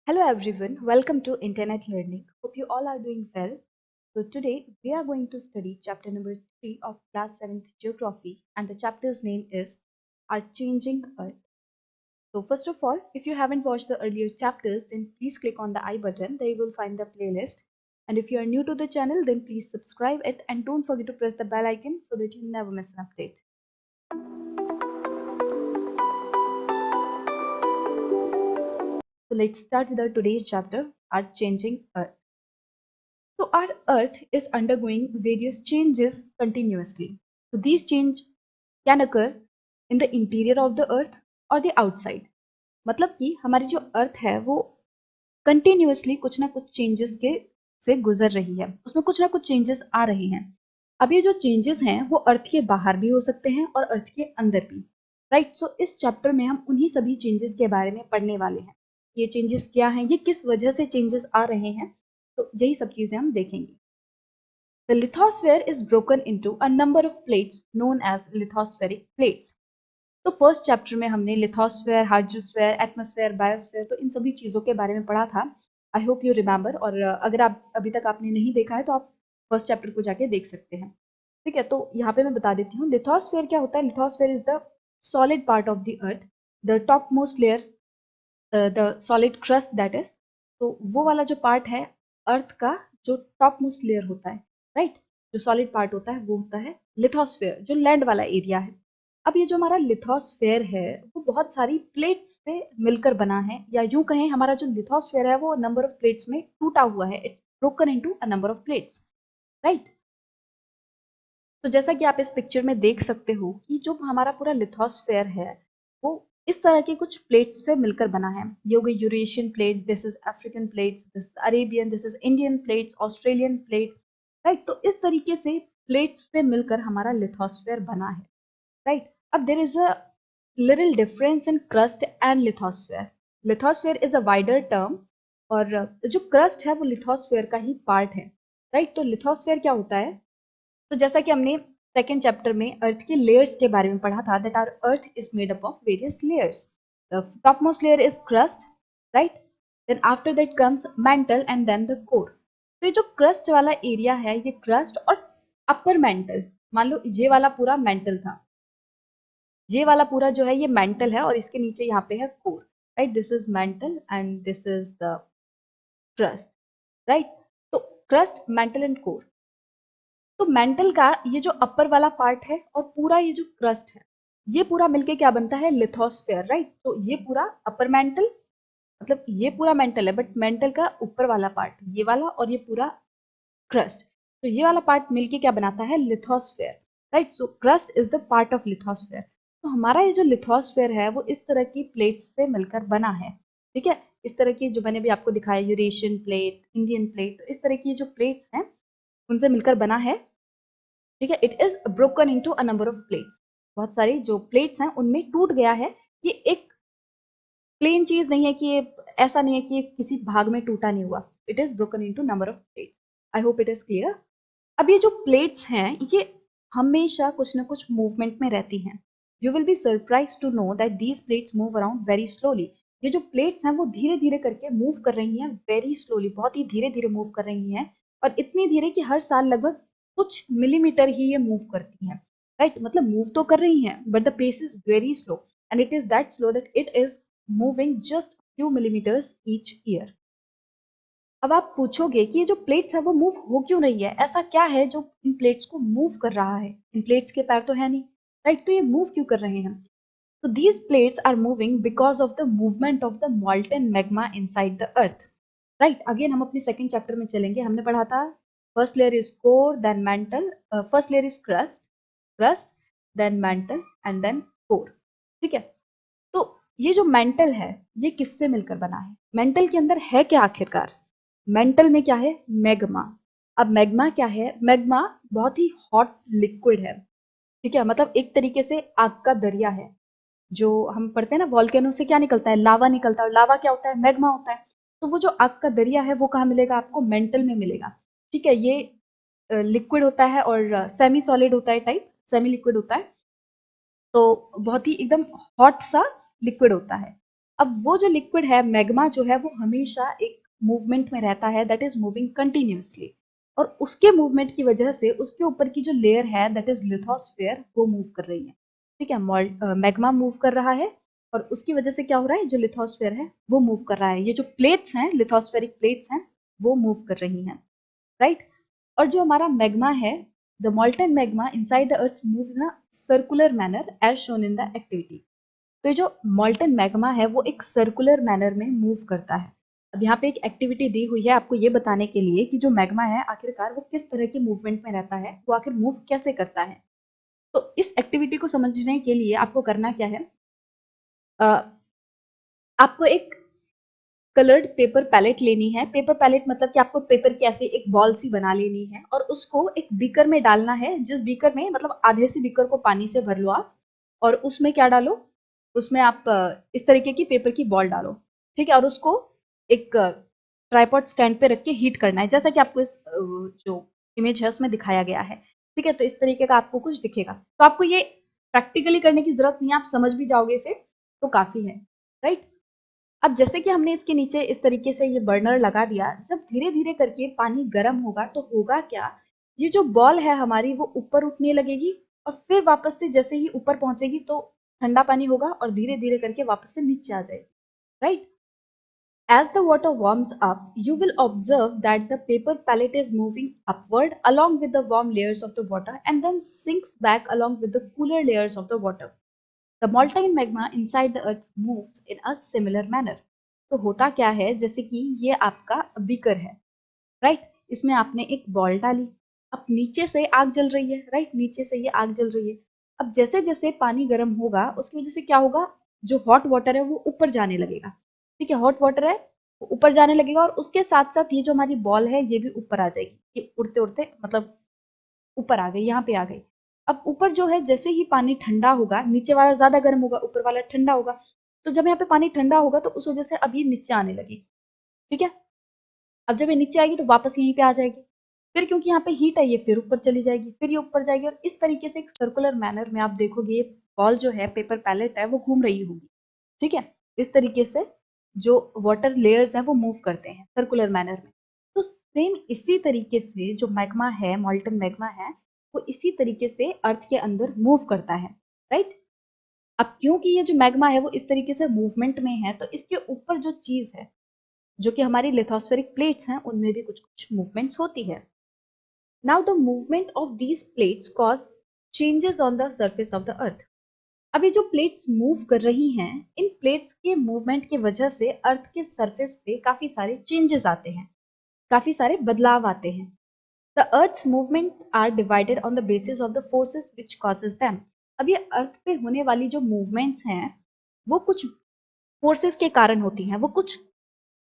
Hello everyone, welcome to Internet Learning. Hope you all are doing well. So today we are going to study chapter number 3 of class 7th geography, and the chapter's name is Our Changing Earth. So first of all, if you haven't watched the earlier chapters, then please click on the I button. There you will find the playlist. And if you are new to the channel, then please subscribe it and don't forget to press the bell icon so that you never miss an update. So let's start with our today's chapter, Our Changing Earth. So our Earth is undergoing various changes continuously. So these changes can occur in the interior of the Earth or the outside. मतलब कि हमारी जो earth है वो continuously कुछ ना कुछ changes के से गुजर रही है, उसमें कुछ ना कुछ चेंजेस आ रहे हैं। अब ये जो चेंजेस हैं वो अर्थ के बाहर भी हो सकते हैं और अर्थ के अंदर भी, राइट। सो इस चैप्टर में हम उन्हीं सभी चेंजेस के बारे में पढ़ने वाले हैं। ये चेंजेस क्या हैं, ये किस वजह से चेंजेस आ रहे हैं, तो यही सब चीजें हम देखेंगे। The lithosphere is broken into a number of plates known as lithospheric plates. तो फर्स्ट चैप्टर में हमने लिथोस्फेयर, हाइड्रोस्फेयर, एटमॉस्फेयर, बायोस्फेयर, तो इन सभी चीज़ों के बारे में पढ़ा था। आई होप यू रिमेंबर, और अगर आप अभी तक आपने नहीं देखा है तो आप फर्स्ट चैप्टर को जाके देख सकते हैं। ठीक है, तो यहाँ पे मैं बता देती हूँ लिथोस्फेयर क्या होता है। Lithosphere is the solid part of the earth, the top most layer, the solid crust that is. तो वो वाला जो पार्ट है अर्थ का, जो टॉप मोस्ट लेयर होता है, राइट, जो सॉलिड पार्ट होता है वो होता है लिथोस्फेयर, जो लैंड वाला एरिया है। अब ये जो हमारा लिथोस्फेयर है वो बहुत सारी प्लेट्स से मिलकर बना है, या यूं कहें हमारा जो लिथोस्फेयर है वो नंबर ऑफ प्लेट्स में टूटा हुआ है। It's broken into a number of plates, right. तो जैसा कि आप इस पिक्चर में देख सकते हो कि जो हमारा पूरा लिथोस्फेयर है वो इस तरह के कुछ प्लेट्स से मिलकर बना है। ये हो गई Eurasian plate, this is African plates, this Arabian, this is Indian plates, Australian plate, right. तो इस तरीके से प्लेट्स से मिलकर हमारा लिथोस्फेयर बना है, राइट। अब there is a little difference in crust and lithosphere. Lithosphere is a wider term, और जो क्रस्ट है वो लिथोस्फेयर का ही पार्ट है, राइट। तो लिथोस्फेयर क्या होता है, तो जैसा कि हमने सेकेंड चैप्टर में अर्थ के लेयर्स के बारे में पढ़ा था, that our earth is made up of various layers. The top most layer is crust, right, then after that comes mantle and then the core. तो ये जो क्रस्ट वाला एरिया है, ये क्रस्ट और अपर मेंटल, मान लो ये वाला पूरा मेंटल था, ये वाला पूरा जो है ये मेंटल है, और इसके नीचे यहाँ पे है core, right. This is mental and this is the crust, right. तो क्रस्ट, मेंटल एंड कोर। तो मेंटल का ये जो अपर वाला पार्ट है और पूरा ये जो क्रस्ट है, ये पूरा मिलके क्या बनता है, लिथोस्फेयर, राइट। तो ये पूरा अपर मेंटल, मतलब ये पूरा मेंटल है, बट मेंटल का ऊपर वाला पार्ट ये वाला, और ये पूरा क्रस्ट, तो ये वाला पार्ट मिलके क्या बनाता है, lithosphere, right. So crust is the part of lithosphere. तो हमारा ये जो लिथोस्फेयर है वो इस तरह की प्लेट्स से मिलकर बना है, ठीक है। इस तरह की जो मैंने भी आपको दिखाया, यूरेशियन प्लेट, इंडियन प्लेट, तो इस तरह की जो प्लेट्स हैं उनसे मिलकर बना है, ठीक है। It is broken into a number of plates. बहुत सारी जो प्लेट्स हैं उनमें टूट गया है। ये एक प्लेन चीज नहीं है कि ये, ऐसा नहीं है कि ये किसी भाग में टूटा नहीं हुआ। It is broken into number of plates. I hope it is clear. अब ये जो प्लेट्स हैं ये हमेशा कुछ ना कुछ मूवमेंट में रहती हैं। You will be surprise to know that these plates move around very slowly. ये जो प्लेट्स हैं वो धीरे धीरे करके मूव कर रही हैं, वेरी स्लोली, बहुत ही धीरे धीरे मूव कर रही हैं, और इतनी धीरे कि हर साल लगभग कुछ मिलीमीटर ही ये मूव करती हैं, राइट। मतलब मूव तो कर रही हैं but the pace is very slow, and it is that slow that it is moving just few millimetres each year. अब आप पूछोगे कि ये जो प्लेट्स है वो मूव हो क्यों रही है, ऐसा क्या है जो इन प्लेट्स को मूव कर रहा है। इन प्लेट्स के पैर तो है नहीं, राइट। तो ये मूव क्यों कर रहे हैं, तो these plates are moving because of the movement of the molten magma inside the earth, right. Again हम अपने सेकंड चैप्टर में चलेंगे। हमने पढ़ा था first layer is core then mantle, first layer is crust, crust then mantle and then core, ठीक है। तो ये जो मेंटल है ये किससे मिलकर बना है, मेंटल के अंदर है क्या आखिरकार। मेंटल में क्या है, मैग्मा। अब मैग्मा क्या है, मैग्मा बहुत ही हॉट लिक्विड है, ठीक है। मतलब एक तरीके से आग का दरिया है। जो हम पढ़ते हैं ना वॉल्केनो से क्या निकलता है, लावा निकलता है, और लावा क्या होता है, मैग्मा होता है। तो वो जो आग का दरिया है वो कहाँ मिलेगा आपको, मेंटल में मिलेगा, ठीक है। ये लिक्विड होता है और सेमी सॉलिड होता है, टाइप सेमी लिक्विड होता है, तो बहुत ही एकदम हॉट सा लिक्विड होता है। अब वो जो लिक्विड है मैग्मा जो है वो हमेशा एक मूवमेंट में रहता है, दैट इज मूविंग कंटिन्यूअसली, और उसके मूवमेंट की वजह से उसके ऊपर की जो लेयर है दैट इज लिथोस्फेयर वो मूव कर रही है। ठीक है, मैग्मा मूव कर रहा है और उसकी वजह से क्या हो रहा है, जो लिथोस्फेयर है वो मूव कर रहा है, ये जो प्लेट्स हैं लिथोस्फेरिक प्लेट्स हैं वो मूव कर रही हैं, राइट। और जो हमारा मैग्मा है, the molten magma inside the earth move in a circular manner as shown in the activity. तो ये जो मॉल्टन मैग्मा है वो एक सर्कुलर मैनर में मूव करता है। अब यहाँ पे एक एक्टिविटी दी हुई है आपको ये बताने के लिए कि जो मैग्मा है आखिरकार वो किस तरह की मूवमेंट में रहता है, वो आखिर मूव कैसे करता है। तो इस एक्टिविटी को समझने के लिए आपको करना क्या है, अ, आपको एक कलर्ड पेपर पैलेट लेनी है। पेपर पैलेट मतलब कि आपको पेपर की ऐसे एक बॉल सी बना लेनी है और उसको एक बीकर में डालना है, जिस बीकर में मतलब आधे से बीकर को पानी से भर लो आप, और उसमें क्या डालो, उसमें आप इस तरीके की पेपर की बॉल डालो, ठीक है, और उसको एक ट्राइपॉड स्टैंड पे रख के हीट करना है, जैसा कि आपको इस जो इमेज है उसमें दिखाया गया है। ठीक है, तो इस तरीके का आपको कुछ दिखेगा, तो आपको ये प्रैक्टिकली करने की जरूरत नहीं है, आप समझ भी जाओगे इसे तो काफी है, राइट। अब जैसे कि हमने इसके नीचे इस तरीके से ये बर्नर लगा दिया, जब धीरे धीरे करके पानी गर्म होगा तो होगा क्या, ये जो बॉल है हमारी वो ऊपर उठने लगेगी और फिर वापस से जैसे ही ऊपर पहुंचेगी तो ठंडा पानी होगा और धीरे धीरे करके वापस से नीचे आ जाएगी, right. As the water warms up, you will observe that the paper pellet is moving upward along with the warm layers of the water and then sinks back along with the cooler layers of the water. The molten magma inside the earth moves in a similar manner. तो होता क्या है, जैसे कि ये आपका beaker है, right, इसमें आपने एक बॉल डाली, अब नीचे से आग जल रही है, राइट, नीचे से ये आग जल रही है। अब जैसे जैसे पानी गर्म होगा उसकी वजह से क्या होगा, जो हॉट वाटर है वो ऊपर जाने लगेगा, ठीक है, हॉट वाटर है वो ऊपर जाने लगेगा और उसके साथ साथ ये जो हमारी बॉल है ये भी ऊपर आ जाएगी, ये उड़ते उड़ते मतलब ऊपर आ गई, यहाँ पे आ गई। अब ऊपर जो है जैसे ही पानी ठंडा होगा, नीचे वाला ज्यादा गर्म होगा ऊपर वाला ठंडा होगा, तो जब यहाँ पे पानी ठंडा होगा तो उस वजह से अब ये नीचे आने लगी, ठीक है। अब जब ये नीचे आएगी तो वापस यहीं पे आ जाएगी, फिर क्योंकि यहाँ पे हीट है ये फिर ऊपर चली जाएगी, फिर ये ऊपर जाएगी, और इस तरीके से एक सर्कुलर मैनर में आप देखोगे ये बॉल जो है पेपर पैलेट है वो घूम रही होगी, ठीक है। इस तरीके से जो वाटर लेयर्स हैं वो मूव करते हैं सर्कुलर मैनर में। तो सेम इसी तरीके से जो मैग्मा है, मॉल्टन मैग्मा है, वो इसी तरीके से अर्थ के अंदर मूव करता है, राइट। अब क्योंकि ये जो मैग्मा है वो इस तरीके से मूवमेंट में है तो इसके ऊपर जो चीज है जो कि हमारी लिथोस्फेरिक प्लेट्स हैं उनमें भी कुछ कुछ मूवमेंट्स होती है। Now the movement of these plates cause changes on the surface of the अर्थ। अब ये जो प्लेट्स मूव कर रही हैं, इन प्लेट्स के मूवमेंट की वजह से अर्थ के सरफेस पे काफी सारे चेंजेस आते हैं, काफी सारे बदलाव आते हैं। The earth's movements are divided on the basis of the forces which causes them. अब ये अर्थ पे होने वाली जो मूवमेंट्स हैं वो कुछ फोर्सेस के कारण होती हैं, वो कुछ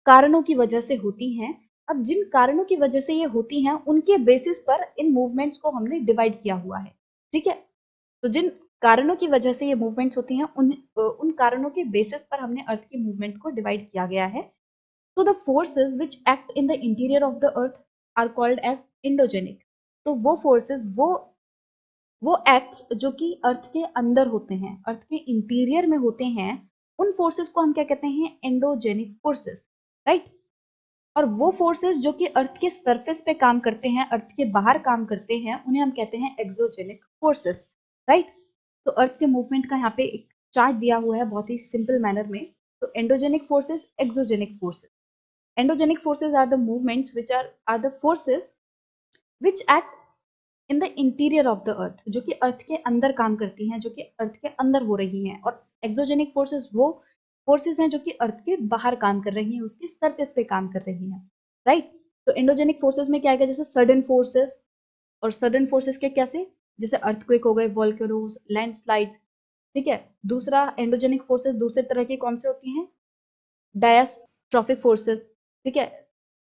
कारणों की वजह से होती हैं। अब जिन कारणों की वजह से ये होती हैं उनके बेसिस पर इन मूवमेंट्स को हमने डिवाइड किया हुआ है, ठीक है। तो जिन कारणों की वजह से ये मूवमेंट्स होती हैं उन कारणों के बेसिस पर हमने अर्थ की मूवमेंट को डिवाइड किया गया है। तो the forces which act in the interior of the earth are called as endogenic. तो वो फोर्सेस वो एक्ट्स जो कि अर्थ के अंदर होते हैं, अर्थ के इंटीरियर में होते हैं, उन फोर्सेस को हम क्या कहते हैं, एंडोजेनिक फोर्सेस, राइट। और वो फोर्सेस जो कि अर्थ के सरफेस पे काम करते हैं, अर्थ के बाहर काम करते हैं, उन्हें हम कहते हैं एक्सोजेनिक फोर्सेस, राइट। तो अर्थ के मूवमेंट का यहाँ पे एक चार्ट दिया हुआ है बहुत ही सिंपल मैनर में। तो endogenic forces, exogenic forces. Endogenic forces are the movements which are the forces which act in the interior of the earth, जो कि अर्थ के अंदर काम करती हैं, जो कि अर्थ के अंदर हो रही हैं। और एक्सोजेनिक फोर्सेस वो फोर्सेस हैं जो कि अर्थ के बाहर काम कर रही हैं, उसके सरफेस पे काम कर रही हैं, राइट। तो एंडोजेनिक फोर्सेस में क्या आएगा, जैसे सडन फोर्सेस, और सडन फोर्सेस के कैसे, जैसे अर्थक्वेक हो गए, वॉल्केनोज, लैंडस्लाइड्स, ठीक है। दूसरा एंडोजेनिक फोर्सेस दूसरे तरह की कौन से होती हैं, डायस्ट्रॉफिक फोर्सेस, ठीक है।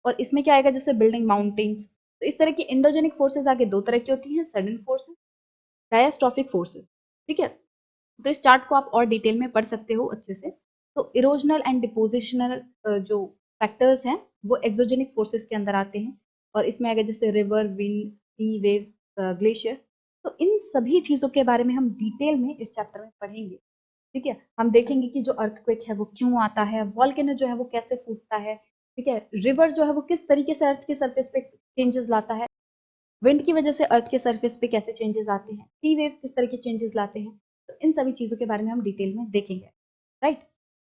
और इसमें क्या आएगा, जैसे बिल्डिंग माउंटेन्स। तो इस तरह की एंडोजेनिक फोर्सेस आगे दो तरह की होती हैं, सडन फोर्सेस, डायस्ट्रॉफिक फोर्सेस, ठीक है। तो इस चार्ट को आप और डिटेल में पढ़ सकते हो अच्छे से। तो इरोजनल एंड डिपोजिशनल जो फैक्टर्स हैं वो एक्सोजेनिक फोर्सेस के अंदर आते हैं, और इसमें आएगा जैसे रिवर, विंड, सी वेव्स, ग्लेशियर्स। तो इन सभी चीजों के बारे में हम डिटेल में इस चैप्टर में पढ़ेंगे। ठीक है, हम देखेंगे कि जो अर्थक्वेक है वो क्यों आता है, वॉल्केनो जो है वो कैसे फूटता है, ठीक है, रिवर जो है वो किस तरीके से अर्थ के सरफेस पे चेंजेस लाता है, विंड की वजह से अर्थ के सरफेस पे कैसे चेंजेस आते हैं, सी वेव्स किस तरह के चेंजेस लाते हैं, तो इन सभी चीजों के बारे में हम डिटेल में देखेंगे, राइट।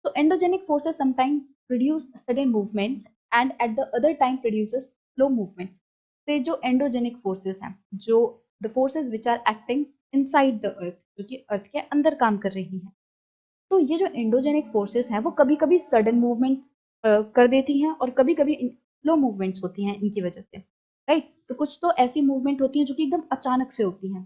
तो endogenic forces sometime produce sudden movements and at the other time produces slow movements. तो जो एंडोजेनिक फोर्सेस हैं, जो the forces which are acting inside the earth, जो कि अर्थ के अंदर काम कर रही हैं, तो ये जो एंडोजेनिक फोर्सेस हैं वो कभी कभी सडन मूवमेंट कर देती हैं और कभी कभी स्लो मूवमेंट्स होती हैं इनकी वजह से, राइट। तो कुछ तो ऐसी मूवमेंट होती हैं जो कि एकदम अचानक से होती हैं,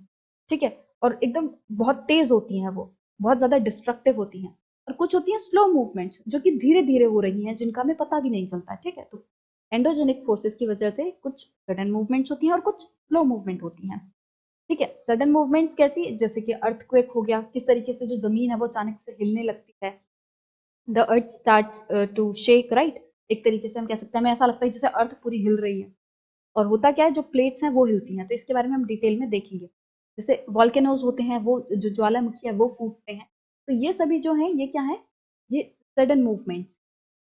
ठीक है, और एकदम बहुत तेज होती हैं, वो बहुत ज्यादा डिस्ट्रक्टिव होती हैं, और कुछ होती हैं स्लो मूवमेंट्स जो कि धीरे धीरे हो रही हैं, जिनका हमें पता भी नहीं चलता, ठीक है। तो एंडोजेनिक फोर्सेस की वजह से कुछ सडन मूवमेंट्स होती हैं और कुछ स्लो मूवमेंट होती हैं, ठीक है। सडन मूवमेंट्स कैसी, जैसे कि अर्थक्वेक हो गया, किस तरीके से जो जमीन है वो अचानक से हिलने लगती है, the earth starts to shake, right. एक तरीके से हम कह सकते हैं, हमें ऐसा लगता है जैसे अर्थ पूरी हिल रही है, और होता क्या है, जो प्लेट्स हैं वो हिलती हैं, तो इसके बारे में हम डिटेल में देखेंगे। जैसे वॉल्केनोज होते हैं, वो जो ज्वालामुखी है वो फूटते हैं, तो ये सभी जो है ये क्या है, ये सडन मूवमेंट्स,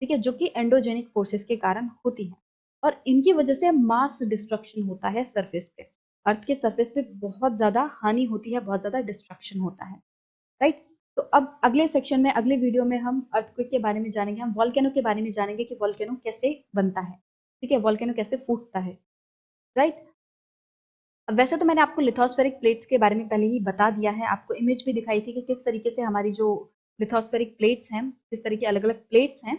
ठीक है, जो कि एंडोजेनिक फोर्सेस के कारण होती हैं, और इनकी वजह से मास डिस्ट्रक्शन होता है सरफेस पे, अर्थ के सरफेस पे बहुत ज्यादा हानि होती है, बहुत ज्यादा डिस्ट्रक्शन होता है, राइट। तो अब अगले सेक्शन में, अगले वीडियो में हम अर्थक्वेक के बारे में जानेंगे, हम वॉल्केनो के बारे में जानेंगे कि वॉल्केनो कैसे बनता है, ठीक है, वॉल्केनो कैसे फूटता है, राइट। अब वैसे तो मैंने आपको लिथोस्फेरिक प्लेट्स के बारे में पहले ही बता दिया है, आपको इमेज भी दिखाई थी कि किस तरीके से हमारी जो लिथोस्फेरिक प्लेट्स हैं, किस तरह की अलग अलग प्लेट्स हैं,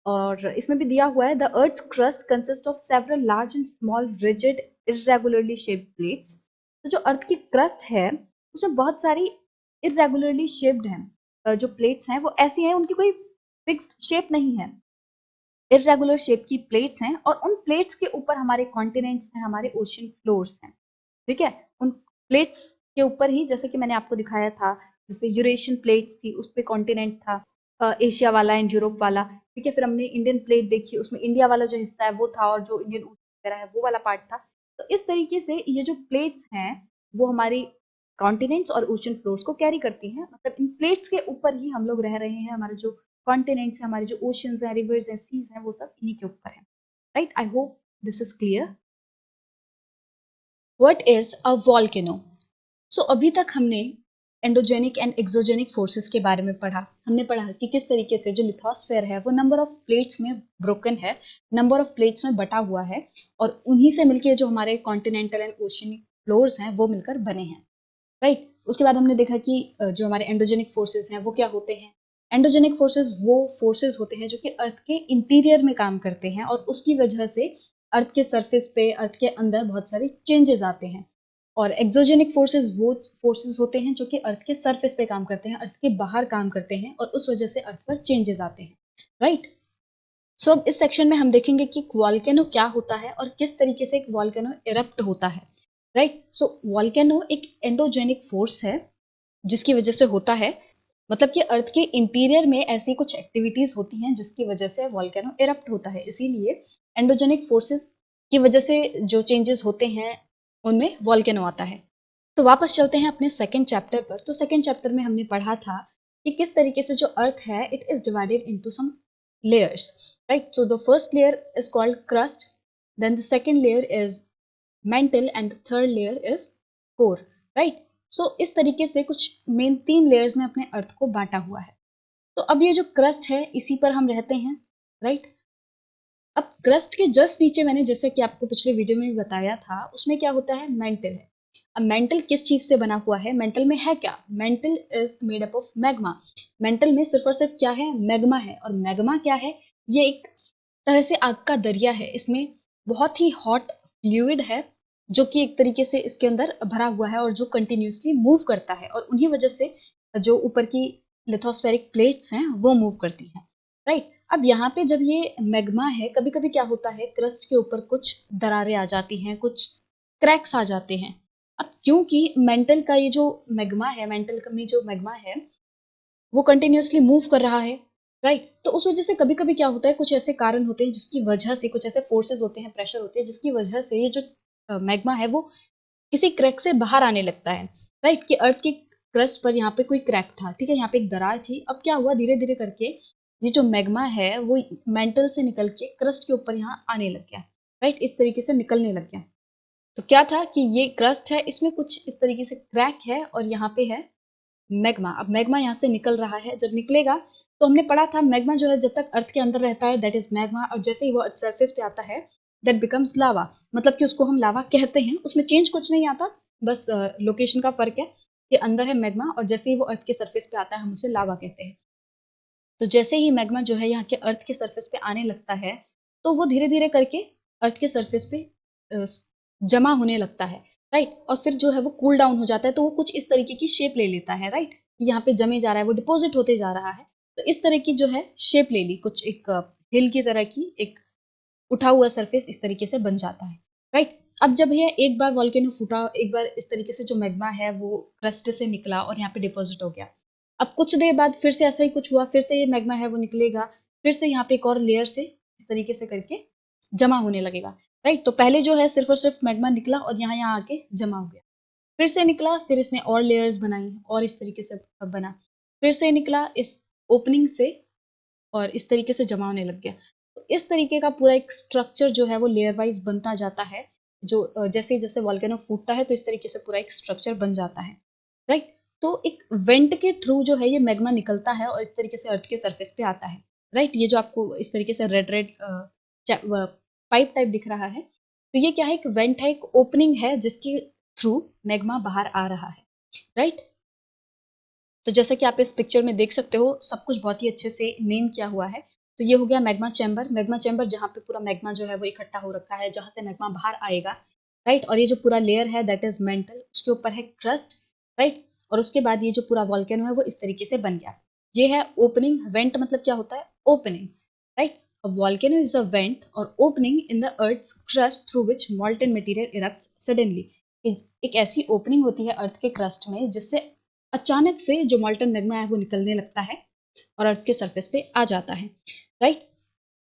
और इसमें भी दिया हुआ है, the earth crust consist of several large and small rigid irregularly shaped plates. तो जो अर्थ की क्रस्ट है उसमें बहुत सारी इरेगुलरली शेप्ड हैं, जो प्लेट्स हैं वो ऐसी हैं, उनकी कोई फिक्स्ड शेप नहीं है, इरेगुलर शेप की प्लेट्स हैं, और उन प्लेट्स के ऊपर हमारे कॉन्टिनेंट्स हैं, हमारे ओशन फ्लोर्स हैं, ठीक है। उन प्लेट्स के ऊपर ही, जैसे कि मैंने आपको दिखाया था, जैसे यूरेशियन प्लेट्स थी, उस पे कॉन्टिनेंट था, एशिया वाला एंड यूरोप वाला, ठीक है। फिर हमने इंडियन प्लेट देखी, उसमें इंडिया वाला जो हिस्सा है वो था, और जो इंडियन ओशन वगैरह है वो वाला पार्ट था। तो इस तरीके से ये जो प्लेट्स हैं वो हमारी कॉन्टिनेंट्स और ओशन फ्लोर्स को कैरी करती हैं, मतलब इन प्लेट्स के ऊपर ही हम लोग रह रहे हैं, हमारे जो कॉन्टिनेंट्स हैं, हमारे जो ओशंस हैं, रिवर्स हैं, सीज हैं, वो सब इन्हीं के ऊपर है, right. I hope this is clear. What is a volcano? So अभी तक हमने एंडोजेनिक एंड एक्सोजेनिक फोर्सेस के बारे में पढ़ा, हमने पढ़ा कि किस तरीके से जो लिथोस्फेयर है वो नंबर ऑफ प्लेट्स में ब्रोकन है, नंबर ऑफ प्लेट्स में बटा हुआ है, और उन्हीं से मिलकर जो हमारे कॉन्टिनेंटल एंड ओशियनिक फ्लोर्स हैं वो मिलकर बने हैं, राइट। उसके बाद हमने देखा कि जो हमारे एंडोजेनिक फोर्सेस हैं वो क्या होते हैं। एंडोजेनिक फोर्सेस वो फोर्सेस होते हैं जो कि अर्थ के इंटीरियर में काम करते हैं, और उसकी वजह से अर्थ के सरफेस पे, अर्थ के अंदर बहुत सारे चेंजेस आते हैं। और एक्सोजेनिक फोर्सेस वो फोर्सेस होते हैं जो कि अर्थ के सरफेस पे काम करते हैं, अर्थ के बाहर काम करते हैं, और उस वजह से अर्थ पर चेंजेस आते हैं, राइट। सो अब इस सेक्शन में हम देखेंगे कि वॉल्केनो क्या होता है और किस तरीके से एक वॉल्केनो इरप्ट होता है, राइट। सो वॉल्केनो एक एंडोजेनिक फोर्स है जिसकी वजह से होता है, मतलब कि अर्थ के इंटीरियर में ऐसी कुछ एक्टिविटीज होती हैं जिसकी वजह से वॉल्केनो इरप्ट होता है, इसीलिए एंडोजेनिक फोर्सेस की वजह से जो चेंजेस होते हैं उनमें वॉल्केनो आता है। तो वापस चलते हैं अपने सेकंड चैप्टर पर। तो सेकंड चैप्टर में हमने पढ़ा था कि किस तरीके से जो अर्थ है it is divided into some layers, right? So the first layer is called crust, then the second layer is mantle, and the third layer is core, right? So इस तरीके से कुछ मेन 3 लेयर्स में अपने अर्थ को बांटा हुआ है। तो अब ये जो क्रस्ट है इसी पर हम रहते हैं, राइट। अब क्रस्ट के जस्ट नीचे मैंने, जैसे कि आपको पिछले वीडियो में भी बताया था, उसमें क्या होता है, मेंटल है। अब मेंटल किस चीज से बना हुआ है, मेंटल में है क्या, mental is made up of magma. Mental में सिर्फ और सिर्फ क्या है, मैग्मा है। और मैग्मा क्या है, ये एक तरह से आग का दरिया है, इसमें बहुत ही हॉट फ्लूइड है जो कि एक तरीके से इसके अंदर भरा हुआ है और जो कंटिन्यूसली मूव करता है, और उन्हीं वजह से जो ऊपर की लिथोस्फेरिक प्लेट्स हैं वो मूव करती हैं, राइट। अब यहाँ पे जब ये मैग्मा है, कभी कभी क्या होता है, क्रस्ट के ऊपर कुछ दरारें आ जाती हैं, कुछ क्रैक्स आ जाते हैं। अब क्योंकि मेंटल का ये जो मैग्मा है, मेंटल में जो मैग्मा है वो कंटिन्यूसली मूव कर रहा है, राइट। तो उस वजह से कभी कभी क्या होता है, कुछ ऐसे कारण होते हैं जिसकी वजह से, कुछ ऐसे फोर्सेस होते हैं, प्रेशर होते हैं जिसकी वजह से ये जो मैग्मा है वो किसी क्रैक से बाहर आने लगता है, राइट। कि अर्थ की क्रस्ट पर यहाँ पे कोई क्रैक था, ठीक है, यहाँ पे एक दरार थी। अब क्या हुआ, धीरे धीरे करके ये जो मैग्मा है वो मेंटल से निकल के क्रस्ट के ऊपर यहाँ आने लग गया, राइट, इस तरीके से निकलने लग गया। तो क्या था कि ये क्रस्ट है, इसमें कुछ इस तरीके से क्रैक है और यहाँ पे है मैग्मा। अब मैग्मा यहाँ से निकल रहा है, जब निकलेगा तो हमने पढ़ा था मैग्मा जो है जब तक अर्थ के अंदर रहता है दैट इज मैग्मा, और जैसे ही वो सरफेस पे आता है दैट बिकम्स लावा, मतलब कि उसको हम लावा कहते हैं। उसमें चेंज कुछ नहीं आता, बस लोकेशन का फर्क है कि अंदर है मैग्मा और जैसे ही वो अर्थ के सरफेस पे आता है हम उसे लावा कहते हैं। तो जैसे ही मैग्मा जो है यहाँ के अर्थ के सरफेस पे आने लगता है तो वो धीरे धीरे करके अर्थ के सरफेस पे जमा होने लगता है, राइट, और फिर जो है वो कूल डाउन हो जाता है, तो वो कुछ इस तरीके की शेप ले लेता है, राइट, यहाँ पे जमे जा रहा है, वो डिपॉजिट होते जा रहा है। तो इस तरह की जो है शेप ले ली, कुछ एक हिल की तरह की, एक उठा हुआ सरफेस इस तरीके से बन जाता है, राइट। अब जब ये एक बार वॉल्केनो फूटा, एक बार इस तरीके से जो मैग्मा है वो क्रस्ट से निकला और यहाँ पे डिपॉजिट हो गया। अब कुछ देर बाद फिर से ऐसा ही कुछ हुआ, फिर से ये मैग्मा है वो निकलेगा, फिर से यहाँ पे एक और लेयर से इस तरीके से करके जमा होने लगेगा, राइट। तो पहले जो है सिर्फ और सिर्फ मैग्मा निकला और यहाँ आके जमा हो गया, फिर से निकला, फिर इसने और लेयर्स बनाई और इस तरीके से बना, फिर से निकला इस ओपनिंग से और इस तरीके से जमा होने लग गया। तो इस तरीके का पूरा एक स्ट्रक्चर जो है वो लेयर वाइज बनता जाता है, जो जैसे जैसे वॉल्केनो फूटता है तो इस तरीके से पूरा एक स्ट्रक्चर बन जाता है, राइट। तो एक वेंट के थ्रू जो है ये मैग्मा निकलता है और इस तरीके से अर्थ के सरफेस पे आता है, राइट। ये जो आपको इस तरीके से रेड रेड पाइप टाइप दिख रहा है, तो ये क्या है, एक वेंट है, एक ओपनिंग है जिसके थ्रू मैग्मा बाहर आ रहा है, राइट। तो जैसा कि आप इस पिक्चर में देख सकते हो सब कुछ बहुत ही अच्छे से नेम किया हुआ है। तो ये हो गया मैग्मा चैम्बर, मैग्मा चैम्बर जहाँ पे पूरा मैग्मा जो है वो इकट्ठा हो रखा है, जहाँ से मैग्मा बाहर आएगा, राइट। और ये जो पूरा लेयर है दैट इज मेंटल, उसके ऊपर है क्रस्ट, राइट। और उसके बाद ये जो पूरा वॉल्केनो है वो इस तरीके से बन गया। ये है ओपनिंग, वेंट मतलब क्या होता है, opening, right. A volcano is a vent or opening in the earth's crust through which molten material erupts suddenly। एक ऐसी ओपनिंग होती है अर्थ के क्रस्ट में जिससे अचानक से जो मॉल्टन मैग्मा है वो निकलने लगता है और अर्थ के सरफेस पे आ जाता है, राइट।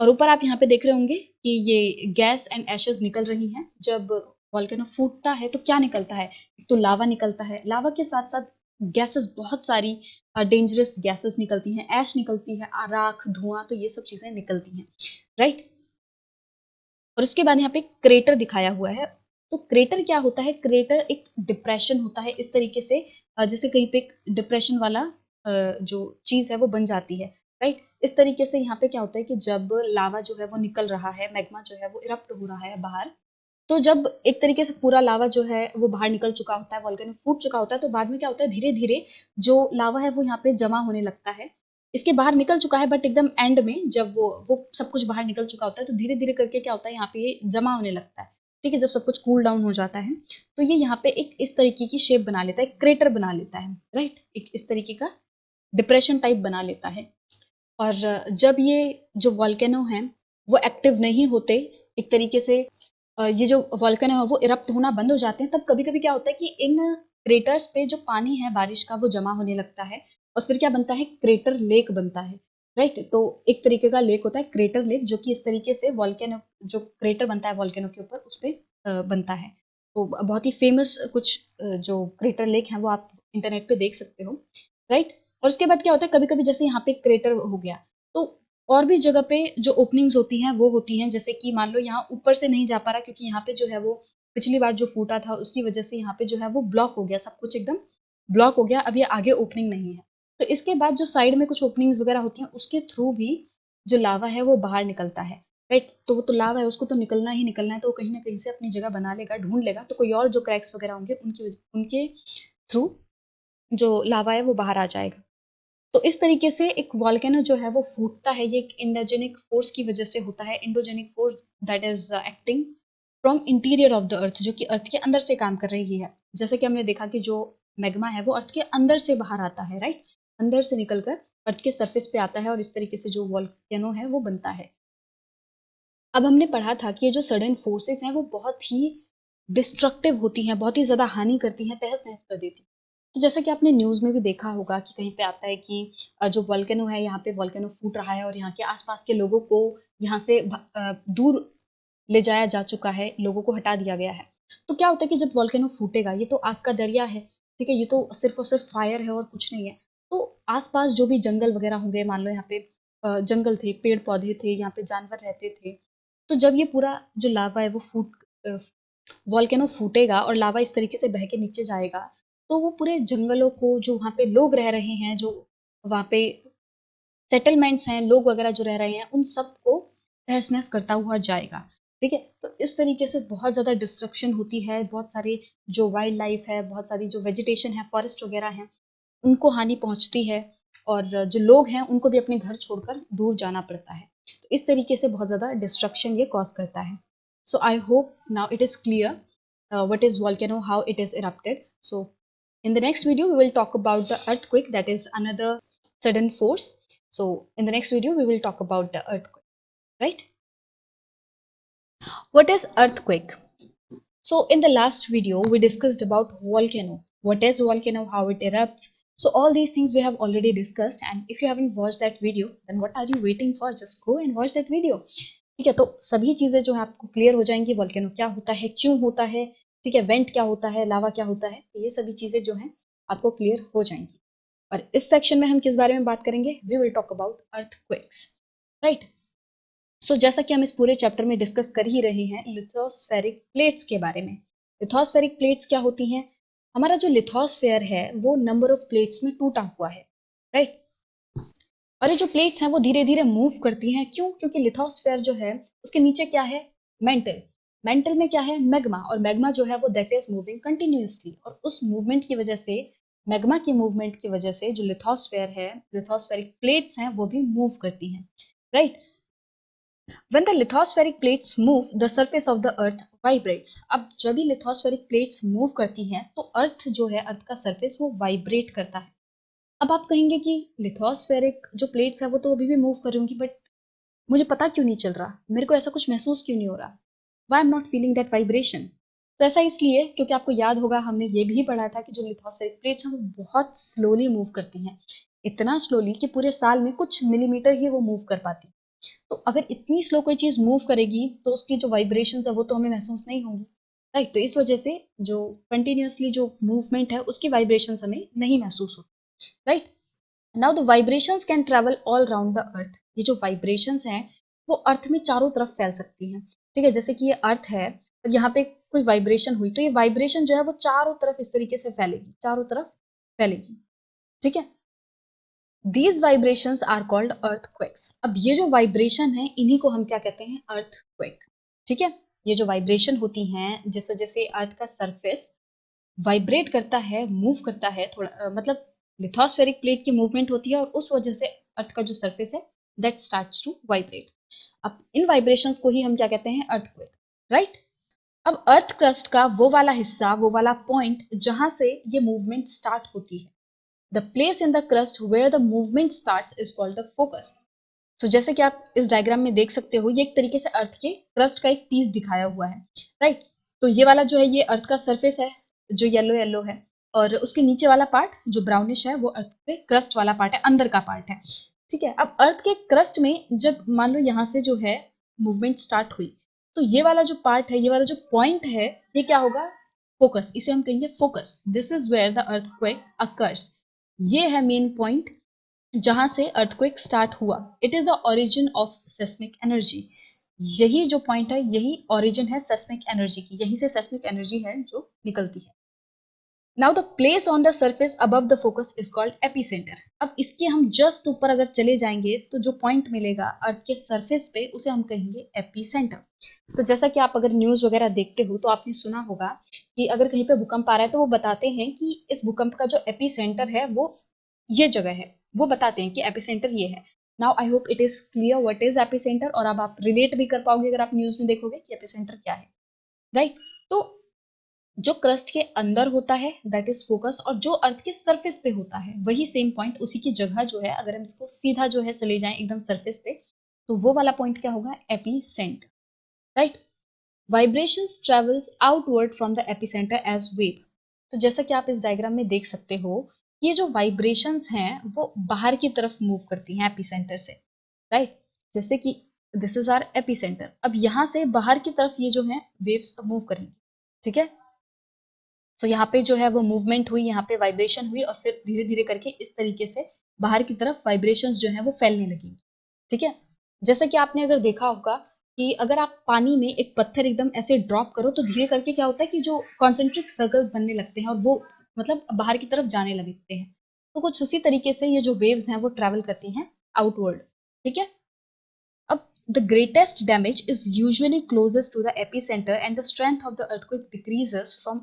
और ऊपर आप यहाँ पे देख रहे होंगे कि ये गैस एंड एशेस निकल रही हैं। जब वॉल्केनो फूटता है तो क्या निकलता है, एक तो लावा निकलता है, लावा के साथ साथ गैसेस, बहुत सारी डेंजरस गैसेस निकलती हैं, ऐश निकलती है, राख, धुआं, तो ये सब चीजें निकलती हैं, राइट। और उसके बाद यहाँ पे क्रेटर दिखाया हुआ है। तो क्रेटर क्या होता है, क्रेटर एक डिप्रेशन होता है इस तरीके से, जैसे कहीं पे एक डिप्रेशन वाला जो चीज है वो बन जाती है, राइट। इस तरीके से यहाँ पे क्या होता है कि जब लावा जो है वो निकल रहा है, मैग्मा जो है वो इरप्ट हो रहा है बाहर, तो जब एक तरीके से पूरा लावा जो है वो बाहर निकल चुका होता है, वॉल्केनो फूट चुका होता है, तो बाद में क्या होता है, धीरे धीरे जो लावा है वो यहाँ पे जमा होने लगता है। इसके बाहर निकल चुका है बट एकदम एंड में जब वो सब कुछ बाहर निकल चुका होता है तो धीरे धीरे करके क्या होता है, यहाँ पे ये जमा होने लगता है, ठीक है। जब सब कुछ कूल डाउन हो जाता है तो ये यहाँ पे एक इस तरीके की शेप बना लेता है, क्रेटर बना लेता है, राइट, एक इस तरीके का डिप्रेशन टाइप बना लेता है। और जब ये जो वॉल्केनो है वो एक्टिव नहीं होते, एक तरीके से ये जो वॉल्केनो है वो इरप्ट होना बंद हो जाते हैं, तब कभी कभी क्या होता है कि इन क्रेटर्स पे जो पानी है बारिश का वो जमा होने लगता है और फिर क्या बनता है, क्रेटर लेक बनता है, राइट। तो एक तरीके का लेक होता है क्रेटर लेक, जो कि इस तरीके से वॉल्केनो, जो क्रेटर बनता है वॉल्केनो के ऊपर उस पर बनता है। तो बहुत ही फेमस कुछ जो क्रेटर लेक है वो आप इंटरनेट पे देख सकते हो, राइट। और उसके बाद क्या होता है, कभी कभी जैसे यहाँ पे क्रेटर हो गया तो और भी जगह पे जो ओपनिंग्स होती हैं वो होती हैं, जैसे कि मान लो यहाँ ऊपर से नहीं जा पा रहा क्योंकि यहाँ पे जो है वो पिछली बार जो फूटा था उसकी वजह से यहाँ पे जो है वो ब्लॉक हो गया, सब कुछ एकदम ब्लॉक हो गया, अब ये आगे ओपनिंग नहीं है। तो इसके बाद जो साइड में कुछ ओपनिंग्स वगैरह होती हैं उसके थ्रू भी जो लावा है वो बाहर निकलता है, राइट। तो वो तो लावा है, उसको तो निकलना ही निकलना है, तो वो कहीं ना कहीं से अपनी जगह बना लेगा, ढूंढ लेगा, तो कोई और जो क्रैक्स वगैरह होंगे उनके थ्रू जो लावा है वो बाहर आ जाएगा। तो इस तरीके से एक वॉल्केनो जो है वो फूटता है, ये एक इंडोजेनिक फोर्स की वजह से होता है, endogenic force that is acting from interior of the earth, जो कि अर्थ के अंदर से काम कर रही है। जैसे कि हमने देखा कि जो मैग्मा है वो अर्थ के अंदर से बाहर आता है, राइट, अंदर से निकलकर अर्थ के सरफेस पे आता है और इस तरीके से जो वॉल्केनो है वो बनता है। अब हमने पढ़ा था कि ये जो सडन फोर्सेस हैं वो बहुत ही डिस्ट्रक्टिव होती हैं, बहुत ही ज़्यादा हानि करती हैं, तहस-नहस कर देती हैं। तो जैसा कि आपने न्यूज़ में भी देखा होगा कि कहीं पे आता है कि जो वोल्केनो है, यहाँ पे वोल्केनो फूट रहा है और यहाँ के आस-पास के लोगों को यहाँ से दूर ले जाया जा चुका है, लोगों को हटा दिया गया है। तो क्या होता है कि जब वोल्केनो फूटेगा, ये तो आग का दरिया है, ठीक है, ये तो सिर्फ और सिर्फ फायर है और कुछ नहीं है। तो आसपास जो भी जंगल वगैरह होंगे, मान लो यहाँ पे जंगल थे, पेड़ पौधे थे, यहाँ पे जानवर रहते थे, तो जब ये पूरा जो लावा है वो वॉल्केनो फूटेगा और लावा इस तरीके से बह के नीचे जाएगा, तो वो पूरे जंगलों को, जो वहाँ पे लोग रह रहे हैं, जो वहाँ पे सेटलमेंट्स हैं, लोग वगैरह जो रह रहे हैं, उन सबको तहस नहस करता हुआ जाएगा। ठीक है, तो इस तरीके से बहुत ज़्यादा डिस्ट्रक्शन होती है, बहुत सारी जो वाइल्ड लाइफ है, बहुत सारी जो वेजिटेशन है, फॉरेस्ट वगैरह हैं, उनको हानि पहुंचती है, और जो लोग हैं उनको भी अपने घर छोड़कर दूर जाना पड़ता है। तो इस तरीके से बहुत ज़्यादा डिस्ट्रक्शन ये कॉज करता है। So I hope now it is clear what is volcano, how it is erupted. So in the next video we will talk about the earthquake, that is another sudden force. So in the next video we will talk about the earthquake, right? What is earthquake? So in the last video we discussed about volcano. What is volcano, how it erupts. So all these things we have already discussed, and if you haven't watched that video then what are you waiting for? Just go and watch that video. ठीक है, तो सभी चीजें जो है आपको clear हो जाएंगी। वॉल्केनो क्या होता है, क्यों होता है, ठीक है, वेंट क्या होता है, लावा क्या होता है, तो ये सभी चीजें जो हैं आपको क्लियर हो जाएंगी। और इस सेक्शन में हम किस बारे में बात करेंगे? We will talk about earthquakes, right. So जैसा कि हम इस पूरे चैप्टर में डिस्कस कर ही रहे हैं लिथोस्फेरिक प्लेट्स के बारे में। लिथोस्फेरिक प्लेट्स क्या होती हैं? हमारा जो लिथोस्फेयर है वो नंबर ऑफ प्लेट्स में टूटा हुआ है, राइट। और ये जो प्लेट्स हैं वो धीरे धीरे मूव करती हैं। क्यों? क्योंकि लिथोस्फेयर जो है उसके नीचे क्या है? मेंटल। मेंटल में क्या है? मैग्मा। और मैग्मा जो है वो दैट इज मूविंग कंटिन्यूअसली, और उस मूवमेंट की वजह से, मैग्मा की मूवमेंट की वजह से जो लिथोस्फेयर है, लिथोस्फेरिक प्लेट्स हैं वो भी मूव करती हैं, right. When the lithospheric plates move, the surface of the earth vibrates. अब जब भी लिथोस्फेरिक प्लेट्स मूव करती हैं तो अर्थ जो है, अर्थ का सरफेस वो वाइब्रेट करता है। अब आप कहेंगे कि लिथोस्फेरिक जो प्लेट्स है वो तो अभी भी मूव कर रही होंगी, बट मुझे पता क्यों नहीं चल रहा, मेरे को ऐसा कुछ महसूस क्यों नहीं हो रहा, why am not feeling that vibration? तो ऐसा इसलिए क्योंकि आपको याद होगा, हमने ये भी पढ़ा था कि जो लिथोस्फेरिक प्लेट्स हैं वो बहुत स्लोली मूव करती हैं। इतना स्लोली कि पूरे साल में कुछ मिलीमीटर ही वो मूव कर पाती। तो अगर इतनी स्लो कोई चीज मूव करेगी तो उसकी जो वाइब्रेशंस है वो तो हमें महसूस नहीं होंगी, राइट। तो इस वजह से जो कंटिन्यूअसली जो मूवमेंट है उसकी वाइब्रेशंस हमें नहीं महसूस होती, right. Now the vibrations can travel all round the earth. ये जो वाइब्रेशंस हैं वो अर्थ में चारों तरफ फैल सकती हैं, ठीक है। जैसे कि ये अर्थ है और यहाँ पे कोई वाइब्रेशन हुई तो ये वाइब्रेशन जो है वो चारों तरफ इस तरीके से फैलेगी, चारों तरफ फैलेगी, ठीक है। These vibrations are called earthquakes. अब ये जो वाइब्रेशन है इन्हीं को हम क्या कहते हैं? अर्थक्वेक, ठीक है। ये जो वाइब्रेशन होती हैं जिस वजह से अर्थ का सरफेस वाइब्रेट करता है, मूव करता है, थोड़ा मतलब लिथोस्फेरिक प्लेट की मूवमेंट होती है और उस वजह से अर्थ का जो सरफेस है दैट स्टार्ट्स टू वाइब्रेट। अब इन वाइब्रेशंस को ही हम क्या कहते हैं? Earthquake, right. अब अर्थ क्रस्ट का वो वाला हिस्सा, वो वाला पॉइंट जहां से ये मूवमेंट स्टार्ट होती है, the place in the crust where the movement starts is called the focus. तो जैसे कि आप इस डायग्राम में देख सकते हो, ये एक तरीके से अर्थ के क्रस्ट का एक पीस दिखाया हुआ है, राइट। तो ये वाला जो है ये अर्थ का सरफेस है जो येलो येलो है, और उसके नीचे वाला पार्ट जो ब्राउनिश है वो अर्थ के क्रस्ट वाला पार्ट है, अंदर का पार्ट है, ठीक है। अब अर्थ के क्रस्ट में जब मान लो यहाँ से जो है मूवमेंट स्टार्ट हुई, तो ये वाला जो पार्ट है, ये वाला जो पॉइंट है, ये क्या होगा? फोकस। इसे हम कहेंगे focus. This is where the earthquake occurs. ये है मेन पॉइंट जहां से अर्थक्वेक स्टार्ट हुआ। It is the origin of seismic energy. यही जो पॉइंट है यही ओरिजिन है सेस्मिक एनर्जी की, यहीं से सेस्मिक एनर्जी है जो निकलती है। Now the place on the surface above the focus is called epicentre. अब इसके हम जस्ट ऊपर अगर चले जाएंगे तो जो पॉइंट मिलेगा अर्थ के सरफेस पे उसे हम कहेंगे एपिसेंटर। तो जैसा कि आप अगर न्यूज वगैरह देखते हो तो आपने सुना होगा कि अगर कहीं पे भूकंप आ रहा है तो वो बताते हैं कि इस भूकंप का जो एपिसेंटर है वो ये जगह है, वो बताते हैं कि एपिसेंटर ये है। Now I hope it is clear what is epicentre, और अब आप रिलेट भी कर पाओगे अगर आप न्यूज में देखोगे कि एपिसेंटर क्या है, राइट। तो जो क्रस्ट के अंदर होता है दैट इज फोकस, और जो अर्थ के सरफेस पे होता है वही सेम पॉइंट, उसी की जगह जो है, अगर हम इसको सीधा जो है चले जाएं एकदम सरफेस पे, तो वो वाला पॉइंट क्या होगा? Epicentre, right. Vibrations travels outward from the epicentre as wave. तो जैसा कि आप इस डायग्राम में देख सकते हो, ये जो वाइब्रेशंस हैं वो बाहर की तरफ मूव करती हैं एपिसेंटर से, राइट। जैसे कि दिस इज आर एपिसेंटर, अब यहाँ से बाहर की तरफ ये जो है वेव्स मूव करेंगी, ठीक है। तो यहाँ पे जो है वो मूवमेंट हुई, यहाँ पे वाइब्रेशन हुई और फिर धीरे धीरे करके इस तरीके से बाहर की तरफ वाइब्रेशंस जो है वो फैलने लगी। ठीक है, जैसे कि आपने अगर देखा होगा कि अगर आप पानी में एक पत्थर एकदम ऐसे ड्रॉप करो तो धीरे करके क्या होता है कि जो कॉन्सेंट्रिक सर्कल्स बनने लगते हैं और वो मतलब बाहर की तरफ जाने लगते हैं। तो कुछ उसी तरीके से ये जो वेव्स हैं वो ट्रेवल करती हैं आउटवर्ड। ठीक है, अब the greatest damage is usually closest to the epicenter and the strength of the earthquake decreases from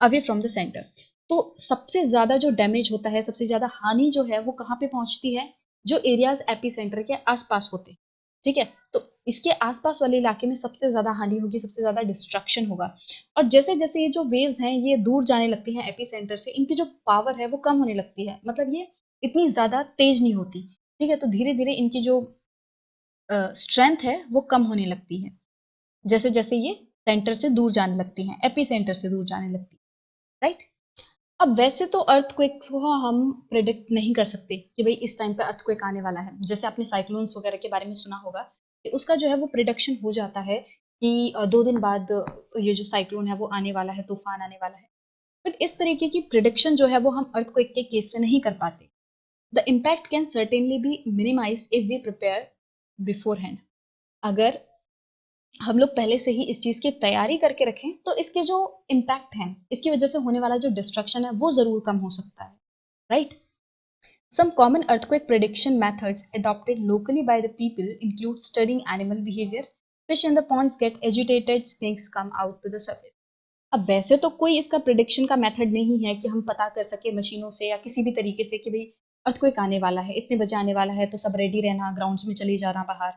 away from the center। तो सबसे ज्यादा जो डैमेज होता है, सबसे ज्यादा हानि जो है वो कहाँ पे पहुंचती है? जो एरियाज एपिसेंटर के आसपास होते हैं। ठीक है, तो इसके आसपास वाले इलाके में सबसे ज्यादा हानि होगी, सबसे ज्यादा डिस्ट्रक्शन होगा। और जैसे जैसे ये जो वेव्स हैं ये दूर जाने लगती हैं एपिसेंटर से, इनकी जो पावर है वो कम होने लगती है, मतलब ये इतनी ज्यादा तेज नहीं होती। ठीक है, तो धीरे धीरे इनकी जो स्ट्रेंथ है वो कम होने लगती है जैसे जैसे ये सेंटर से दूर जाने लगती हैं, एपी सेंटर से दूर जाने लगती है। राइट, अब वैसे तो अर्थक्वेक्स को हम प्रिडिक्ट नहीं कर सकते कि भाई इस टाइम पे अर्थक्वेक आने वाला है। जैसे आपने साइक्लोन्स वगैरह के बारे में सुना होगा कि उसका जो है वो प्रिडिक्शन हो जाता है कि 2 दिन बाद ये जो साइक्लोन है वो आने वाला है, तूफान आने वाला है। बट इस तरीके की प्रिडिक्शन जो है वो हम अर्थक्वेक के केस में नहीं कर पाते। The impact can certainly be minimize if we prepare beforehand. अगर हम लोग पहले से ही इस चीज की तैयारी करके रखें तो इसके जो इम्पैक्ट हैं, इसकी वजह से होने वाला जो डिस्ट्रक्शन है वो जरूर कम हो सकता है। Right, some common earthquake prediction methods adopted locally by the people include studying animal behavior. Fish in the ponds get agitated, snakes come out to the surface. अब वैसे तो कोई इसका प्रिडिक्शन का मेथड नहीं है कि हम पता कर सके मशीनों से या किसी भी तरीके से कि भाई अर्थक्वेक आने वाला है, इतने बजे आने वाला है, तो सब रेडी रहना, ग्राउंड्स में चले जाना बाहर।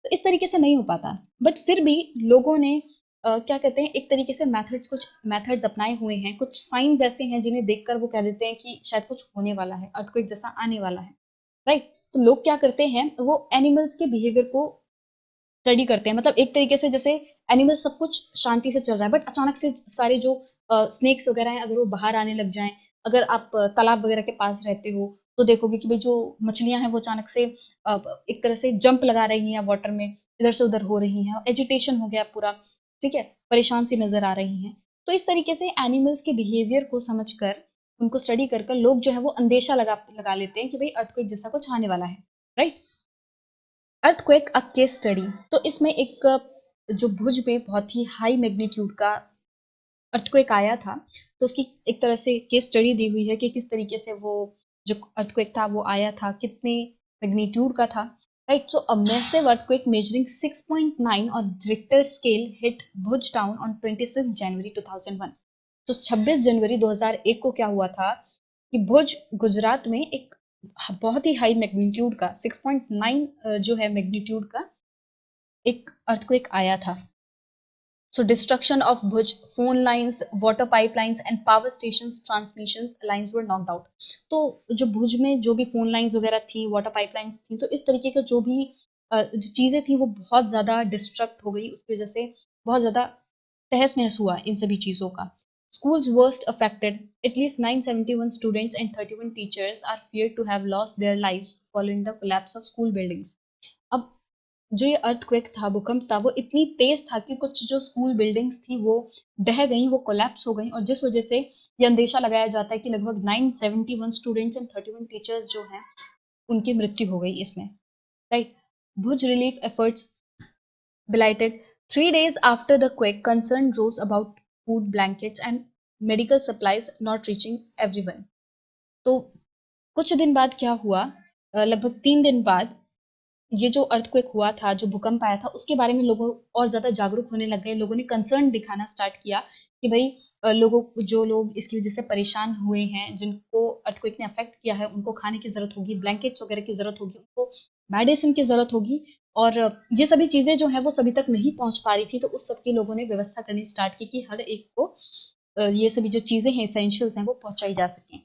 तो इस तरीके से नहीं हो पाता, बट फिर भी लोगों ने क्या कहते हैं, एक तरीके से मेथड्स, कुछ मेथड्स अपनाए हुए हैं, कुछ साइंस ऐसे हैं जिन्हें देखकर वो कह देते हैं कि शायद कुछ होने वाला है, अर्थक्वेक जैसा आने वाला है। राइट, तो लोग क्या करते हैं, वो एनिमल्स के बिहेवियर को स्टडी करते हैं। मतलब एक तरीके से जैसे एनिमल सब कुछ शांति से चल रहा है बट अचानक से सारे जो स्नेक्स वगैरह हैं अगर वो बाहर आने लग जाएं, अगर आप तालाब वगैरह के पास रहते हो तो देखोगे कि भाई जो मछलियां हैं वो अचानक से एक तरह से जंप लगा रही हैं वाटर में, इधर से उधर हो रही हैं, एजिटेशन हो गया पूरा। ठीक है, परेशान सी नजर आ रही हैं। तो इस तरीके से एनिमल्स के बिहेवियर को समझकर, उनको स्टडी कर कर लोग जो है वो अंदेशा लगा लगा लेते हैं कि भाई अर्थक्वेक जैसा कुछ आने वाला है। Right, earthquake a case study. तो इसमें एक जो भुज में बहुत ही हाई मैग्नीट्यूड का अर्थक्वेक आया था, तो उसकी एक तरह से केस स्टडी दी हुई है कि किस तरीके से वो जो अर्थक्वेक था वो आया था, कितने मैग्नीट्यूड का था। Right, so a massive earthquake measuring 6.9 on Richter scale hit Bhuj town on 26 जनवरी 2001। तो 26 जनवरी 2001 को क्या हुआ था कि भुज गुजरात में एक बहुत ही हाई मैग्नीट्यूड का 6.9 जो है मैग्नीट्यूड का एक अर्थक्वेक आया था। So destruction of Bhuj, phone lines, water pipelines and power stations transmissions lines were knocked out। तो जो भुज में जो भी फोन लाइंस वगैरह थी, वाटर पाइपलाइंस थी, तो इस तरीके का जो भी जो चीजें थी वो बहुत ज्यादा डिस्ट्रक्ट हो गई, उसकी वजह से बहुत ज्यादा तहस नहस हुआ इन सभी चीजों का। Schools worst affected. At least 971 students and 31 teachers are feared to have lost their lives following the collapse of school buildings। अब जो ये अर्थक्वेक था, भूकंप था, वो इतनी तेज था कि कुछ जो स्कूल बिल्डिंग्स थी वो ढह गई, वो कोलैप्स हो गई, और जिस वजह से ये अंदेशा लगाया जाता है कि लगभग 971 स्टूडेंट्स एंड 31 टीचर्स जो हैं उनकी मृत्यु हो गई इसमें। Right, Bhuj relief efforts blighted 3 days after the quake, concern rose about food, blankets and medical supplies not reaching everyone। तो कुछ दिन बाद क्या हुआ, लगभग 3 दिन बाद ये जो अर्थक्वेक हुआ था, जो भूकंप आया था, उसके बारे में लोगों और ज्यादा जागरूक होने लग गए। लोगों ने कंसर्न दिखाना स्टार्ट किया कि भाई लोगों जो लोग इसकी वजह से परेशान हुए हैं, जिनको अर्थक्वेक ने अफेक्ट किया है, उनको खाने की जरूरत होगी, ब्लैंकेट्स वगैरह की जरूरत होगी, उनको मेडिसिन की जरूरत होगी। और ये सभी चीजें जो है वो सभी तक नहीं पहुंच पा रही थी, तो उस सब की लोगों ने व्यवस्था करनी स्टार्ट की कि हर एक को ये सभी जो चीजें हैं, एसेंशियल्स हैं, वो पहुंचाई जा सकें।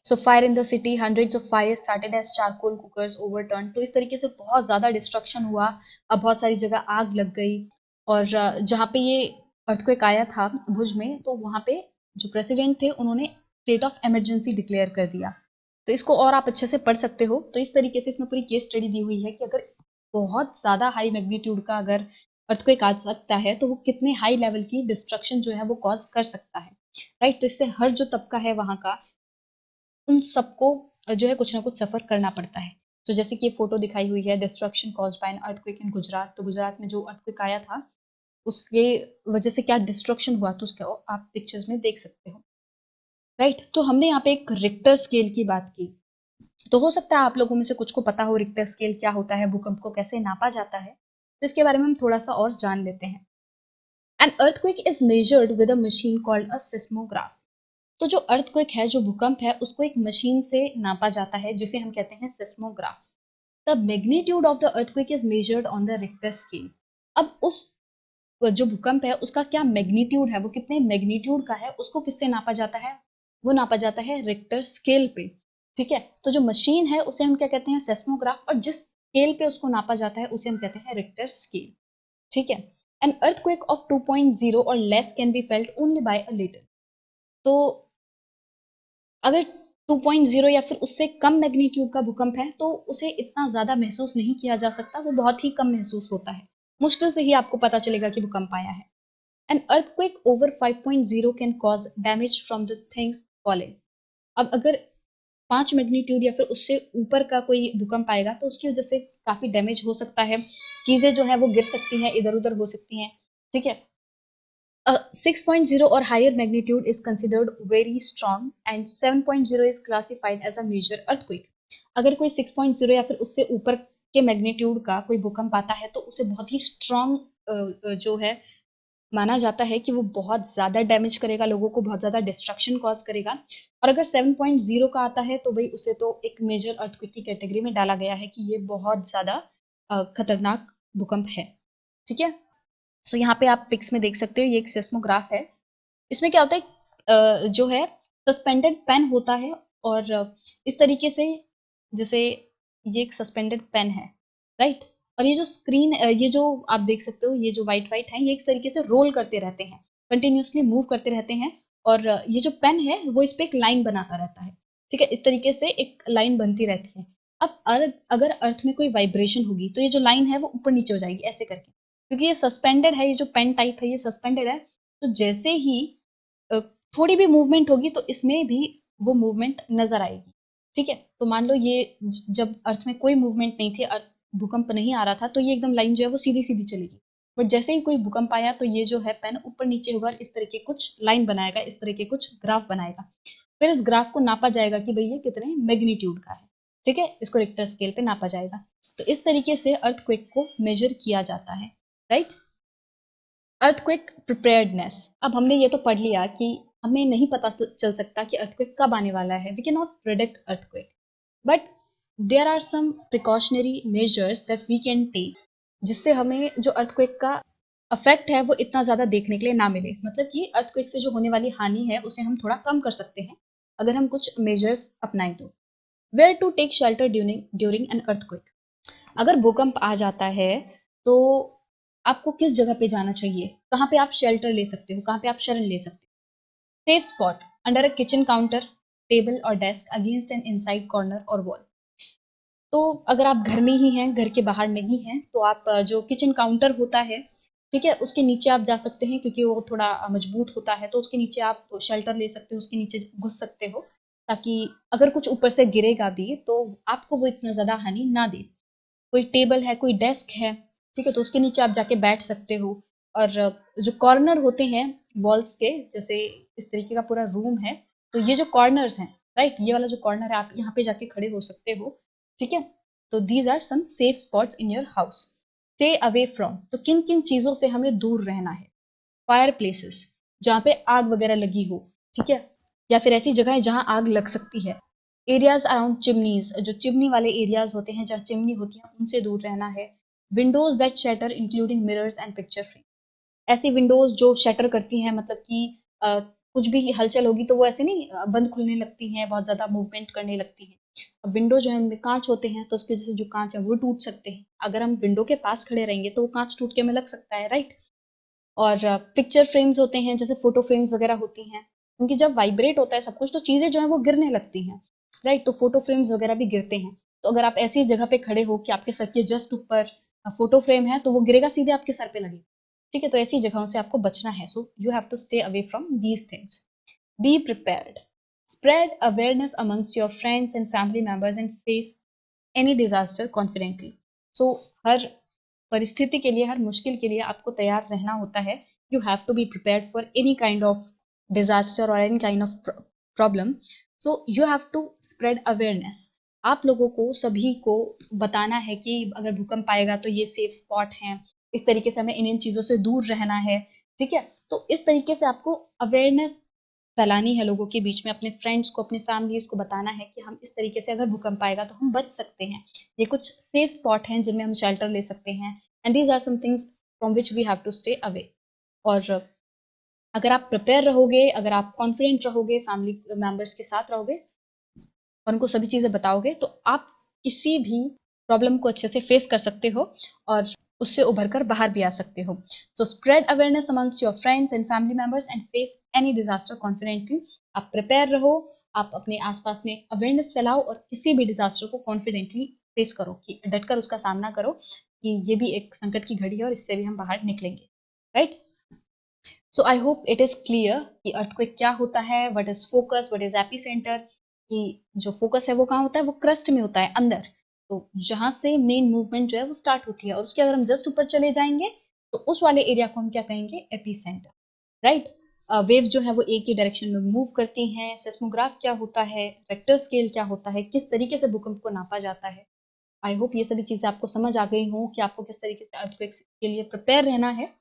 So fire in the city, hundreds of fire started as charcoal cookers overturn. तो इस तरीके से बहुत ज्यादा डिस्ट्रक्शन हुआ, अब बहुत सारी जगह आग लग गई। और जहाँ पे ये अर्थक्वेक आया था भुज में, तो वहाँ पे जो प्रेसिडेंट थे उन्होंने स्टेट ऑफ इमरजेंसी डिक्लेयर कर दिया। तो इसको और आप अच्छे से पढ़ सकते हो। तो इस तरीके से इसमें पूरी केस स्टडी दी हुई है कि अगर बहुत ज्यादा हाई मैग्नीट्यूड का अगर अर्थक्वेक आ सकता है तो वो कितने हाई लेवल की डिस्ट्रक्शन जो है वो कॉज कर सकता है। राइट। तो इससे हर जो तबका है वहां का, उन सबको जो है कुछ ना कुछ सफर करना पड़ता है। तो जैसे कि ये फोटो दिखाई हुई है, destruction caused by an earthquake इन गुजरात। तो गुजरात में जो अर्थक्वेक आया था उसके वजह से क्या डिस्ट्रक्शन हुआ, तो उसका आप पिक्चर्स में देख सकते हो। राइट। तो हमने यहाँ पे एक रिक्टर स्केल की बात की। तो हो सकता है आप लोगों में से कुछ को पता हो रिक्टर स्केल क्या होता है, भूकंप को कैसे नापा जाता है। तो इसके बारे में हम थोड़ा सा और जान लेते हैं। An earthquake is measured with a machine called a seismograph. तो जो अर्थक्वेक है, जो भूकंप है, उसको एक मशीन से नापा जाता है जिसे हम कहते हैं seismograph. The magnitude of the earthquake is measured on the Richter scale. अब उस जो भूकंप है उसका क्या मैग्नीट्यूड है, वो कितने मैग्नीट्यूड का है, उसको किससे नापा जाता है, वो नापा जाता है रिक्टर स्केल पे। ठीक है। तो जो मशीन है उसे हम क्या कहते हैं, सेस्मोग्राफ, और जिस स्केल पे उसको नापा जाता है उसे हम कहते हैं रिक्टर स्केल। ठीक है। एन अर्थक्वेक ऑफ 2.0 और less can be felt only by a little. तो अगर 2.0 या फिर उससे कम मैग्नीट्यूड का भूकंप है तो उसे इतना ज्यादा महसूस नहीं किया जा सकता, वो बहुत ही कम महसूस होता है। मुश्किल से ही आपको पता चलेगा कि भूकंप आया है। An earthquake over 5.0 can cause damage from the things falling. अब अगर 5 मैग्नीट्यूड या फिर उससे ऊपर का कोई भूकंप आएगा तो उसकी वजह से काफी डैमेज हो सकता है, चीजें जो है वो गिर सकती हैं, इधर उधर हो सकती हैं। ठीक है। 6.0 or higher magnitude is considered very strong and 7.0 is classified as a major earthquake. अगर कोई 6.0 या फिर उससे ऊपर के मैग्नीट्यूड का कोई भूकंप आता है तो उसे बहुत ही स्ट्रॉन्ग जो है माना जाता है कि वो बहुत ज्यादा डैमेज करेगा, लोगों को बहुत ज्यादा डिस्ट्रक्शन कॉज करेगा। और अगर 7.0 का आता है तो भाई उसे तो एक मेजर अर्थक्वेक की कैटेगरी में डाला गया है कि ये बहुत ज्यादा खतरनाक भूकंप है। ठीक है। सो यहाँ पे आप पिक्स में देख सकते हो, ये एक सेस्मोग्राफ है। इसमें क्या होता है, जो है सस्पेंडेड पेन होता है, और इस तरीके से, जैसे ये एक सस्पेंडेड पेन है, राइट। और ये जो स्क्रीन, ये जो आप देख सकते हो, ये जो व्हाइट व्हाइट है, ये एक तरीके से रोल करते रहते हैं, कंटिन्यूसली मूव करते रहते हैं। और ये जो पेन है वो इस पे एक लाइन बनाता रहता है। ठीक है। इस तरीके से एक लाइन बनती रहती है। अब अगर अर्थ में कोई वाइब्रेशन होगी तो ये जो लाइन है वो ऊपर नीचे हो जाएगी ऐसे करके, क्योंकि ये सस्पेंडेड है, ये जो पेन टाइप है ये सस्पेंडेड है। तो जैसे ही अ, थोड़ी भी मूवमेंट होगी तो इसमें भी वो मूवमेंट नजर आएगी। ठीक है। तो मान लो ये जब अर्थ में कोई मूवमेंट नहीं थी, अर्थ भूकंप नहीं आ रहा था, तो ये एकदम लाइन जो है वो सीधी सीधी चलेगी। बट जैसे ही कोई भूकंप आया तो ये जो है पेन ऊपर नीचे होगा और इस तरह के कुछ लाइन बनाएगा, इस तरह के कुछ ग्राफ बनाएगा। फिर इस ग्राफ को नापा जाएगा कि भाई ये कितने मैग्नीट्यूड का है। ठीक है। इसको रिक्टर स्केल पे नापा जाएगा। तो इस तरीके से अर्थक्वेक को मेजर किया जाता है। राइट। Earthquake preparedness. अब हमने ये तो पढ़ लिया कि हमें नहीं पता चल सकता कि अर्थक्वेक कब आने वाला है, we can not predict earthquake, but there are some precautionary measures that we can take, जिससे हमें जो अर्थक्वेक का अफेक्ट है वो इतना ज्यादा देखने के लिए ना मिले। मतलब कि अर्थक्वेक से जो होने वाली हानि है उसे हम थोड़ा कम कर सकते हैं अगर हम कुछ मेजर्स अपनाएं तो। Where to take shelter during an earthquake. अगर भूकंप आ जाता है तो आपको किस जगह पे जाना चाहिए, कहाँ पे आप शेल्टर ले सकते हो, कहाँ पे आप शरण ले सकते हो। Safe spot under a kitchen counter, table और desk against an inside corner और वॉल। तो अगर आप घर में ही हैं, घर के बाहर नहीं हैं, तो आप जो किचन काउंटर होता है, ठीक है, उसके नीचे आप जा सकते हैं क्योंकि वो थोड़ा मजबूत होता है, तो उसके नीचे आप शेल्टर ले सकते हो, उसके नीचे घुस सकते हो, ताकि अगर कुछ ऊपर से गिरेगा भी तो आपको वो इतना ज्यादा हानि ना दे। कोई टेबल है, कोई डेस्क है, ठीक है, तो उसके नीचे आप जाके बैठ सकते हो। और जो कॉर्नर होते हैं वॉल्स के, जैसे इस तरीके का पूरा रूम है, तो ये जो कॉर्नर्स हैं, राइट, ये वाला जो कॉर्नर है आप यहाँ पे जाके खड़े हो सकते हो। ठीक है। तो these are some safe spots in your house. Stay away from, तो किन किन चीजों से हमें दूर रहना है। फायर प्लेसेस, जहाँ पे आग वगैरह लगी हो, ठीक है, या फिर ऐसी जगह है जहाँ आग लग सकती है। एरियाज अराउंड चिमनीज, जो चिमनी वाले एरियाज होते हैं, जहाँ चिमनी होती है, उनसे दूर रहना है। Windows that shutter including mirrors and picture frame, ऐसी विंडोज जो शटर करती हैं, मतलब कि कुछ भी हलचल होगी तो वो ऐसे नहीं बंद खुलने लगती हैं, बहुत ज्यादा मूवमेंट करने लगती हैं। अब विंडो जो है उनमें कांच होते हैं, तो उसकी वजह से जो कांच है वो टूट सकते हैं। अगर हम विंडो के पास खड़े रहेंगे तो वो कांच टूट के हमें लग सकता है, राइट। और पिक्चर फ्रेम्स होते हैं, जैसे फोटो फ्रेम्स वगैरह होती हैं, क्योंकि जब वाइब्रेट होता है सब कुछ तो चीजें जो है वो गिरने लगती हैं, राइट, तो फोटो फ्रेम्स वगैरह भी गिरते हैं। तो अगर आप ऐसी जगह पे खड़े हो कि आपके सर के जस्ट ऊपर फोटो फ्रेम है तो वो गिरेगा, सीधे आपके सर पे लगेगा। ठीक है। तो ऐसी जगहों से आपको बचना है। So you have to stay away from these things. Be prepared. Spread awareness amongst your friends and family members and face any disaster confidently. So हर परिस्थिति के लिए, हर मुश्किल के लिए आपको तैयार रहना होता है. You have to be prepared for any kind of disaster or any kind of problem. So you have to spread awareness. आप लोगों को सभी को बताना है कि अगर भूकंप आएगा तो ये सेफ स्पॉट है, इस तरीके से हमें इन चीज़ों से दूर रहना है. ठीक है, तो इस तरीके से आपको अवेयरनेस फैलानी है लोगों के बीच में. अपने फ्रेंड्स को, अपने फैमिलीज को बताना है कि हम इस तरीके से अगर भूकंप आएगा तो हम बच सकते हैं. ये कुछ सेफ स्पॉट हैं जिनमें हम शेल्टर ले सकते हैं. And these are some things from which we have to stay away. और अगर आप प्रिपेयर रहोगे, अगर आप कॉन्फिडेंट रहोगे, फैमिली मेम्बर्स के साथ रहोगे और उनको सभी चीज़ें बताओगे, तो आप किसी भी प्रॉब्लम को अच्छे से फेस कर सकते हो और उससे उभर कर बाहर भी आ सकते हो. So spread awareness amongst your friends and family members and face any disaster confidently. आप प्रिपेयर रहो, आप अपने आसपास में अवेयरनेस फैलाओ और किसी भी डिजास्टर को कॉन्फिडेंटली फेस करो, कि डटकर उसका सामना करो कि ये भी एक संकट की घड़ी है और इससे भी हम बाहर निकलेंगे. Right. So I hope it is clear कि अर्थक्वेक क्या होता है, what is focus, what is epicentre. कि जो फोकस है वो कहाँ होता है, वो क्रस्ट में होता है, अंदर. तो जहां से मेन मूवमेंट जो है वो स्टार्ट होती है, और उसके अगर हम जस्ट ऊपर चले जाएंगे तो उस वाले एरिया को हम क्या कहेंगे, एपिसेंटर. राइट. वेव जो है वो एक ही डायरेक्शन में मूव करती हैं. सेस्मोग्राफ क्या होता है, रेक्टर स्केल क्या होता है, किस तरीके से भूकंप को नापा जाता है. आई होप ये सभी चीजें आपको समझ आ गई हों कि आपको किस तरीके से अर्थक्वेक के लिए प्रिपेयर रहना है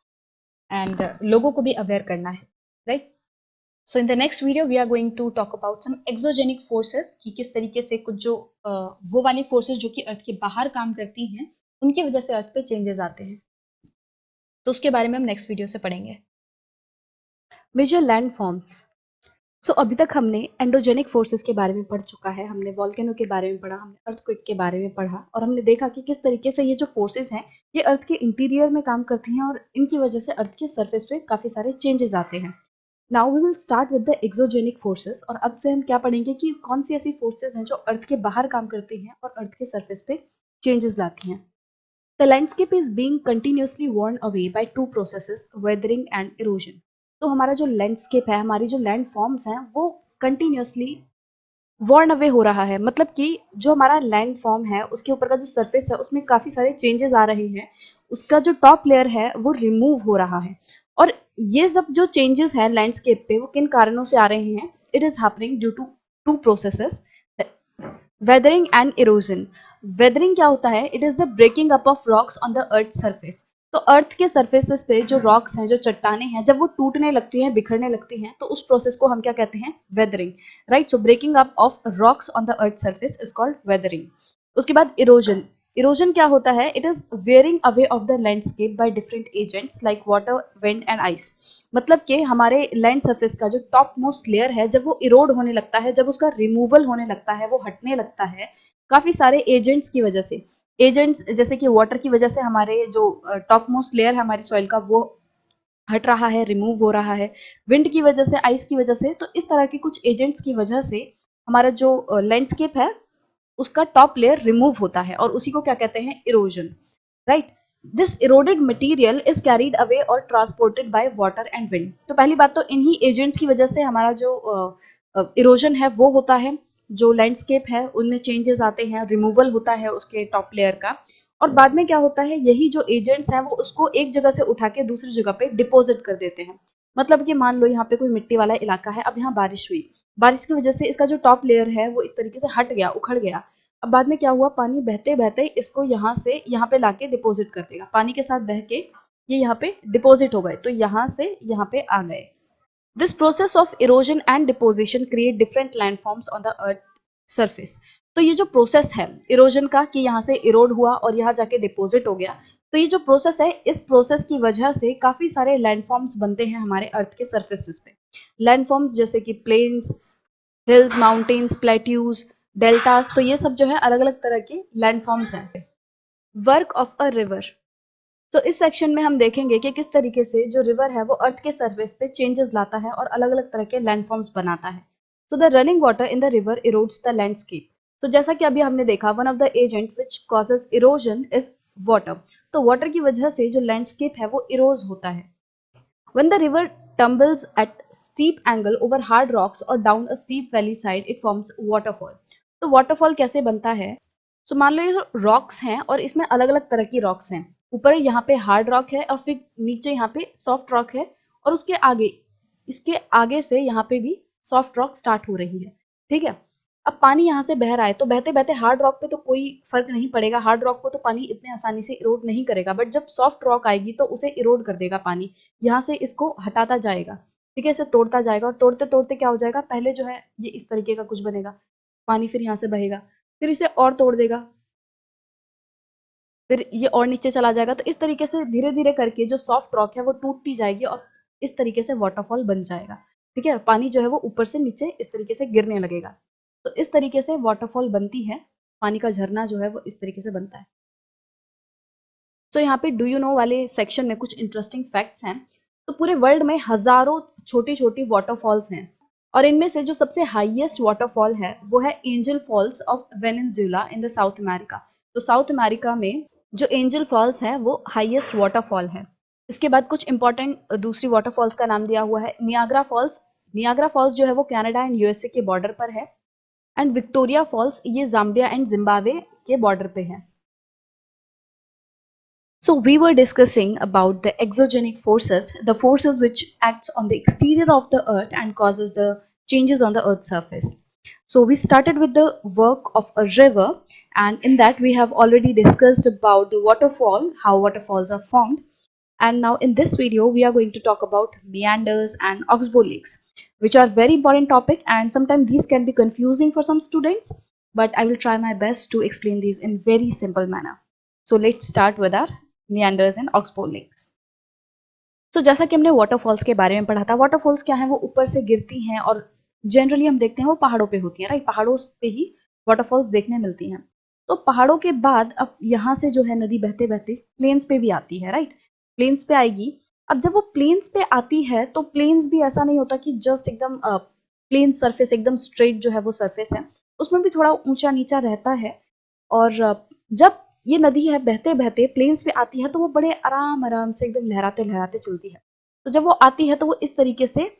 एंड लोगों को भी अवेयर करना है. Right. So in the next video we are going to talk about some exogenic forces, कि किस तरीके से कुछ जो वो वाली फोर्सेस जो कि अर्थ के बाहर काम करती हैं, उनकी वजह से अर्थ पे चेंजेस आते हैं. तो उसके बारे में हम नेक्स्ट वीडियो से पढ़ेंगे. Major land forms. सो अभी तक हमने एंडोजेनिक फोर्सेस के बारे में पढ़ चुका है, हमने वॉल्केनो के बारे में पढ़ा, हमने अर्थक्वेक के बारे में पढ़ा, और हमने देखा कि किस तरीके से ये जो फोर्सेस हैं ये अर्थ के इंटीरियर में काम करती हैं और इनकी वजह से अर्थ के सरफेस पे काफ़ी सारे चेंजेस आते हैं. Now we will start with the exogenic forces. और अब से हम क्या पढ़ेंगे कि कौन सी ऐसी फोर्सेस हैं जो अर्थ के बाहर काम करती हैं और अर्थ के सरफेस पे चेंजेस लाती हैं. The landscape is being continuously worn away by two processes, weathering and erosion. तो हमारा जो लैंडस्केप है, हमारी जो लैंड फॉर्म्स हैं, वो कंटिन्यूसली वॉर्न अवे हो रहा है. मतलब कि जो हमारा लैंड फॉर्म है उसके ऊपर का जो सरफेस है उसमें काफ़ी सारे चेंजेस आ रहे हैं. उसका जो टॉप लेयर है वो रिमूव हो रहा है. और ये सब जो चेंजेस हैं लैंडस्केप पे वो किन कारणों से आ रहे हैं, it is happening due to two processes, weathering and erosion. Weathering क्या होता है, it is the breaking up of rocks on the earth surface. तो अर्थ के सरफेसेस पे जो रॉक्स हैं, जो चट्टाने हैं, जब वो टूटने लगती हैं, बिखरने लगती हैं, तो उस प्रोसेस को हम क्या कहते हैं, weathering. Right. So breaking up of rocks on the earth surface is called weathering. उसके बाद इरोजन. इरोजन क्या होता है, it is wearing away of the landscape by different agents like water, wind and ice. मतलब कि हमारे land surface का जो टॉप मोस्ट लेयर है, जब वो इरोड होने लगता है, जब उसका रिमूवल होने लगता है, वो हटने लगता है, काफ़ी सारे एजेंट्स की वजह से. एजेंट्स जैसे कि वाटर की वजह से हमारे जो टॉप मोस्ट लेयर है हमारी सॉइल का वो हट रहा है, रिमूव हो रहा है. विंड की वजह से, आइस की वजह से. तो इस तरह के कुछ एजेंट्स की वजह से हमारा जो लैंडस्केप है उसका टॉप लेयर रिमूव होता है, और उसी को क्या कहते हैं, erosion. Right. This eroded material is carried away और transported by water and wind. तो पहली बात तो इन्हीं एजेंट्स की वजह से हमारा जो इरोजन है वो होता है. जो लैंडस्केप है उनमें चेंजेस आते हैं, रिमूवल होता है उसके टॉप लेयर का. और बाद में क्या होता है, यही जो एजेंट्स हैं वो उसको एक जगह से उठा के दूसरी जगह पे डिपॉजिट कर देते हैं. मतलब कि मान लो यहाँ पे कोई मिट्टी वाला इलाका है, अब यहाँ बारिश हुई, बारिश की वजह से इसका जो टॉप लेयर है वो इस तरीके से हट गया, उखड़ गया. अब बाद में क्या हुआ, पानी बहते बहते इसको यहाँ से यहाँ पे लाके डिपॉजिट कर देगा, पानी के साथ बह के ये यहाँ पे डिपॉजिट हो गए, तो यहाँ से यहाँ पे आ गए. This process of erosion and deposition create different landforms on the earth surface. तो ये जो प्रोसेस है इरोजन का, कि यहाँ से इरोड हुआ और यहाँ जाके डिपॉजिट हो गया, तो ये जो प्रोसेस है, इस प्रोसेस की वजह से काफ़ी सारे लैंडफॉर्म्स बनते हैं हमारे अर्थ के सरफेसेस पे. लैंडफॉर्म्स जैसे कि plains, hills, mountains, plateaus, deltas, तो ये सब जो है अलग अलग तरह के लैंडफॉर्म्स हैं. Work of a river. तो इस सेक्शन में हम देखेंगे कि किस तरीके से जो रिवर है वो अर्थ के सरफेस पे चेंजेस लाता है और अलग अलग तरह के लैंडफॉर्म्स बनाता है. So the running water in the river erodes the landscape. तो जैसा कि अभी हमने देखा, one of the agent which causes erosion is water. तो वाटर की वजह से जो लैंडस्केप है वो इरोज होता है. When the river tumbles at steep angle over hard rocks or down a steep valley side, it forms waterfall. तो waterfall कैसे बनता है? तो मान लो ये रॉक्स हैं और इसमें अलग अलग तरह की रॉक्स हैं। ऊपर यहाँ पे हार्ड रॉक है और फिर नीचे यहाँ पे सॉफ्ट रॉक है और उसके आगे, इसके आगे से यहाँ पे भी सॉफ्ट रॉक स्टार्ट हो रही है। ठीक है, अब पानी यहाँ से बह रहा है तो बहते बहते हार्ड रॉक पे तो कोई फर्क नहीं पड़ेगा, हार्ड रॉक को तो पानी इतने आसानी से इरोड नहीं करेगा, बट जब सॉफ्ट रॉक आएगी तो उसे इरोड कर देगा पानी, यहाँ से इसको हटाता जाएगा। ठीक है, इसे तोड़ता जाएगा और तोड़ते तोड़ते क्या हो जाएगा, पहले जो है ये इस तरीके का कुछ बनेगा, पानी फिर यहाँ से बहेगा, फिर इसे और तोड़ देगा, फिर ये और नीचे चला जाएगा। तो इस तरीके से धीरे धीरे करके जो सॉफ्ट रॉक है वो टूटती जाएगी और इस तरीके से वाटरफॉल बन जाएगा। ठीक है, पानी जो है वो ऊपर से नीचे इस तरीके से गिरने लगेगा। तो इस तरीके से वाटरफॉल बनती है, पानी का झरना जो है वो इस तरीके से बनता है। तो यहाँ पे डू यू नो वाले सेक्शन में कुछ इंटरेस्टिंग फैक्ट्स हैं। तो पूरे वर्ल्ड में हजारों छोटी छोटी वाटरफॉल्स हैं और इनमें से जो सबसे हाईएस्ट वाटरफॉल है वो है Angel Falls of Venezuela in the South America. तो साउथ अमेरिका में जो एंजल फॉल्स है वो हाईएस्ट वाटरफॉल है। इसके बाद कुछ इंपॉर्टेंट दूसरी वाटरफॉल्स का नाम दिया हुआ है नियाग्रा फॉल्स। नियाग्रा फॉल्स जो है वो कनाडा एंड यूएसए के बॉर्डर पर है एंड विक्टोरिया फॉल्स ये जाम्बिया एंड जिम्बाब्वे के बॉर्डर पे है। So we were discussing about the exogenic forces, the forces which acts on the exterior of the earth and causes the changes on the earth's surface. So we started with the work of a river, and in that we have already discussed about the waterfall, how waterfalls are formed. And now in this video we are going to talk about meanders and oxbow lakes, which are very important topic, and sometimes these can be confusing for some students, but I will try my best to explain these in very simple manner. So let's start with our meanders and oxbow lakes. तो जैसा कि हमने waterfalls के बारे में पढ़ा था, waterfalls क्या है, वो ऊपर से गिरती हैं और जनरली हम देखते हैं वो पहाड़ों पे होती है, राइट, पहाड़ों पे ही वाटरफॉल्स देखने मिलती हैं। तो पहाड़ों के बाद अब यहाँ से जो है नदी बहते बहते प्लेन्स पे भी आती है, राइट, प्लेन्स पे आएगी। अब जब वो प्लेन्स पे आती है तो प्लेन्स भी ऐसा नहीं होता कि जस्ट एकदम प्लेन सरफेस, एकदम स्ट्रेट जो है वो सरफेस है, उसमें भी थोड़ा ऊंचा नीचा रहता है। और जब ये नदी है बहते बहते प्लेन्स पे आती है तो वो बड़े आराम आराम से एकदम लहराते लहराते चलती है। तो जब वो आती है तो वो इस तरीके से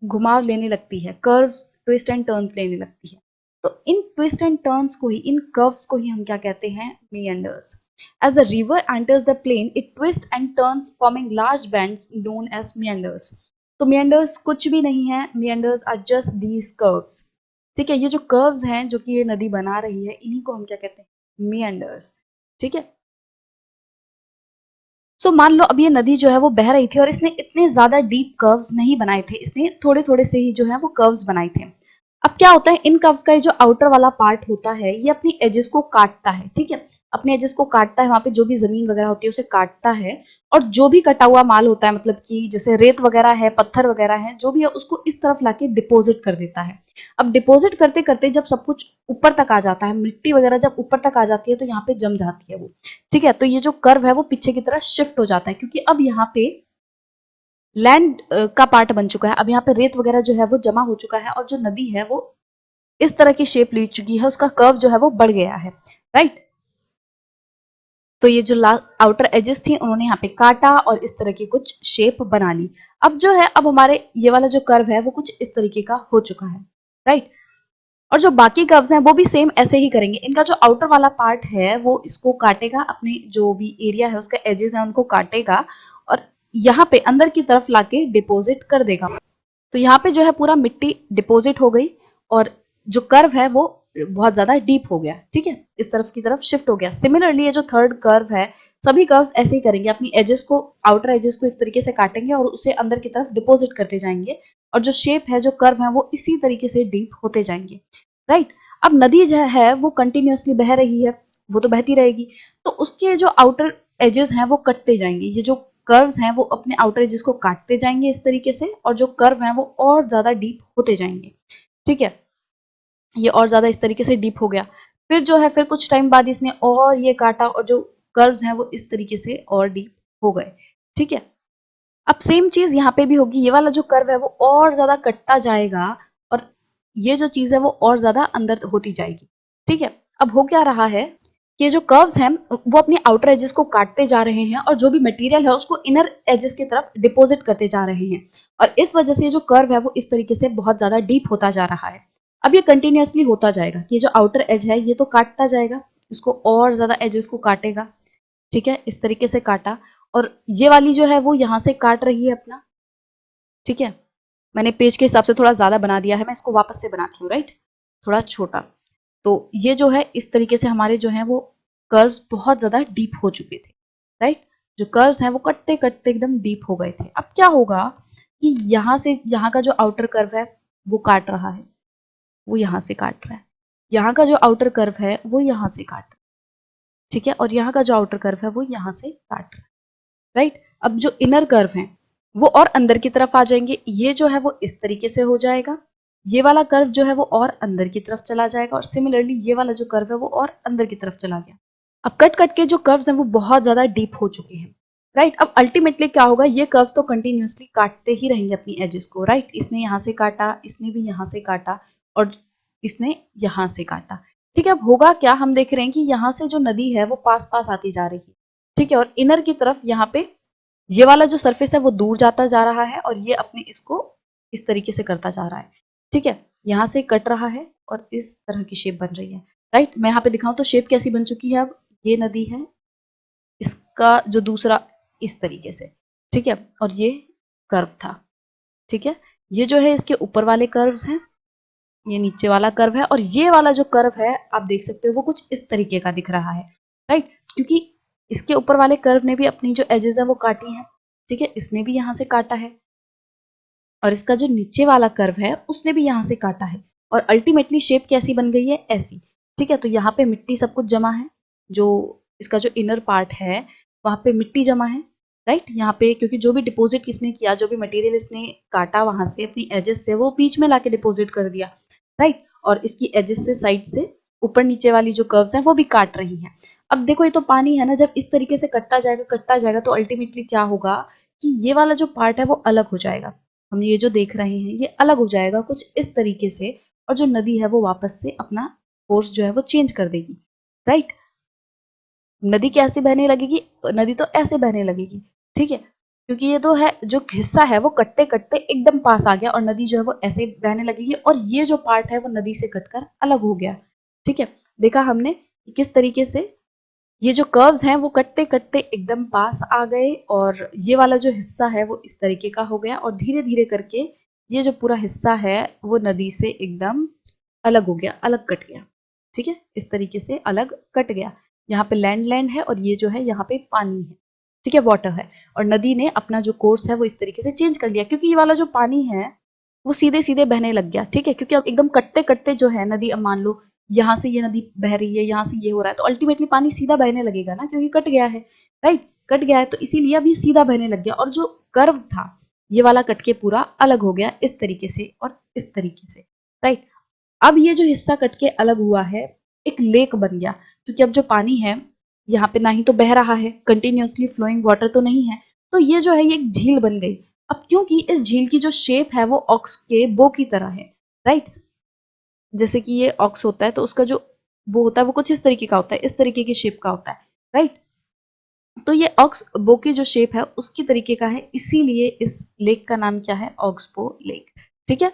घुमाव लेने लगती है, कर्व्स, ट्विस्ट एंड टर्न्स लेने लगती है। तो इन ट्विस्ट एंड टर्न्स को ही, इन कर्व्स को ही हम क्या कहते हैं, meanders. As the river enters the plain, it twists and turns, forming large bands known as meanders. तो meanders कुछ भी नहीं है, meanders are just these curves. ठीक है, ये जो कर्व्स हैं जो कि ये नदी बना रही है, इन्हीं को हम क्या कहते हैं, meanders. ठीक है, सो मान लो अब ये नदी जो है वो बह रही थी और इसने इतने ज्यादा डीप कर्व्स नहीं बनाए थे, इसने थोड़े थोड़े से ही जो है वो कर्व्स बनाए थे। अब क्या होता है, इन कर्व्स का ये जो आउटर वाला पार्ट होता है ये अपनी एजेस को काटता है। ठीक है, अपने एजेस को काटता है, वहां पे जो भी जमीन वगैरह होती है उसे काटता है, और जो भी कटा हुआ माल होता है, मतलब कि जैसे रेत वगैरह है, पत्थर वगैरह है, जो भी है उसको इस तरफ लाके डिपोजिट कर देता है। अब डिपोजिट करते करते जब सब कुछ ऊपर तक आ जाता है, मिट्टी वगैरह जब ऊपर तक आ जाती है तो यहाँ पे जम जाती है वो। ठीक है, तो ये जो कर्व है वो पीछे की तरफ शिफ्ट हो जाता है, क्योंकि अब यहाँ पे लैंड का पार्ट बन चुका है। अब यहाँ पे रेत वगैरह जो है वो जमा हो चुका है और जो नदी है वो इस तरह की शेप ले चुकी है, उसका कर्व जो है वो बढ़ गया है, राइट। तो ये जो आउटर एजेस थी उन्होंने यहाँ पे काटा और इस तरह की कुछ शेप बना ली। अब जो है, अब हमारे ये वाला जो कर्व है वो कुछ इस तरीके का हो चुका है, राइट। और जो बाकी कर्व्स हैं वो भी सेम ऐसे ही करेंगे। इनका जो आउटर वाला पार्ट है वो इसको काटेगा, अपने जो भी एरिया है उसका एजेस है उनको काटेगा और यहाँ पे अंदर की तरफ लाके डिपोजिट कर देगा। तो यहाँ पे जो है पूरा मिट्टी डिपोजिट हो गई और जो कर्व है वो बहुत ज्यादा डीप हो गया। ठीक है, इस तरफ की तरफ शिफ्ट हो गया। सिमिलरली ये जो थर्ड कर्व है, सभी कर्व्स ऐसे ही करेंगे, अपनी एजेस को, आउटर एजेस को इस तरीके से काटेंगे और उसे अंदर की तरफ डिपोजिट करते जाएंगे और जो शेप है, जो कर्व है, वो इसी तरीके से डीप होते जाएंगे, राइट। अब नदी जो है वो कंटिन्यूअसली बह रही है, वो तो बहती रहेगी, तो उसके जो आउटर एजेस हैं वो कटते जाएंगे। ये जो कर्व्स हैं वो अपने आउटर एजेस को काटते जाएंगे इस तरीके से, और जो कर्व हैं वो और ज्यादा डीप होते जाएंगे। ठीक है, ये और ज्यादा इस तरीके से डीप हो गया। फिर जो है, फिर कुछ टाइम बाद इसने और ये काटा और जो कर्व्स हैं वो इस तरीके से और डीप हो गए। ठीक है, अब सेम चीज यहाँ पे भी होगी, ये वाला जो कर्व है वो और ज्यादा कटता जाएगा और ये जो चीज है वो और ज्यादा अंदर होती जाएगी। ठीक है, अब हो क्या रहा है, कि ये जो कर्व्स हैं वो अपने आउटर एजेस को काटते जा रहे हैं और जो भी मटेरियल है उसको इनर एजेस की तरफ डिपॉजिट करते जा रहे हैं, और इस वजह से ये जो कर्व है वो इस तरीके से बहुत ज्यादा डीप होता जा रहा है। अब ये कंटिन्यूअसली होता जाएगा कि ये जो आउटर एज है ये तो काटता जाएगा, इसको और ज्यादा एजेस को काटेगा, ठीक है, इस तरीके से काटा, और ये वाली जो है वो यहाँ से काट रही है अपना, ठीक है। मैंने पेज के हिसाब से थोड़ा ज्यादा बना दिया है, मैं इसको वापस से बनाती हूँ, राइट, थोड़ा छोटा। तो ये जो है इस तरीके से हमारे जो है वो कर्व्स बहुत ज्यादा डीप हो चुके थे, राइट, जो कर्व्स हैं वो कटते कटते एकदम डीप हो गए थे। अब क्या होगा कि यहाँ से यहाँ का जो आउटर कर्व है वो काट रहा है, वो यहाँ से काट रहा है, यहाँ का जो आउटर कर्व है वो यहाँ से काट रहा है, ठीक है, और यहाँ का जो आउटर कर्व है वो यहाँ से काट रहा है, राइट। अब जो इनर कर्व है वो और अंदर की तरफ आ जाएंगे, ये जो है वो इस तरीके से हो जाएगा, ये वाला कर्व जो है वो और अंदर की तरफ चला जाएगा, और सिमिलरली ये वाला जो कर्व है वो और अंदर की तरफ चला गया। अब कट कट के जो कर्व्स हैं वो बहुत ज्यादा डीप हो चुके हैं, राइट। अब अल्टीमेटली क्या होगा, ये कर्व्स तो कंटिन्यूअसली काटते ही रहेंगे अपनी एजेस को, राइट। इसने यहाँ से काटा, इसने भी यहाँ से काटा, और इसने यहाँ से काटा, ठीक है। अब होगा क्या, हम देख रहे हैं कि यहाँ से जो नदी है वो पास पास आती जा रही है, ठीक है, और इनर की तरफ यहाँ पे ये वाला जो सरफेस है वो दूर जाता जा रहा है, और ये अपने इसको इस तरीके से करता जा रहा है, ठीक है, यहाँ से कट रहा है और इस तरह की शेप बन रही है, राइट। मैं यहाँ पे दिखाऊं तो शेप कैसी बन चुकी है, अब ये नदी है, इसका जो दूसरा इस तरीके से, ठीक है, और ये कर्व था, ठीक है, ये जो है इसके ऊपर वाले कर्व्स हैं, ये नीचे वाला कर्व है, और ये वाला जो कर्व है आप देख सकते हो वो कुछ इस तरीके का दिख रहा है, राइट, क्योंकि इसके ऊपर वाले कर्व ने भी अपनी जो एजेस है वो काटी है, ठीक है, इसने भी यहाँ से काटा है, और इसका जो नीचे वाला कर्व है उसने भी यहाँ से काटा है, और अल्टीमेटली शेप कैसी बन गई है, ऐसी, ठीक है। तो यहाँ पे मिट्टी सब कुछ जमा है, जो इसका जो इनर पार्ट है वहां पे मिट्टी जमा है, राइट, यहाँ पे क्योंकि जो भी डिपॉजिट किसने किया, जो भी मटेरियल इसने काटा वहां से अपनी एजेस से, वो बीच में लाके डिपॉजिट कर दिया, राइट, और इसकी एजेस से साइड से ऊपर नीचे वाली जो कर्व्स हैं वो भी काट रही हैं। अब देखो ये तो पानी है ना, जब इस तरीके से कटता जाएगा तो अल्टीमेटली क्या होगा कि ये वाला जो पार्ट है वो अलग हो जाएगा, हम ये जो देख रहे हैं ये अलग हो जाएगा कुछ इस तरीके से, और जो नदी है वो वापस से अपना कोर्स जो है वो चेंज कर देगी, राइट। नदी कैसे बहने लगेगी, नदी तो ऐसे बहने लगेगी, ठीक है, क्योंकि ये तो है जो हिस्सा है वो कटते कटते एकदम पास आ गया, और नदी जो है वो ऐसे बहने लगेगी, और ये जो पार्ट है वो नदी से कटकर अलग हो गया, ठीक है। देखा हमने किस तरीके से ये जो कर्व्स हैं वो कटते कटते एकदम पास आ गए, और ये वाला जो हिस्सा है वो इस तरीके का हो गया, और धीरे धीरे करके ये जो पूरा हिस्सा है वो नदी से एकदम अलग हो गया, अलग कट गया, ठीक है, इस तरीके से अलग कट गया। यहाँ पे लैंड लैंड है, और ये जो है यहाँ पे पानी है, ठीक है, वाटर है, और नदी ने अपना जो कोर्स है वो इस तरीके से चेंज कर लिया, क्योंकि ये वाला जो पानी है वो सीधे सीधे बहने लग गया, ठीक है, क्योंकि अब एकदम कटते कटते जो है नदी, अब मान लो यहाँ से ये नदी बह रही है, यहाँ से ये हो रहा है, तो अल्टीमेटली पानी सीधा बहने लगेगा ना, क्योंकि कट गया है, राइट, कट गया है, तो इसीलिए अब ये सीधा बहने लग गया, और जो कर्व था ये वाला कट के पूरा अलग हो गया इस तरीके से और इस तरीके से, राइट। अब ये जो हिस्सा कट के अलग हुआ है एक लेक बन गया, क्योंकि अब जो पानी है यहाँ पे ना ही तो बह रहा है, कंटिन्यूअसली फ्लोइंग वाटर तो नहीं है, तो ये जो है ये एक झील बन गई। अब क्योंकि इस झील की जो शेप है वो ऑक्स के बो की तरह है, राइट, जैसे कि ये ऑक्स होता है तो उसका जो बो होता है वो कुछ इस तरीके का होता है, इस तरीके की शेप का होता है, राइट। तो ये ऑक्स बो की जो शेप है उसकी तरीके का है, इसीलिए इस लेक का नाम क्या है, ऑक्सबो लेक, ठीक है।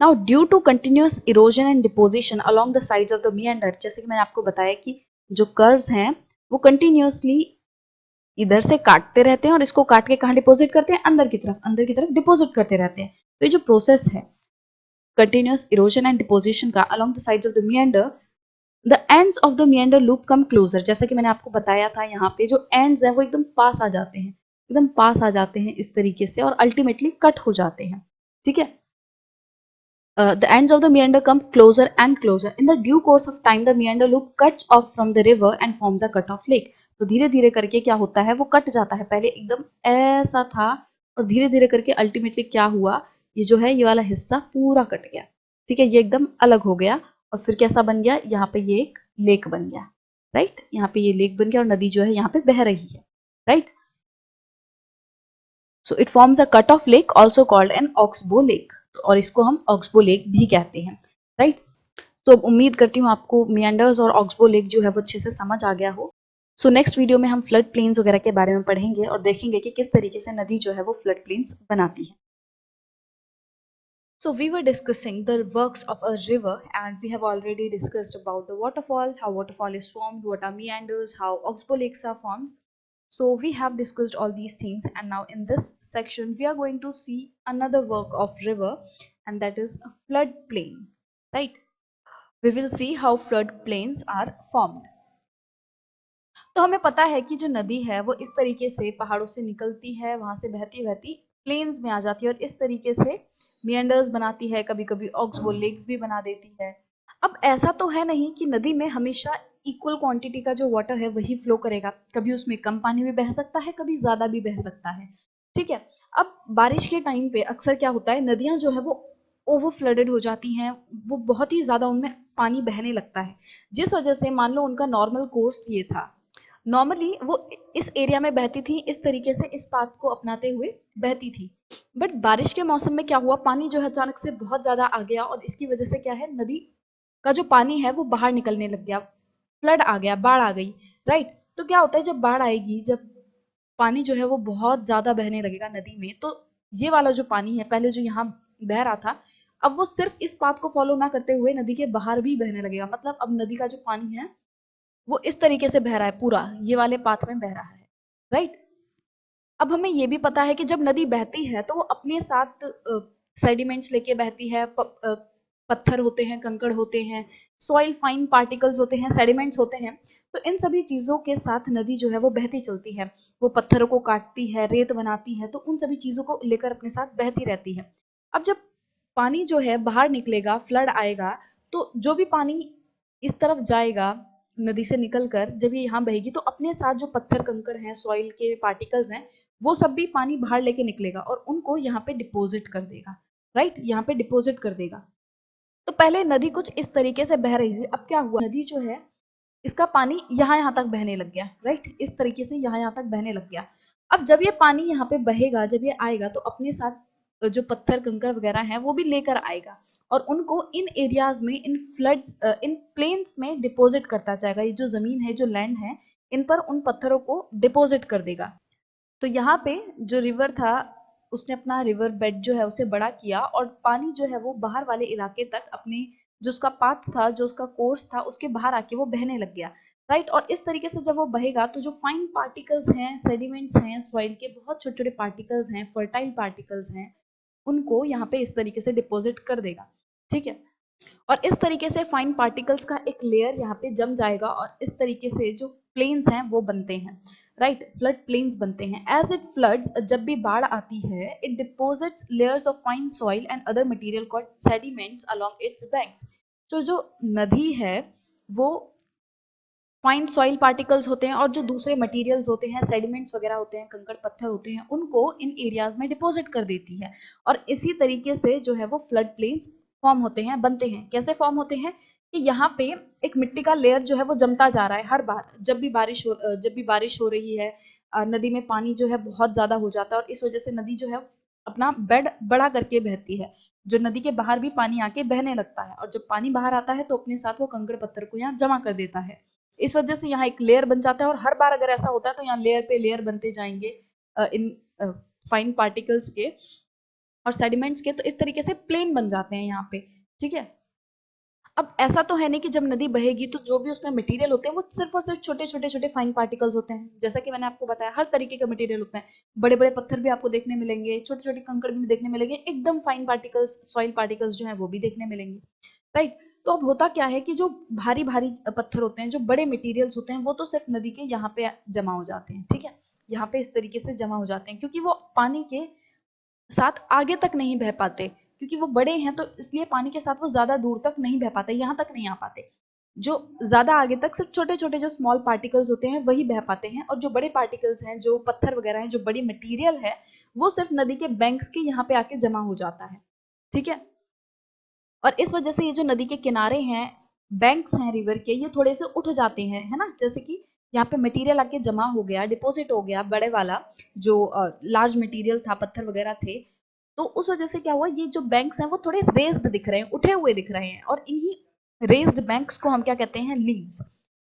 Now due to continuous erosion and deposition along the sides of the meander, जैसे कि मैंने आपको बताया कि जो कर्व्स हैं वो कंटिन्यूअसली इधर से काटते रहते हैं, और इसको काट के कहाँ डिपॉजिट करते हैं, अंदर की तरफ डिपॉजिट करते रहते हैं। तो ये जो प्रोसेस है कंटिन्यूअस इरोजन एंड डिपोजिशन का along the sides of the meander, the ends of the meander loop come closer, जैसा कि मैंने आपको बताया था, यहाँ पे जो एंड्स हैं वो एकदम पास आ जाते हैं, एकदम पास आ जाते हैं इस तरीके से, और अल्टीमेटली कट हो जाते हैं, ठीक है। The ends of the meander come closer and closer. In the due course of time, the meander loop cuts off from the river and forms a cut-off lake. तो धीरे धीरे करके क्या होता है वो कट जाता है, पहले एकदम ऐसा था और धीरे धीरे करके अल्टीमेटली क्या हुआ, ये जो है ये वाला हिस्सा पूरा कट गया, ठीक है, ये एकदम अलग हो गया, और फिर कैसा बन गया, यहाँ पे ये एक लेक बन गया, राइट, यहाँ पे ये लेक बन गया और नदी जो है यहाँ पे बह रही है, right. So it forms a cut off lake also called an oxbow lake, और इसको हम ऑक्सबो लेक भी कहते हैं, राइट। तो अब उम्मीद करती हूँ आपको मियांडर्स और ऑक्सबो लेक जो है वो अच्छे से समझ आ गया हो। सो नेक्स्ट वीडियो में हम फ्लड प्लेन्स वगैरह के बारे में पढ़ेंगे और देखेंगे कि किस तरीके से नदी जो है वो फ्लड प्लेन्स बनाती है। So we were discussing the works of a river, and we have already discussed about the waterfall, how waterfall is formed, what are meanders, how oxbow lakes are formed. So we have discussed all these things, and now in this section we are going to see another work of river, and that is a flood plain, right? We will see how flood plains are formed. तो हमें पता है कि जो नदी है वो इस तरीके से पहाड़ों से निकलती है, वहां से बहती बहती प्लेन्स में आ जाती है और इस तरीके से मियंडर्स बनाती है, कभी कभी ऑक्सबो लेक्स भी बना देती है। अब ऐसा तो है नहीं कि नदी में हमेशा इक्वल क्वांटिटी का जो वाटर है वही फ्लो करेगा, कभी उसमें कम पानी भी बह सकता है, कभी ज्यादा भी बह सकता है। ठीक है। अब बारिश के टाइम पे अक्सर क्या होता है, नदियां जो है वो ओवर फ्लडेड हो जाती हैं, वो बहुत ही ज्यादा उनमें पानी बहने लगता है, जिस वजह से मान लो उनका नॉर्मल कोर्स ये था, नॉर्मली वो इस एरिया में बहती थी, इस तरीके से इस पाथ को अपनाते हुए बहती थी। बट बारिश के मौसम में क्या हुआ, पानी जो है अचानक से बहुत ज्यादा आ गया और इसकी वजह से क्या है, नदी का जो पानी है वो बाहर निकलने लग गया, फ्लड आ गया, बाढ़ आ गई। राइट। तो क्या होता है, जब बाढ़ आएगी, जब पानी जो है वो बहुत ज्यादा बहने लगेगा नदी में, तो ये वाला जो पानी है पहले जो यहाँ बह रहा था, अब वो सिर्फ इस पाथ को फॉलो ना करते हुए नदी के बाहर भी बहने लगेगा। मतलब अब नदी का जो पानी है वो इस तरीके से बह रहा है, पूरा ये वाले पाथ में बह रहा है। राइट। अब हमें ये भी पता है कि जब नदी बहती है तो वो अपने साथ सेडिमेंट्स लेके बहती है, पत्थर होते हैं, कंकड़ होते हैं, सॉइल फाइन पार्टिकल्स होते हैं, सेडिमेंट्स होते हैं। तो इन सभी चीजों के साथ नदी जो है वो बहती चलती है, वो पत्थरों को काटती है, रेत बनाती है, तो उन सभी चीजों को लेकर अपने साथ बहती रहती है। अब जब पानी जो है बाहर निकलेगा, फ्लड आएगा, तो जो भी पानी इस तरफ जाएगा नदी से निकलकर, जब ये यहाँ बहेगी तो अपने साथ जो पत्थर कंकड़ हैं, सॉइल के पार्टिकल्स हैं, वो सब भी पानी बाहर लेके निकलेगा और उनको यहाँ पे डिपोजिट कर देगा। राइट, यहाँ पे डिपोजिट कर देगा। तो पहले नदी कुछ इस तरीके से बह रही थी, अब क्या हुआ, नदी जो है इसका पानी यहाँ तक बहने लग गया। राइट, इस तरीके से यहाँ तक बहने लग गया। अब जब ये पानी यहाँ पे बहेगा, जब ये आएगा तो अपने साथ जो पत्थर कंकड़ वगैरह हैं वो भी लेकर आएगा और उनको इन एरियाज में, इन फ्लड्स, इन प्लेन्स में डिपॉजिट करता जाएगा। ये जो जमीन है, जो लैंड है, इन पर उन पत्थरों को डिपॉजिट कर देगा। तो यहाँ पे जो रिवर था, उसने अपना रिवर बेड जो है उसे बड़ा किया और पानी जो है वो बाहर वाले इलाके तक अपने, जो उसका पाथ था, जो उसका कोर्स था, उसके बाहर आके वो बहने लग गया। राइट। और इस तरीके से जब वो बहेगा तो जो फाइन पार्टिकल्स हैं, सेडिमेंट्स हैं, सॉइल के बहुत छोटे छोटे पार्टिकल्स हैं, फर्टाइल पार्टिकल्स हैं, उनको यहाँ पे इस तरीके से डिपॉजिट कर देगा। ठीक है। और इस तरीके से फाइन पार्टिकल्स का एक लेयर यहाँ पे जम जाएगा और इस तरीके से जो प्लेन्स हैं वो बनते हैं। राइट, फ्लड प्लेन्स बनते हैं। एज इट फ्लड्स, जब भी बाढ़ आती है, it deposits layers of fine soil and other material called sediments along it's banks. तो जो नदी है वो फाइन सॉइल पार्टिकल्स होते हैं और जो दूसरे मटेरियल्स होते हैं, सेडिमेंट्स वगैरह होते हैं, कंकड़ पत्थर होते हैं, उनको इन एरियाज में डिपॉजिट कर देती है और इसी तरीके से जो है वो फ्लड प्लेन्स फॉर्म होते हैं, बनते हैं। कैसे फॉर्म होते हैं कि यहाँ पे एक मिट्टी का लेयर जो है वो जमता जा रहा है। हर बार जब भी बारिश हो रही है, नदी में पानी जो है बहुत ज्यादा हो जाता है और इस वजह से नदी जो है अपना बेड बड़ा करके बहती है, जो नदी के बाहर भी पानी आके बहने लगता है और जब पानी बाहर आता है तो अपने साथ वो कंकड़ पत्थर को यहाँ जमा कर देता है। इस वजह से यहाँ एक लेयर बन जाता है और हर बार अगर ऐसा होता है तो यहाँ लेयर पे लेयर बनते जाएंगे इन फाइन पार्टिकल्स के और सेडिमेंट्स के, तो इस तरीके से प्लेन बन जाते हैं यहाँ पे। ठीक है। अब ऐसा तो है नहीं कि जब नदी बहेगी तो जो भी उसमें मटेरियल होते हैं वो सिर्फ और सिर्फ छोटे छोटे छोटे फाइन पार्टिकल्स होते हैं। जैसा कि मैंने आपको बताया, हर तरीके का मटेरियल होता है, बड़े बड़े पत्थर भी आपको देखने मिलेंगे, छोटे छोटे कंकड़ भी देखने मिलेंगे, एकदम फाइन पार्टिकल्स, सॉइल पार्टिकल्स जो है वो भी देखने मिलेंगे। राइट। तो अब होता क्या है कि जो भारी भारी पत्थर होते हैं, जो बड़े मटेरियल्स होते हैं, वो तो सिर्फ नदी के यहाँ पे जमा हो जाते हैं। ठीक है, यहाँ पे इस तरीके से जमा हो जाते हैं क्योंकि वो पानी के साथ आगे तक नहीं बह पाते, क्योंकि वो बड़े हैं तो इसलिए पानी के साथ वो ज्यादा दूर तक नहीं बह पाते, यहाँ तक नहीं आ पाते। जो ज्यादा आगे तक सिर्फ छोटे छोटे जो स्मॉल पार्टिकल्स होते हैं वही बह पाते हैं और जो बड़े पार्टिकल्स हैं, जो पत्थर वगैरह हैं, जो बड़ी मटेरियल है, वो सिर्फ नदी के बैंक्स के यहाँ पे आके जमा हो जाता है। ठीक है। और इस वजह से ये जो नदी के किनारे हैं, बैंक्स हैं रिवर के, ये थोड़े से उठ जाते हैं, है ना। जैसे कि यहाँ पे मटेरियल आके जमा हो गया, डिपॉजिट हो गया बड़े वाला, जो लार्ज मटेरियल था, पत्थर वगैरह थे, तो उस वजह से क्या हुआ, ये जो बैंक्स हैं वो थोड़े रेज्ड दिख रहे हैं, उठे हुए दिख रहे हैं और इन्हीं रेज्ड बैंक्स को हम क्या कहते हैं? Levees.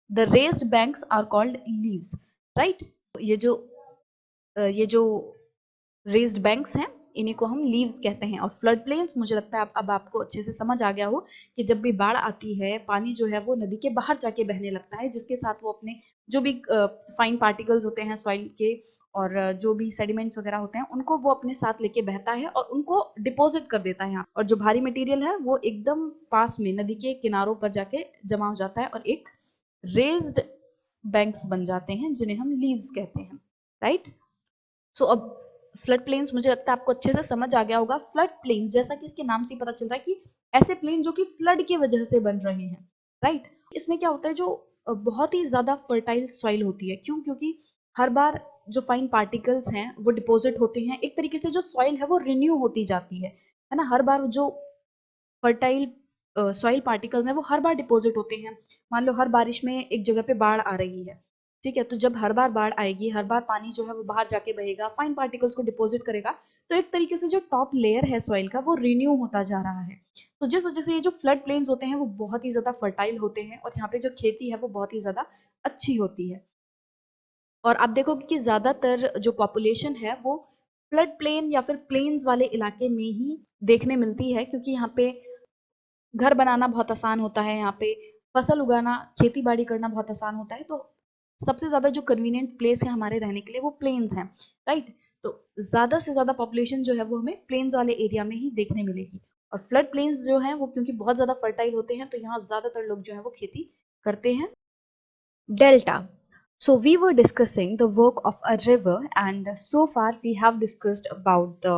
The raised banks are called levees, right. ये जो रेज्ड बैंक्स हैं इन्हीं को हम लीव्स कहते हैं। और फ्लड प्लेन्स, मुझे लगता है अब आपको अच्छे से समझ आ गया हो कि जब भी बाढ़ आती है पानी जो है वो नदी के बाहर जाके बहने लगता है, जिसके साथ वो अपने जो भी फाइन पार्टिकल्स होते हैं सॉइल के और जो भी सेडिमेंट्स वगैरह होते हैं उनको वो अपने साथ लेके बहता है और उनको डिपॉजिट कर देता है यहाँ। और जो भारी मटेरियल है वो एकदम पास में नदी के किनारों पर जाके जमा हो जाता है और एक रेज्ड बैंक्स बन जाते हैं जिन्हें हम लीव्स कहते हैं, राइट। सो अब फ्लड प्लेन्स मुझे लगता है आपको अच्छे से समझ आ गया होगा। फ्लड प्लेन्स, जैसा कि इसके नाम से पता चल रहा है कि ऐसे प्लेन जो कि फ्लड की वजह से बन रहे हैं, राइट। इसमें क्या होता है, जो बहुत ही ज्यादा फर्टाइल सॉइल होती है। क्यों? क्योंकि हर बार जो फाइन पार्टिकल्स हैं वो डिपॉजिट होते हैं। एक तरीके से जो सॉइल है वो रिन्यू होती जाती है ना। हर बार जो फर्टाइल सॉइल पार्टिकल्स हैं वो हर बार डिपॉजिट होते हैं। मान लो हर बारिश में एक जगह पे बाढ़ आ रही है, ठीक है, तो जब हर बार बाढ़ आएगी, हर बार पानी जो है वो बाहर जाके बहेगा, फाइन पार्टिकल्स को डिपॉजिट करेगा, तो एक तरीके से जो टॉप लेयर है सॉइल का वो रिन्यू होता जा रहा है। तो जिस वजह से ये जो फ्लड प्लेन्स होते हैं वो बहुत ही ज्यादा फर्टाइल होते हैं और यहाँ पे जो खेती है वो बहुत ही ज्यादा अच्छी होती है। और आप देखोगे कि ज्यादातर जो पॉपुलेशन है वो फ्लड प्लेन या फिर प्लेन्स वाले इलाके में ही देखने मिलती है, क्योंकि यहाँ पे घर बनाना बहुत आसान होता है, यहाँ पे फसल उगाना, खेती बाड़ी करना बहुत आसान होता है। तो सबसे ज्यादा जो कन्वीनियंट प्लेस है हमारे रहने के लिए वो प्लेन्स हैं, राइट। तो ज्यादा से ज्यादा पॉपुलेशन जो है वो हमें प्लेन्स वाले एरिया में ही देखने मिलेगी। और फ्लड प्लेन्स जो हैं वो क्योंकि बहुत ज्यादा फर्टाइल होते हैं तो यहाँ ज्यादातर लोग जो है वो खेती करते हैं। Delta. So we were discussing the work of a river, and so far we have discussed about the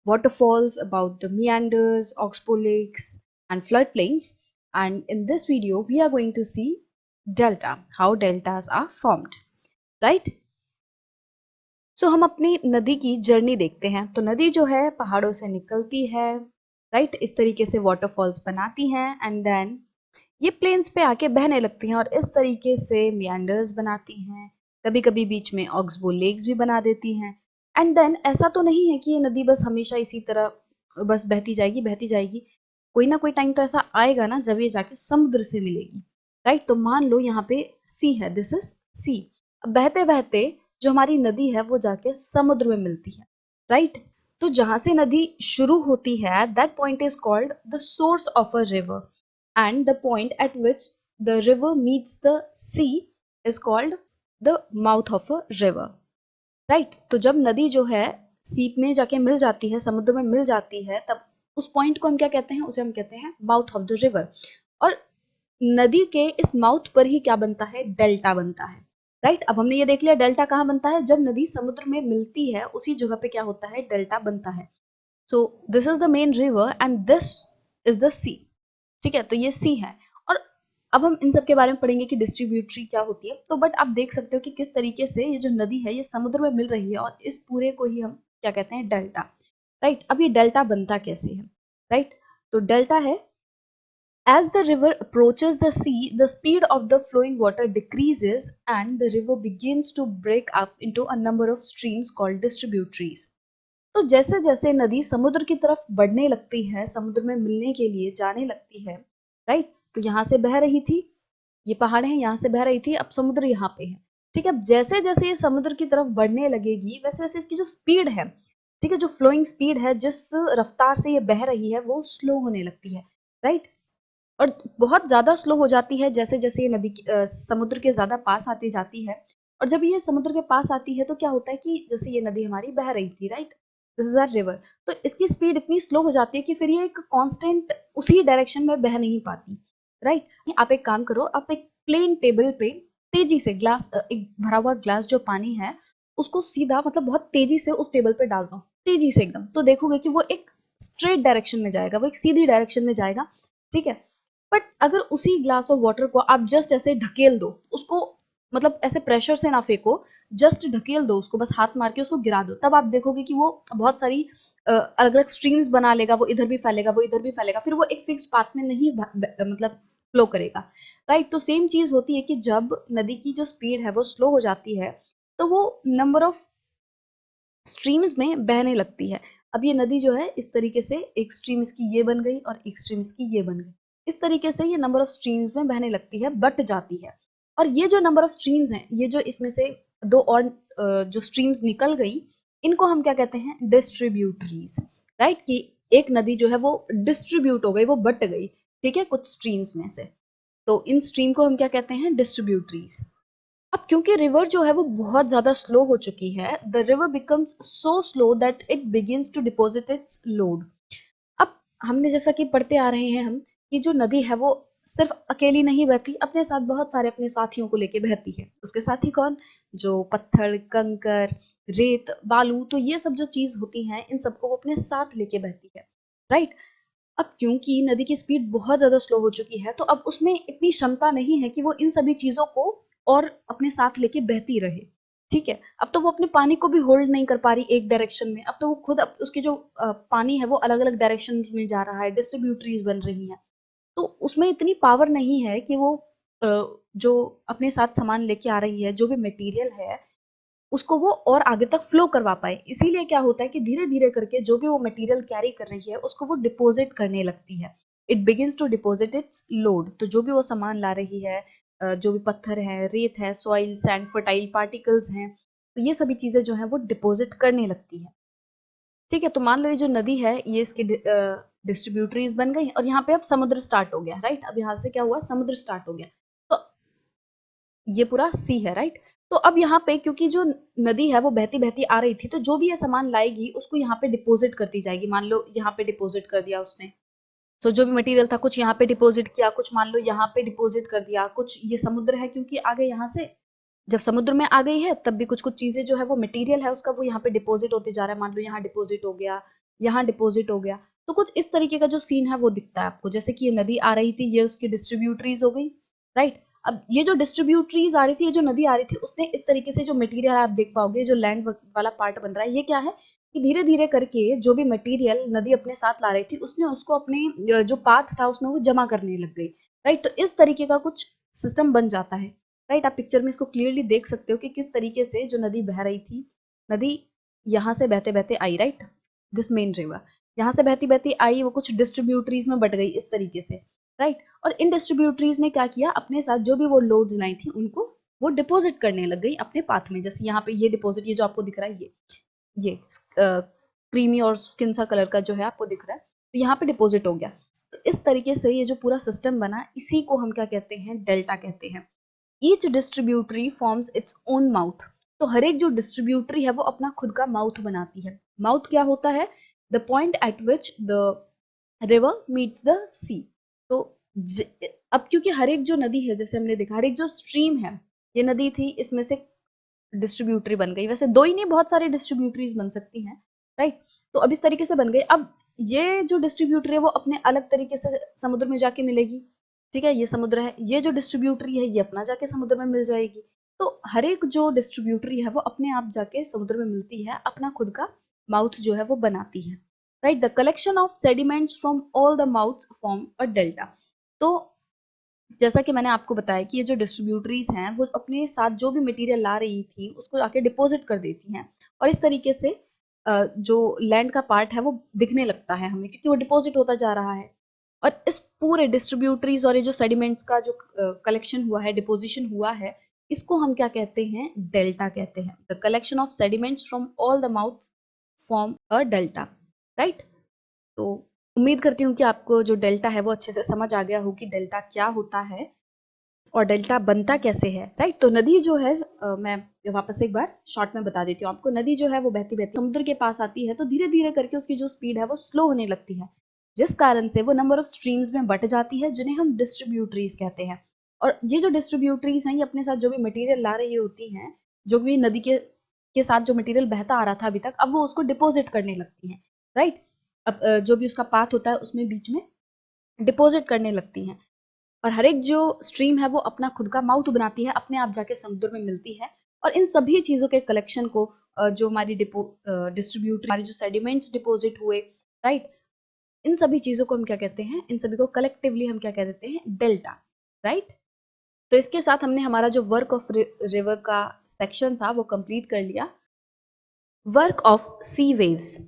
waterfalls, about the meanders, oxbow lakes, and floodplains. And in this video, we are going to see delta, how deltas are formed, right? सो हम अपनी नदी की journey देखते हैं। तो नदी जो है पहाड़ों से निकलती है, राइट, इस तरीके से वाटरफॉल्स बनाती हैं एंड देन ये प्लेन्स पे आके बहने लगती हैं और इस तरीके से मियांडर्स बनाती हैं। कभी कभी बीच में ऑक्सबो लेक्स भी बना देती हैं। एंड देन ऐसा तो नहीं है कि ये नदी बस हमेशा इसी तरह बस बहती जाएगी बहती जाएगी। कोई ना कोई टाइम तो ऐसा आएगा ना जब ये जाके समुद्र से मिलेगी, राइट। तो मान लो यहाँ पे सी है, दिस इज सी। अब बहते बहते जो हमारी नदी है वो जाके समुद्र में मिलती है, राइट। तो जहां से नदी शुरू होती है that point is called the source of a river, and the point at which the river meets the sea is called the mouth of a river, right। तो जब नदी जो है सीप में जाके मिल जाती है, समुद्र में मिल जाती है, तब उस पॉइंट को हम क्या कहते हैं? उसे हम कहते हैं माउथ ऑफ द रिवर। और नदी के इस माउथ पर ही क्या बनता है? डेल्टा बनता है, राइट। अब हमने ये देख लिया डेल्टा कहाँ बनता है, जब नदी समुद्र में मिलती है उसी जगह पे क्या होता है? डेल्टा बनता है। So this is the main river and this is the sea, ठीक है। तो ये सी है। और अब हम इन सब के बारे में पढ़ेंगे कि डिस्ट्रीब्यूटरी क्या होती है। तो बट आप देख सकते हो कि किस तरीके से ये जो नदी है ये समुद्र में मिल रही है और इस पूरे को ही हम क्या कहते हैं? Delta, right. अब ये डेल्टा बनता कैसे है, राइट। तो डेल्टा है, as the river approaches the sea, the speed of the flowing water decreases and the river begins to break up into a number of streams called distributaries. तो जैसे जैसे नदी समुद्र की तरफ बढ़ने लगती है, समुद्र में मिलने के लिए जाने लगती है, राइट। तो यहाँ से बह रही थी, ये पहाड़ है, यहाँ से बह रही थी, अब समुद्र यहाँ पे है, ठीक है। अब जैसे जैसे ये समुद्र की तरफ बढ़ने लगेगी वैसे वैसे इसकी जो स्पीड है, ठीक है, जो फ्लोइंग स्पीड है, जिस रफ्तार से ये बह रही है वो स्लो होने लगती है, राइट। और बहुत ज्यादा स्लो हो जाती है जैसे जैसे ये नदी समुद्र के ज्यादा पास आती जाती है। और जब ये समुद्र के पास आती है तो क्या होता है कि जैसे ये नदी हमारी बह रही थी, right, this is our river, तो इसकी स्पीड इतनी स्लो हो जाती है कि फिर ये एक कांस्टेंट उसी डायरेक्शन में बह नहीं पाती, राइट। आप एक काम करो, आप एक प्लेन टेबल पे तेजी से ग्लास, एक भरा हुआ ग्लास जो पानी है उसको सीधा मतलब बहुत तेजी से उस टेबल पे डाल दो, तेजी से एकदम, तो देखोगे कि वो एक स्ट्रेट डायरेक्शन में जाएगा, वो एक सीधी डायरेक्शन में जाएगा, ठीक है। बट अगर उसी ग्लास ऑफ वाटर को आप जस्ट ऐसे ढकेल दो, उसको मतलब ऐसे प्रेशर से ना फेंको, जस्ट ढकेल दो उसको, बस हाथ मार के उसको गिरा दो, तब आप देखोगे कि वो बहुत सारी अलग अलग स्ट्रीम्स बना लेगा, वो इधर भी फैलेगा, वो इधर भी फैलेगा, फिर वो एक फिक्स पाथ में नहीं मतलब फ्लो करेगा, राइट। तो सेम चीज होती है कि जब नदी की जो स्पीड है वो स्लो हो जाती है तो वो नंबर ऑफ स्ट्रीम्स में बहने लगती है। अब ये नदी जो है इस तरीके से एक स्ट्रीम इसकी ये बन गई और एक स्ट्रीम इसकी ये बन गई। इस तरीके से ये नंबर ऑफ स्ट्रीम्स में बहने लगती है, बट जाती है। और ये जो नंबर ऑफ स्ट्रीम्स हैं, ये जो इसमें से दो और जो स्ट्रीम्स निकल गई, इनको हम क्या कहते हैं, डिस्ट्रीब्यूटरीज, राइट। कि एक नदी जो है वो डिस्ट्रीब्यूट हो गई, वो बट गई, ठीक है, कुछ स्ट्रीम्स में से। तो इन स्ट्रीम को हम क्या कहते हैं, डिस्ट्रीब्यूटरीज। अब क्योंकि रिवर जो है वो बहुत ज्यादा स्लो हो चुकी है, the river becomes so slow that it begins to deposit its load. अब हमने जैसा कि पढ़ते आ रहे हैं हम, कि जो नदी है वो सिर्फ अकेली नहीं बहती, अपने साथ बहुत सारे अपने साथियों को लेके बहती है। उसके साथी कौन, जो पत्थर, कंकर, रेत, बालू, तो ये सब जो चीज होती हैं, इन सबको वो अपने साथ लेके बहती है, राइट। अब क्योंकि नदी की स्पीड बहुत ज़्यादा स्लो हो चुकी है, तो अब उसमें इतनी क्षमता नहीं है कि वो इन सभी चीज़ों को और अपने साथ लेके बहती रहे, ठीक है। अब तो वो अपने पानी को भी होल्ड नहीं कर पा रही एक डायरेक्शन में, अब तो वो खुद उसकी जो पानी है वो अलग अलग डायरेक्शन में जा रहा है, डिस्ट्रीब्यूटरीज बन रही हैं। तो उसमें इतनी पावर नहीं है कि वो जो अपने साथ सामान लेके आ रही है, जो भी मटेरियल है, उसको वो और आगे तक फ्लो करवा पाए। इसीलिए क्या होता है कि धीरे धीरे करके जो भी वो मटेरियल कैरी कर रही है, उसको वो डिपॉजिट करने लगती है। It begins to deposit its load. तो जो भी वो सामान ला रही है, जो भी पत्थर है, रेत है, सॉइल, सैंड, फर्टाइल पार्टिकल्स हैं, तो ये सभी चीजें जो है वो डिपॉजिट करने लगती है, ठीक है। तो मान लो ये जो नदी है, ये इसकी डिस्ट्रीब्यूटरीज बन गई, और यहाँ पे अब समुद्र स्टार्ट हो गया, राइट। अब यहाँ से क्या हुआ, समुद्र स्टार्ट हो गया। तो ये पूरा सी है, राइट। तो अब यहाँ पे क्योंकि जो नदी है वो बहती बहती आ रही थी, तो जो भी ये सामान लाएगी उसको यहाँ पे डिपॉजिट करती जाएगी। मान लो यहाँ पे डिपॉजिट कर दिया उसने, तो जो भी मटेरियल था कुछ यहाँ पे डिपॉजिट किया, कुछ मान लो यहाँ पे डिपॉजिट कर दिया, कुछ ये समुद्र है क्योंकि आगे यहाँ से जब समुद्र में आ गई है, तब भी कुछ कुछ चीजें जो है वो मटेरियल है उसका, वो यहाँ पे डिपॉजिट होते जा रहा है। मान लो यहाँ डिपॉजिट हो गया, यहाँ डिपॉजिट हो गया। तो कुछ इस तरीके का जो सीन है वो दिखता है आपको, जैसे कि ये नदी आ रही थी, ये उसकी डिस्ट्रीब्यूटरीज हो गई, राइट। अब ये जो डिस्ट्रीब्यूटरीज आ रही थी, ये जो नदी आ रही थी, उसने इस तरीके से जो मटेरियल आप देख पाओगे, जो लैंड वाला पार्ट बन रहा है, ये क्या है कि धीरे धीरे करके जो भी मटेरियल नदी अपने साथ ला रही थी, उसने उसको अपने जो पाथ था उसमें वो जमा करने लग गई, राइट। तो इस तरीके का कुछ सिस्टम बन जाता है, राइट। आप पिक्चर में इसको क्लियरली देख सकते हो कि किस तरीके से जो नदी बह रही थी, नदी यहाँ से बहते बहते आई, राइट, दिस मेन रिवर यहाँ से बहती बहती आई, वो कुछ डिस्ट्रीब्यूटरीज में बट गई इस तरीके से, राइट। और इन डिस्ट्रीब्यूटरीज ने क्या किया, अपने साथ जो भी वो लोड्स लाई थी उनको वो डिपॉजिट करने लग गई अपने पाथ में। जैसे यहाँ पे ये डिपॉजिट, ये जो आपको दिख रहा है, ये क्रीमी और स्किन सा कलर का जो है आपको दिख रहा है, तो यहाँ पे डिपॉजिट हो गया। तो इस तरीके से ये जो पूरा सिस्टम बना, इसी को हम क्या कहते हैं, डेल्टा कहते हैं। Each distributary forms its own mouth. तो हर एक जो डिस्ट्रीब्यूटरी है वो अपना खुद का माउथ बनाती है। माउथ क्या होता है, the point at which the river meets the sea. तो अब क्योंकि हर एक जो नदी है, जैसे हमने देखा, हर एक जो स्ट्रीम है, ये नदी थी, इसमें से डिस्ट्रीब्यूटरी बन गई। वैसे दो ही नहीं, बहुत सारी डिस्ट्रीब्यूटरीज बन सकती हैं, राइट। तो अब इस तरीके से बन गई। अब ये जो डिस्ट्रीब्यूटरी है वो अपने अलग तरीके से समुद्र में जाके मिलेगी, ठीक है। ये समुद्र है, ये जो डिस्ट्रीब्यूटरी है ये अपना जाके समुद्र में मिल जाएगी। तो हर एक जो डिस्ट्रीब्यूटरी है वो अपने आप जाके समुद्र में मिलती है, अपना खुद का माउथ जो है वो बनाती है, right. The collection of sediments from all the mouth form a delta. तो जैसा कि मैंने आपको बताया कि ये जो डिस्ट्रीब्यूटरीज हैं वो अपने साथ जो भी मटेरियल ला रही थी उसको आके डिपॉजिट कर देती हैं, और इस तरीके से जो लैंड का पार्ट है वो दिखने लगता है हमें, क्योंकि वो डिपॉजिट होता जा रहा है। और इस पूरे डिस्ट्रीब्यूटरीज और ये जो सेडिमेंट्स का जो कलेक्शन हुआ है, डिपोजिशन हुआ है, इसको हम क्या कहते हैं, डेल्टा कहते हैं। The collection of sediments from all the mouth form a delta, right. तो उम्मीद करती हूँ कि आपको जो डेल्टा है वो अच्छे से समझ आ गया हो कि डेल्टा क्या होता है और डेल्टा बनता कैसे है, राइट। तो नदी जो है, मैं वापस से एक बार शॉर्ट में बता देती हूँ आपको। नदी जो है वो बहती बहती समुद्र के पास आती है, तो धीरे धीरे करके उसकी जो स्पीड है वो स्लो होने लगती है, जिस कारण से वो नंबर ऑफ स्ट्रीम्स में बट जाती है, जिन्हें हम डिस्ट्रीब्यूटरीज कहते हैं। और ये जो डिस्ट्रीब्यूटरीज हैं, ये अपने साथ जो भी मटेरियल ला रही होती हैं, जो भी नदी के साथ जो मटेरियल बहता आ रहा था अभी तक, अब वो उसको डिपॉजिट करने लगती हैं, राइट। अब जो भी उसका पाथ होता है उसमें बीच में डिपॉजिट करने लगती हैं। और हर एक जो स्ट्रीम है वो अपना खुद का माउथ बनाती है, अपने आप जाके समुद्र में मिलती है। और इन सभी चीज़ों के कलेक्शन को जो हमारी डिस्ट्रीब्यूटरी, हमारी जो सेडिमेंट्स डिपॉजिट हुए, राइट, इन सभी चीज़ों को हम क्या कहते हैं, इन सभी को कलेक्टिवली हम क्या कह देते हैं, डेल्टा, राइट। तो इसके साथ हमने हमारा जो वर्क ऑफ रिवर का सेक्शन था वो कंप्लीट कर लिया। Work of sea waves.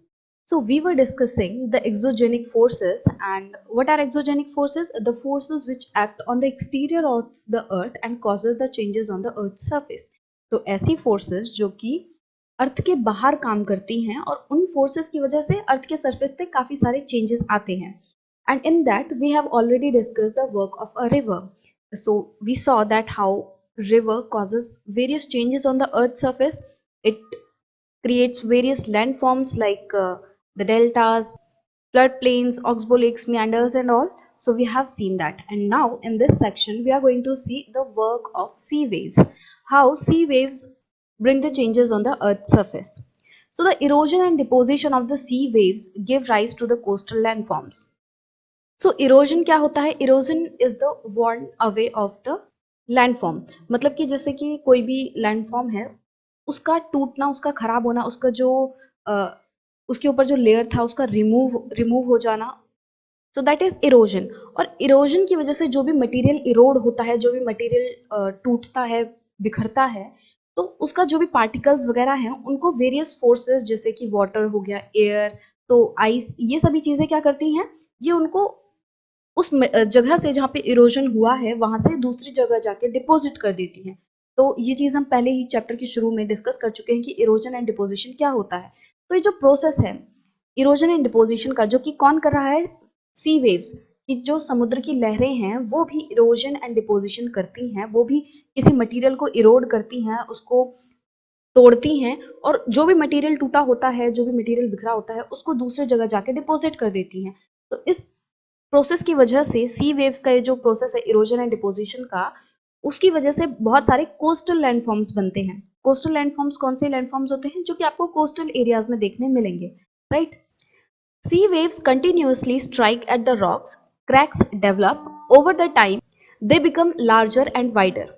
So we were discussing the exogenic forces, and what are exogenic forces? The forces which act on the exterior of the earth and causes the changes on the earth's surface. तो ऐसी forces जो कि अर्थ के बाहर काम करती हैं और उन forces की वजह से अर्थ के surface पे काफी सारे changes आते हैं. And in that we have already discussed the work of a river. So we saw that how river causes various changes on the earth's surface. It creates various landforms like the deltas, floodplains, oxbow lakes, meanders, and all. So we have seen that. And now in this section, we are going to see the work of sea waves. How sea waves bring the changes on the earth's surface. So the erosion and deposition of the sea waves give rise to the coastal landforms. So erosion क्या होता है? Erosion is the worn away of the landform. मतलब कि जैसे कि कोई भी landform है, उसका टूटना, उसका खराब होना, उसका जो उसके ऊपर जो लेयर था उसका रिमूव हो जाना, सो दैट इज इरोजन. और इरोजन की वजह से जो भी मटेरियल इरोड होता है, जो भी मटेरियल टूटता है, बिखरता है, तो उसका जो भी पार्टिकल्स वगैरह हैं उनको वेरियस फोर्सेस जैसे कि वाटर हो गया, एयर, तो आइस, ये सभी चीजें क्या करती हैं, ये उनको उस जगह से जहाँ पे इरोजन हुआ है वहां से दूसरी जगह जाके डिपॉजिट कर देती हैं. तो ये चीज हम पहले ही चैप्टर के शुरू में डिस्कस कर चुके हैं कि इरोजन एंड डिपोजिशन क्या होता है. तो ये जो प्रोसेस है इरोजन एंड डिपोजिशन का, जो कि कौन कर रहा है? सी वेव्स. कि जो समुद्र की लहरें हैं वो भी इरोजन एंड डिपोजिशन करती हैं, वो भी किसी मटेरियल को इरोड करती हैं, उसको तोड़ती हैं, और जो भी मटेरियल टूटा होता है, जो भी मटेरियल बिखरा होता है, उसको दूसरी जगह जाके डिपॉजिट कर देती हैं. तो इस प्रोसेस की वजह से सी वेव्स का ये जो प्रोसेस है इरोजन एंड डिपोजिशन का, उसकी वजह से बहुत सारे कोस्टल लैंडफॉर्म्स बनते हैं. कोस्टल लैंडफॉर्म्स कौन से लैंडफॉर्म्स होते हैं? जो कि आपको कोस्टल एरियाज में देखने मिलेंगे, right. Sea waves continuously strike at the rocks, cracks develop over the time, they become larger and wider.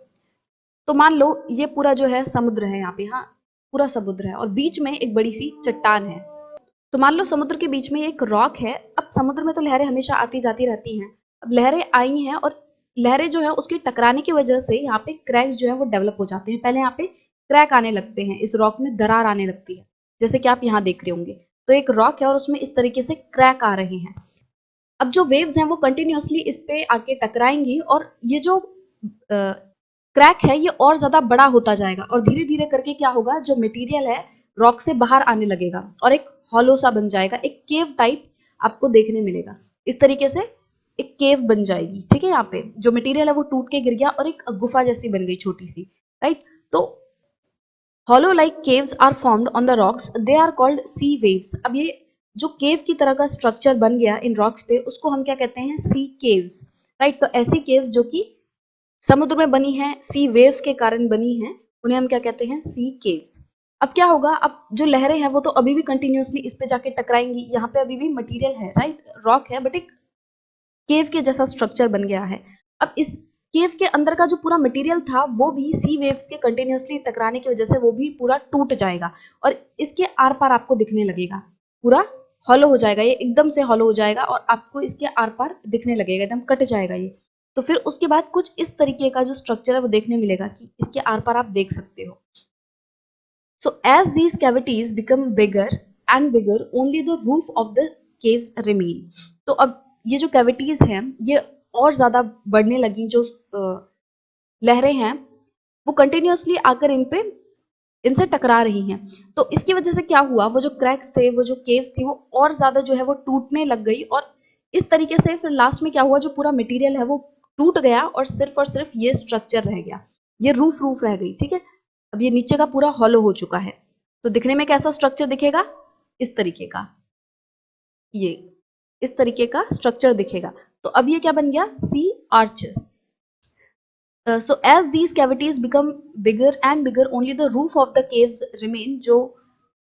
तो मान लो ये पूरा जो है समुद्र है, यहाँ पे, हाँ, पूरा समुद्र है और बीच में एक बड़ी सी चट्टान है. तो मान लो समुद्र के बीच में एक रॉक है. अब समुद्र में तो लहरें हमेशा आती जाती रहती हैं. अब लहरें आई हैं और लहरें जो है उसके टकराने की वजह से यहाँ पे क्रैक्स जो है वो डेवलप हो जाते हैं. पहले यहाँ पे क्रैक आने लगते हैं, इस रॉक में दरार आने लगती है, जैसे कि आप यहाँ देख रहे होंगे. तो एक रॉक है और उसमें इस तरीके से क्रैक आ रहे हैं. अब जो वेव्स हैं वो कंटिन्यूअसली इस पे आके टकराएंगी और ये जो क्रैक है ये और ज्यादा बड़ा होता जाएगा और धीरे धीरे करके क्या होगा, जो मटेरियल है रॉक से बाहर आने लगेगा और एक हॉलो सा बन जाएगा, एक केव टाइप आपको देखने मिलेगा. इस तरीके से एक केव बन जाएगी. ठीक है, यहाँ पे जो मटेरियल है वो टूट के गिर गया और एक गुफा जैसी बन गई छोटी सी, राइट. तो hollow like caves are formed on the rocks, they are called sea waves. अब ये जो केव की तरह का स्ट्रक्चर बन गया इन रॉक्स पे, उसको हम क्या कहते हैं? सी केव्स, राइट. तो ऐसी केव्स जो कि समुद्र में बनी है, सी वेव्स के कारण बनी है, उन्हें हम क्या कहते हैं? सी केव्स. अब क्या होगा, अब जो लहरें हैं वो तो अभी भी कंटिन्यूअसली इस पे जाके टकराएंगी. यहाँ पे अभी भी मटेरियल है, राइट, रॉक है, बट एक केव के जैसा स्ट्रक्चर बन गया है. अब इस केव के अंदर का जो पूरा मटेरियल था वो भी सी वेव्स के कंटिन्यूअसली टकराने की वजह से वो भी पूरा टूट जाएगा और इसके आर पार आपको दिखने लगेगा, पूरा हॉलो हो जाएगा, ये एकदम से हॉलो हो जाएगा और आपको इसके आर पार दिखने लगेगा, एकदम कट जाएगा ये. तो फिर उसके बाद कुछ इस तरीके का जो स्ट्रक्चर है वो देखने मिलेगा कि इसके आर पार आप देख सकते हो. So as these cavities become bigger and bigger, only the roof of the caves remain. तो अब ये जो कैविटीज हैं ये और ज्यादा बढ़ने लगी, जो लहरें हैं वो कंटिन्यूअसली आकर इनसे टकरा रही हैं. तो इसकी वजह से क्या हुआ, वो जो क्रैक्स थे, वो जो केव्स थी, वो और ज्यादा जो है वो टूटने लग गई और इस तरीके से फिर लास्ट में क्या हुआ, जो पूरा मटेरियल है वो टूट गया और सिर्फ ये स्ट्रक्चर रह गया, ये रूफ रह गई. ठीक है, अब ये नीचे का पूरा हॉलो हो चुका है. तो दिखने में कैसा स्ट्रक्चर दिखेगा? इस तरीके का, ये इस तरीके का स्ट्रक्चर दिखेगा. तो अब ये क्या बन गया? सी arches. So as these cavities become bigger and bigger, only the roof of the caves remain. जो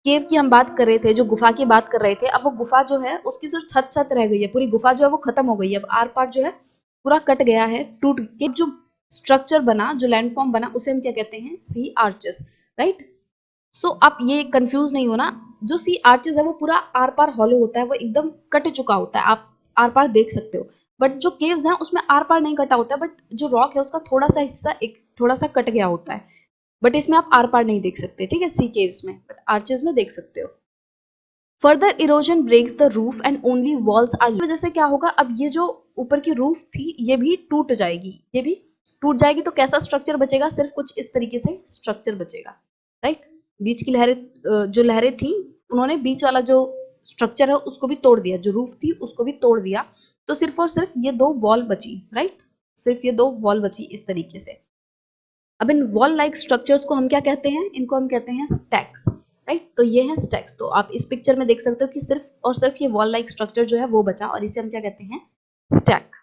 केव की हम बात कर रहे थे, जो गुफा की बात कर रहे थे, अब वो गुफा जो है उसकी सिर्फ छत रह गई है, पूरी गुफा जो है वो खत्म हो गई है. अब आर पार जो है पूरा कट गया है, टूट के जो स्ट्रक्चर बना, जो लैंडफॉर्म बना, उसे हम क्या कहते हैं? सी आर्चेस, राइट. सो आप ये कंफ्यूज नहीं होना, जो सी आर्चेस है वो पूरा आर पार हॉलो होता है, वो एकदम कट चुका होता है, आप आर पार देख सकते हो. बट जो केव्स हैं उसमें आर पार नहीं कटा होता है, बट जो रॉक है उसका थोड़ा सा हिस्सा एक थोड़ा सा कट गया होता है, बट इसमें आप आर पार नहीं देख सकते. ठीक है, सी केव्स में, बट आर्चेस में देख सकते हो. Further erosion breaks the roof and only walls are, वजह से क्या होगा, अब ये जो ऊपर की रूफ थी ये भी टूट जाएगी, ये भी टूट जाएगी। तो कैसा स्ट्रक्चर बचेगा, सिर्फ कुछ इस तरीके से स्ट्रक्चर बचेगा, राइट। बीच की लहरें, जो लहरें थी उन्होंने बीच वाला जो स्ट्रक्चर है उसको भी तोड़ दिया, जो रूफ थी उसको भी तोड़ दिया। तो सिर्फ और सिर्फ ये दो वॉल बची, राइट, सिर्फ ये दो वॉल बची इस तरीके से। अब इन वॉल लाइक स्ट्रक्चर्स को हम क्या कहते हैं, इनको हम कहते हैं स्टैक्स, राइट। तो ये है स्टैक्स। तो आप इस पिक्चर में देख सकते हो कि सिर्फ और सिर्फ ये वॉल लाइक स्ट्रक्चर जो है वो बचा, और इसे हम क्या कहते हैं, stack.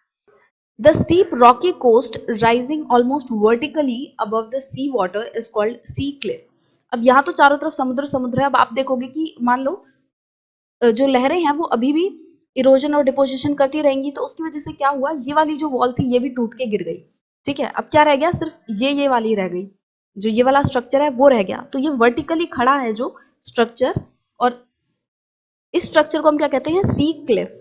The steep rocky coast rising almost vertically above the sea water is called sea cliff. अब यहाँ तो चारों तरफ समुद्र समुद्र है। अब आप देखोगे कि मान लो जो लहरें हैं वो अभी भी इरोजन और डिपोजिशन करती रहेंगी, तो उसकी वजह से क्या हुआ, ये वाली जो वॉल थी ये भी टूट के गिर गई, ठीक है। अब क्या रह गया, सिर्फ ये वाली रह गई, जो ये वाला स्ट्रक्चर है वो रह गया। तो ये वर्टिकली खड़ा है जो स्ट्रक्चर, और इस स्ट्रक्चर को हम क्या कहते हैं, sea cliff.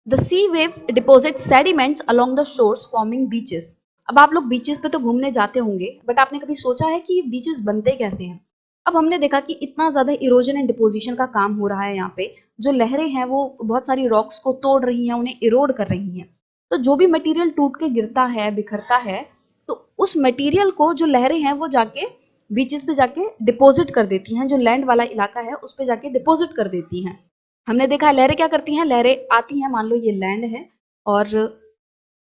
The sea waves deposit sediments along the shores forming beaches. अब आप लोग बीचेस पे तो घूमने जाते होंगे, बट आपने कभी सोचा है कि बीचेस बनते कैसे हैं। अब हमने देखा कि इतना ज्यादा इरोजन एंड डिपोजिशन का काम हो रहा है यहाँ पे, जो लहरें हैं वो बहुत सारी रॉक्स को तोड़ रही हैं, उन्हें इरोड कर रही हैं। तो जो भी मटेरियल टूट के गिरता है, बिखरता है, तो उस मटेरियल को जो लहरें हैं वो जाके बीचेस पे जाके डिपोजिट कर देती हैं, जो लैंड वाला इलाका है उस पे जाके डिपोजिट कर देती हैं। हमने देखा है लहरें क्या करती हैं, लहरें आती हैं, मान लो ये लैंड है और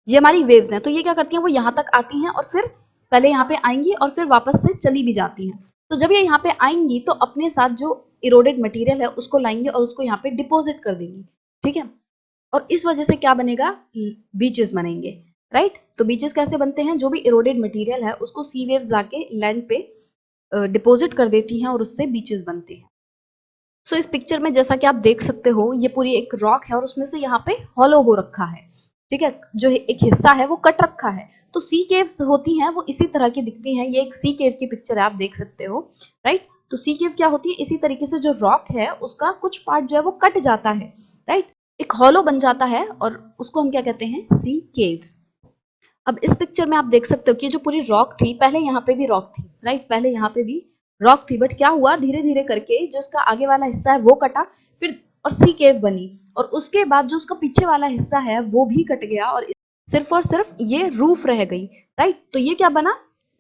ये हमारी वेव्स हैं, तो ये क्या करती हैं, वो यहाँ तक आती हैं और फिर पहले यहाँ पे आएंगी और फिर वापस से चली भी जाती हैं। तो जब ये यहाँ पे आएंगी तो अपने साथ जो इरोडेड मटेरियल है उसको लाएंगे और उसको यहाँ पे डिपोजिट कर देंगी, ठीक है। और इस वजह से क्या बनेगा, बीचेस बनेंगे, राइट। तो बीचेस कैसे बनते हैं, जो भी इरोडेड मटेरियल है उसको सी वेव्स लाके लैंड पे डिपोजिट कर देती हैं और उससे बीचेस बनते हैं। सो इस पिक्चर में जैसा कि आप देख सकते हो, ये पूरी एक रॉक है और उसमें से यहाँ पे हॉलो हो रखा है, ठीक है। जो एक हिस्सा है वो कट रखा है। तो सी केव्स होती हैं वो इसी तरह की दिखती हैं। ये एक सी केव की पिक्चर है, आप देख सकते हो, राइट। तो सी केव क्या होती है, इसी तरीके से जो रॉक है उसका कुछ पार्ट जो है वो कट जाता है, राइट, एक हॉलो बन जाता है और उसको हम क्या कहते हैं, सी केव्स। अब इस पिक्चर में आप देख सकते हो कि जो पूरी रॉक थी, पहले यहाँ पे भी रॉक थी, राइट, पहले यहाँ पे भी रॉक थी, बट क्या हुआ, धीरे धीरे करके जो उसका आगे वाला हिस्सा है वो कटा, फिर और सी केव बनी, और उसके बाद जो उसका पीछे वाला हिस्सा है वो भी कट गया और सिर्फ ये रूफ रह गई, राइट। तो ये क्या बना,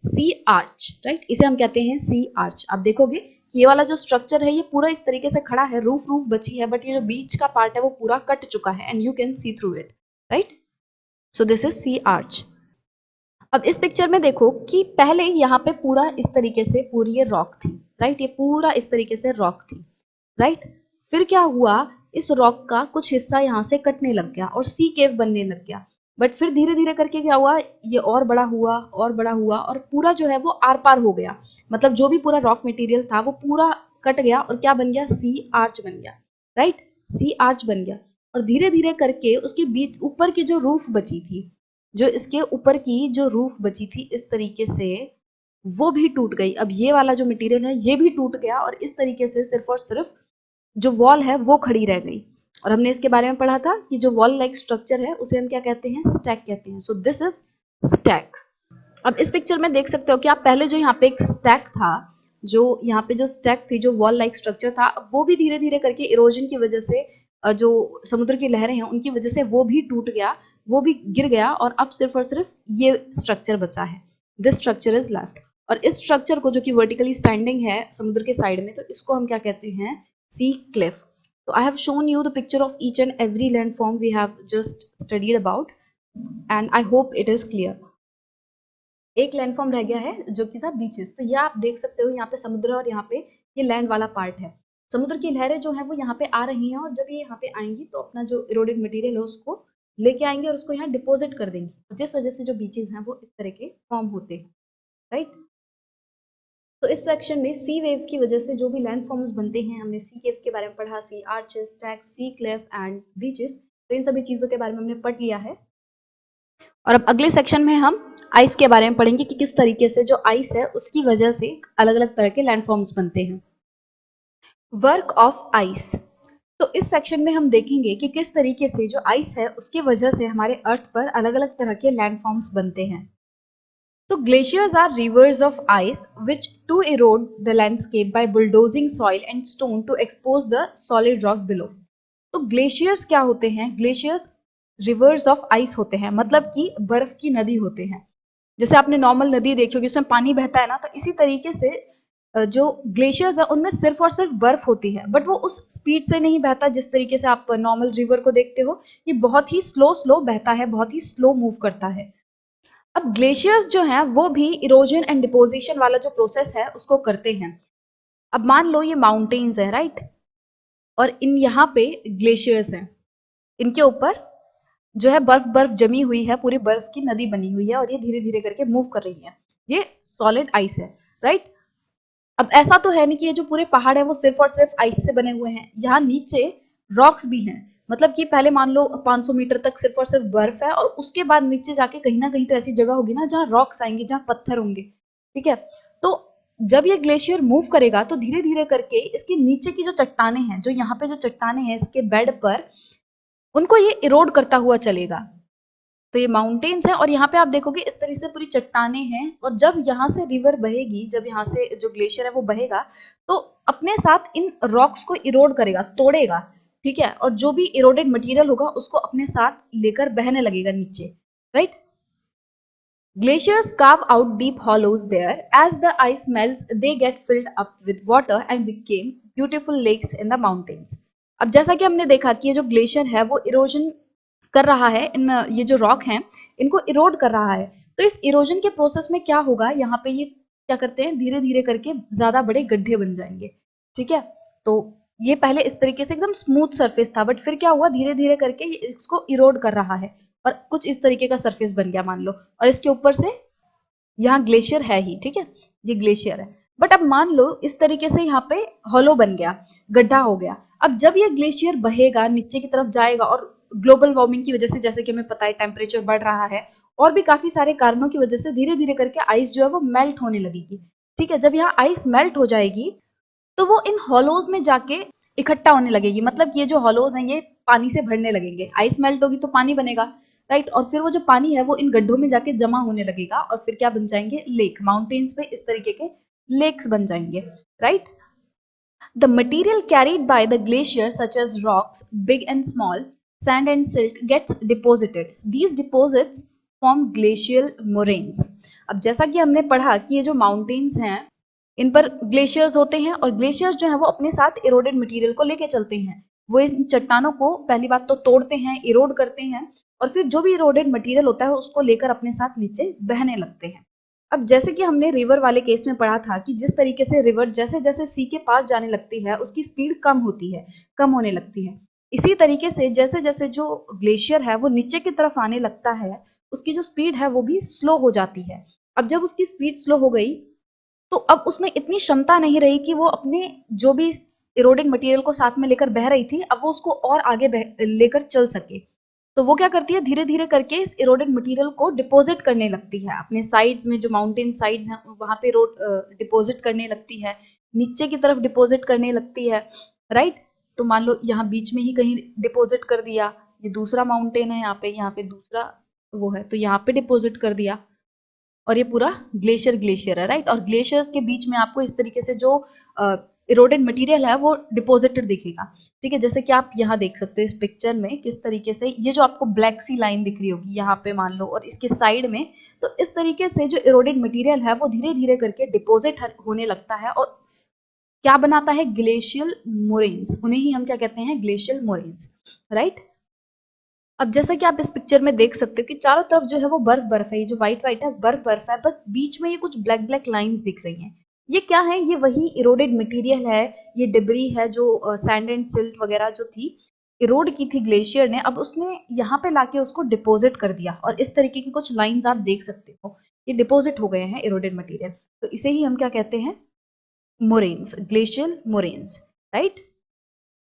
सी आर्च, राइट, इसे हम कहते हैं सी आर्च। आप देखोगे कि ये वाला जो स्ट्रक्चर है ये पूरा इस तरीके से खड़ा है, रूफ रूफ बची है, बट ये जो बीच का पार्ट है वो पूरा कट चुका है and you can see through it, right. So this is sea arch. अब इस पिक्चर में देखो कि पहले यहाँ पे पूरा इस तरीके से पूरी ये रॉक थी, राइट, ये पूरा इस तरीके से रॉक थी, राइट। फिर क्या हुआ, इस रॉक का कुछ हिस्सा यहाँ से कटने लग गया और सी केव बनने लग गया। बट फिर धीरे धीरे करके क्या हुआ, ये और बड़ा हुआ और बड़ा हुआ और पूरा जो है वो आर पार हो गया। मतलब जो भी पूरा रॉक मटेरियल था वो पूरा कट गया और क्या बन गया, सी आर्च बन गया, राइट, सी आर्च बन गया। और धीरे धीरे करके उसके बीच ऊपर की जो रूफ बची थी, जो इसके ऊपर की जो रूफ बची थी इस तरीके से, वो भी टूट गई। अब ये वाला जो मटेरियल है ये भी टूट गया और इस तरीके से सिर्फ और सिर्फ जो वॉल है वो खड़ी रह गई। और हमने इसके बारे में पढ़ा था कि जो वॉल लाइक स्ट्रक्चर है उसे हम क्या कहते हैं, स्टैक कहते हैं। सो दिस इज स्टैक। अब इस पिक्चर में देख सकते हो कि आप पहले जो यहाँ पे एक स्टैक था, जो यहाँ पे जो स्टैक थी, जो वॉल लाइक स्ट्रक्चर था, वो भी धीरे धीरे करके इरोजन की वजह से, जो समुद्र की लहरें हैं उनकी वजह से वो भी टूट गया, वो भी गिर गया और अब सिर्फ और सिर्फ ये स्ट्रक्चर बचा है। This structure is left. और इस स्ट्रक्चर को, जो कि वर्टिकली स्टैंडिंग है समुद्र के साइड में, तो इसको हम क्या कहते हैं, सी क्लिफ। तो I have shown you the picture of each and every landform we have just studied about and I hope it is clear. एक लैंडफॉर्म रह गया है जो कि था बीचेस। तो ये आप देख सकते हो यहाँ पे समुद्र और यहाँ पे ये लैंड वाला पार्ट है। समुद्र की लहरें जो है वो यहाँ पे आ रही हैं और जब ये यहाँ पे आएंगी तो अपना जो इरोडेड मटेरियल है उसको लेके आएंगे और उसको यहाँ डिपोजिट कर देंगे, जिस वजह से जो बीचेस हैं वो इस तरह के फॉर्म होते हैं, राइट। तो इस सेक्शन में सी वेव्स की वजह से जो भी लैंड फॉर्म्स बनते हैं, हमने सी केव्स के बारे में पढ़ा, sea arches, stacks, sea cliff and beaches. तो इन सभी चीज़ों के बारे में हमने पढ़ लिया है। और अब अगले सेक्शन में हम आइस के बारे में पढ़ेंगे कि किस तरीके से जो आइस है उसकी वजह से अलग अलग तरह के लैंडफॉर्म्स बनते हैं। Work of ice. तो इस सेक्शन में हम देखेंगे कि किस तरीके से जो आइस है उसकी वजह से हमारे अर्थ पर अलग अलग तरह के लैंडफॉर्म्स बनते हैं। So glaciers are rivers of ice which to erode the landscape by bulldozing soil and stone to expose the solid rock below. तो ग्लेशियर्स क्या होते हैं? ग्लेशियर्स रिवर्स ऑफ आइस होते हैं, मतलब कि बर्फ की नदी होते हैं। जैसे आपने नॉर्मल नदी देखी होगी, उसमें पानी बहता है ना, तो इसी तरीके से जो ग्लेशियर्स है उनमें सिर्फ और सिर्फ बर्फ होती है, बट वो उस स्पीड से नहीं बहता जिस तरीके से आप नॉर्मल रिवर को देखते हो। ये बहुत ही स्लो स्लो बहता है, बहुत ही स्लो मूव करता है। अब ग्लेशियर्स जो हैं वो भी इरोजन एंड डिपोजिशन वाला जो प्रोसेस है उसको करते हैं। अब मान लो ये माउंटेन्स है, राइट, और इन यहाँ पे ग्लेशियर्स हैं, इनके ऊपर जो है बर्फ बर्फ जमी हुई है, पूरी बर्फ की नदी बनी हुई है और ये धीरे धीरे करके मूव कर रही है। ये सॉलिड आइस है, राइट। अब ऐसा तो है नहीं कि ये जो पूरे पहाड़ है वो सिर्फ और सिर्फ आइस से बने हुए हैं, यहाँ नीचे रॉक्स भी हैं। मतलब कि पहले मान लो 500 मीटर तक सिर्फ और सिर्फ बर्फ है, और उसके बाद नीचे जाके कहीं ना कहीं तो ऐसी जगह होगी ना जहाँ रॉक्स आएंगे, जहाँ पत्थर होंगे, ठीक है। तो जब ये ग्लेशियर मूव करेगा तो धीरे धीरे करके इसके नीचे की जो चट्टाने हैं, जो यहाँ पे जो चट्टाने हैं इसके बेड पर, उनको ये इरोड करता हुआ चलेगा। तो ये माउंटेन्स हैं और यहाँ पे आप देखोगे इस तरह से पूरी चट्टाने हैं, और जब यहाँ से रिवर बहेगी, जब यहाँ से जो ग्लेशियर है वो बहेगा, तो अपने साथ इन रॉक्स को इरोड करेगा, तोड़ेगा, ठीक है, और जो भी इरोडेड मटेरियल होगा उसको अपने साथ लेकर बहने लगेगा नीचे, right. Glaciers carve out deep hollows there. As the ice melts, they get filled up with water and became beautiful lakes in the mountains. अब जैसा कि हमने देखा कि ये जो ग्लेशियर है वो इरोजन कर रहा है, इन ये जो रॉक हैं इनको इरोड कर रहा है। तो इस इरोजन के प्रोसेस में क्या होगा, यहाँ पे ये क्या करते हैं, धीरे धीरे करके ज्यादा बड़े गड्ढे बन जाएंगे, ठीक है। तो ये पहले इस तरीके से एकदम स्मूथ सरफेस था, बट फिर क्या हुआ, धीरे धीरे करके ये इसको इरोड कर रहा है और कुछ इस तरीके का सरफेस बन गया मान लो, और इसके ऊपर से यहाँ ग्लेशियर है ही, ठीक है, ये ग्लेशियर है। बट अब मान लो इस तरीके से यहाँ पे हॉलो बन गया, गड्ढा हो गया। अब जब ये ग्लेशियर बहेगा, नीचे की तरफ जाएगा, और ग्लोबल वार्मिंग की वजह से, जैसे कि हमें पता है टेम्परेचर बढ़ रहा है, और भी काफी सारे कारणों की वजह से धीरे धीरे करके आइस जो है वो मेल्ट होने लगेगी, ठीक है। जब यहाँ आइस मेल्ट हो जाएगी तो वो इन हॉलोज में जाके इकट्ठा होने लगेगी, मतलब ये जो हॉलोज हैं ये पानी से भरने लगेंगे, आइस मेल्ट होगी तो पानी बनेगा, राइट, और फिर वो जो पानी है वो इन गड्ढों में जाके जमा होने लगेगा, और फिर क्या बन जाएंगे, लेक, माउंटेन्स पे इस तरीके के लेक्स बन जाएंगे, right. The material carried by the glaciers, such as rocks, big and small, sand and silt, gets deposited. These deposits form glacial moraines. अब जैसा कि हमने पढ़ा कि ये जो माउंटेन्स हैं इन पर ग्लेशियर्स होते हैं, और ग्लेशियर्स जो है वो अपने साथ इरोडेड मटेरियल को लेके चलते हैं। वो इन चट्टानों को पहली बात तो तोड़ते हैं, इरोड करते हैं, और फिर जो भी इरोडेड मटेरियल होता है उसको लेकर अपने साथ नीचे बहने लगते हैं। अब जैसे कि हमने रिवर वाले केस में पढ़ा था कि जिस तरीके से रिवर जैसे जैसे सी के पास जाने लगती है उसकी स्पीड कम होती है, कम होने लगती है, इसी तरीके से जैसे जैसे जो ग्लेशियर है वो नीचे की तरफ आने लगता है, उसकी जो स्पीड है वो भी स्लो हो जाती है। अब जब उसकी स्पीड स्लो हो गई तो अब उसमें इतनी क्षमता नहीं रही कि वो अपने जो भी इरोडेड मटेरियल को साथ में लेकर बह रही थी, अब वो उसको और आगे लेकर चल सके। तो वो क्या करती है, धीरे धीरे करके इस इरोडेड मटेरियल को डिपॉजिट करने लगती है अपने साइड्स में, जो माउंटेन साइड्स हैं वहां पे डिपॉजिट करने लगती है, नीचे की तरफ डिपॉजिट करने लगती है, राइट। तो मान लो यहाँ बीच में ही कहीं डिपॉजिट कर दिया, ये दूसरा माउंटेन है, यहाँ पे दूसरा वो है, तो यहाँ पे डिपॉजिट कर दिया, और ये पूरा ग्लेशियर ग्लेशियर है, राइट। और ग्लेशियर्स के बीच में आपको इस तरीके से जो इरोडेड मटेरियल है वो डिपॉजिटेड दिखेगा, ठीक है। जैसे कि आप यहाँ देख सकते हो इस पिक्चर में किस तरीके से ये जो आपको ब्लैक सी लाइन दिख रही होगी यहाँ पे मान लो, और इसके साइड में, तो इस तरीके से जो इरोडेड मटेरियल है वो धीरे धीरे करके डिपॉजिट होने लगता है, और क्या बनाता है, ग्लेशियल मोरेन्स, उन्हें ही हम क्या कहते हैं, ग्लेशियल मोरेन्स, राइट। अब जैसा कि आप इस पिक्चर में देख सकते हो कि चारों तरफ जो है वो बर्फ बर्फ है, ये जो व्हाइट व्हाइट है बर्फ बर्फ है, बस बीच में ये कुछ ब्लैक ब्लैक लाइंस दिख रही हैं। ये क्या है, ये वही इरोडेड मटेरियल है, ये डिब्री है जो सैंड एंड सिल्ट वगैरह जो थी, इरोड की थी ग्लेशियर ने, अब उसने यहाँ पे लाके उसको डिपॉजिट कर दिया, और इस तरीके की कुछ लाइंस आप देख सकते हो, ये डिपॉजिट हो गए हैं इरोडेड मटेरियल। तो इसे ही हम क्या कहते हैं, मोरेन्स, ग्लेशियल मोरेन्स, राइट।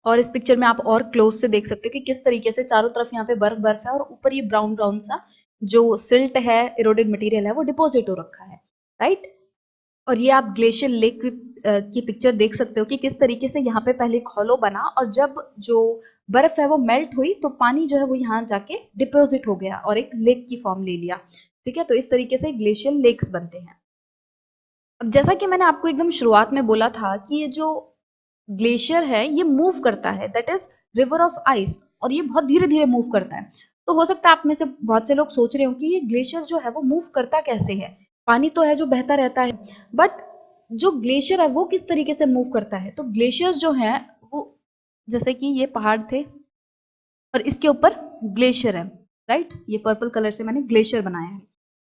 और इस पिक्चर में आप और क्लोज से देख सकते हो कि किस तरीके से चारों तरफ यहाँ पे बर्फ बर्फ है, और ऊपर ये ब्राउन ब्राउन सा जो सिल्ट है, इरोडेड मटेरियल है, वो डिपॉजिट हो रखा है, राइट। और ये आप ग्लेशियर लेक की पिक्चर देख सकते हो कि किस तरीके से यहाँ पे पहले एक हॉलो बना और जब जो बर्फ है वो मेल्ट हुई तो पानी जो है वो यहाँ जाके डिपोजिट हो गया और एक लेक की फॉर्म ले लिया। ठीक है, तो इस तरीके से ग्लेशियर लेक्स बनते हैं। अब जैसा कि मैंने आपको एकदम शुरुआत में बोला था कि ये जो ग्लेशियर है ये मूव करता है, that is river of ice, और ये बहुत धीरे धीरे मूव करता है। तो हो सकता है आप में से बहुत से लोग सोच रहे हो कि ये ग्लेशियर जो है वो मूव करता कैसे है, पानी तो है जो बहता रहता है, बट जो ग्लेशियर है वो किस तरीके से मूव करता है। तो ग्लेशियर्स जो है वो, जैसे कि ये पहाड़ थे और इसके ऊपर ग्लेशियर है, राइट, ये पर्पल कलर से मैंने ग्लेशियर बनाया है।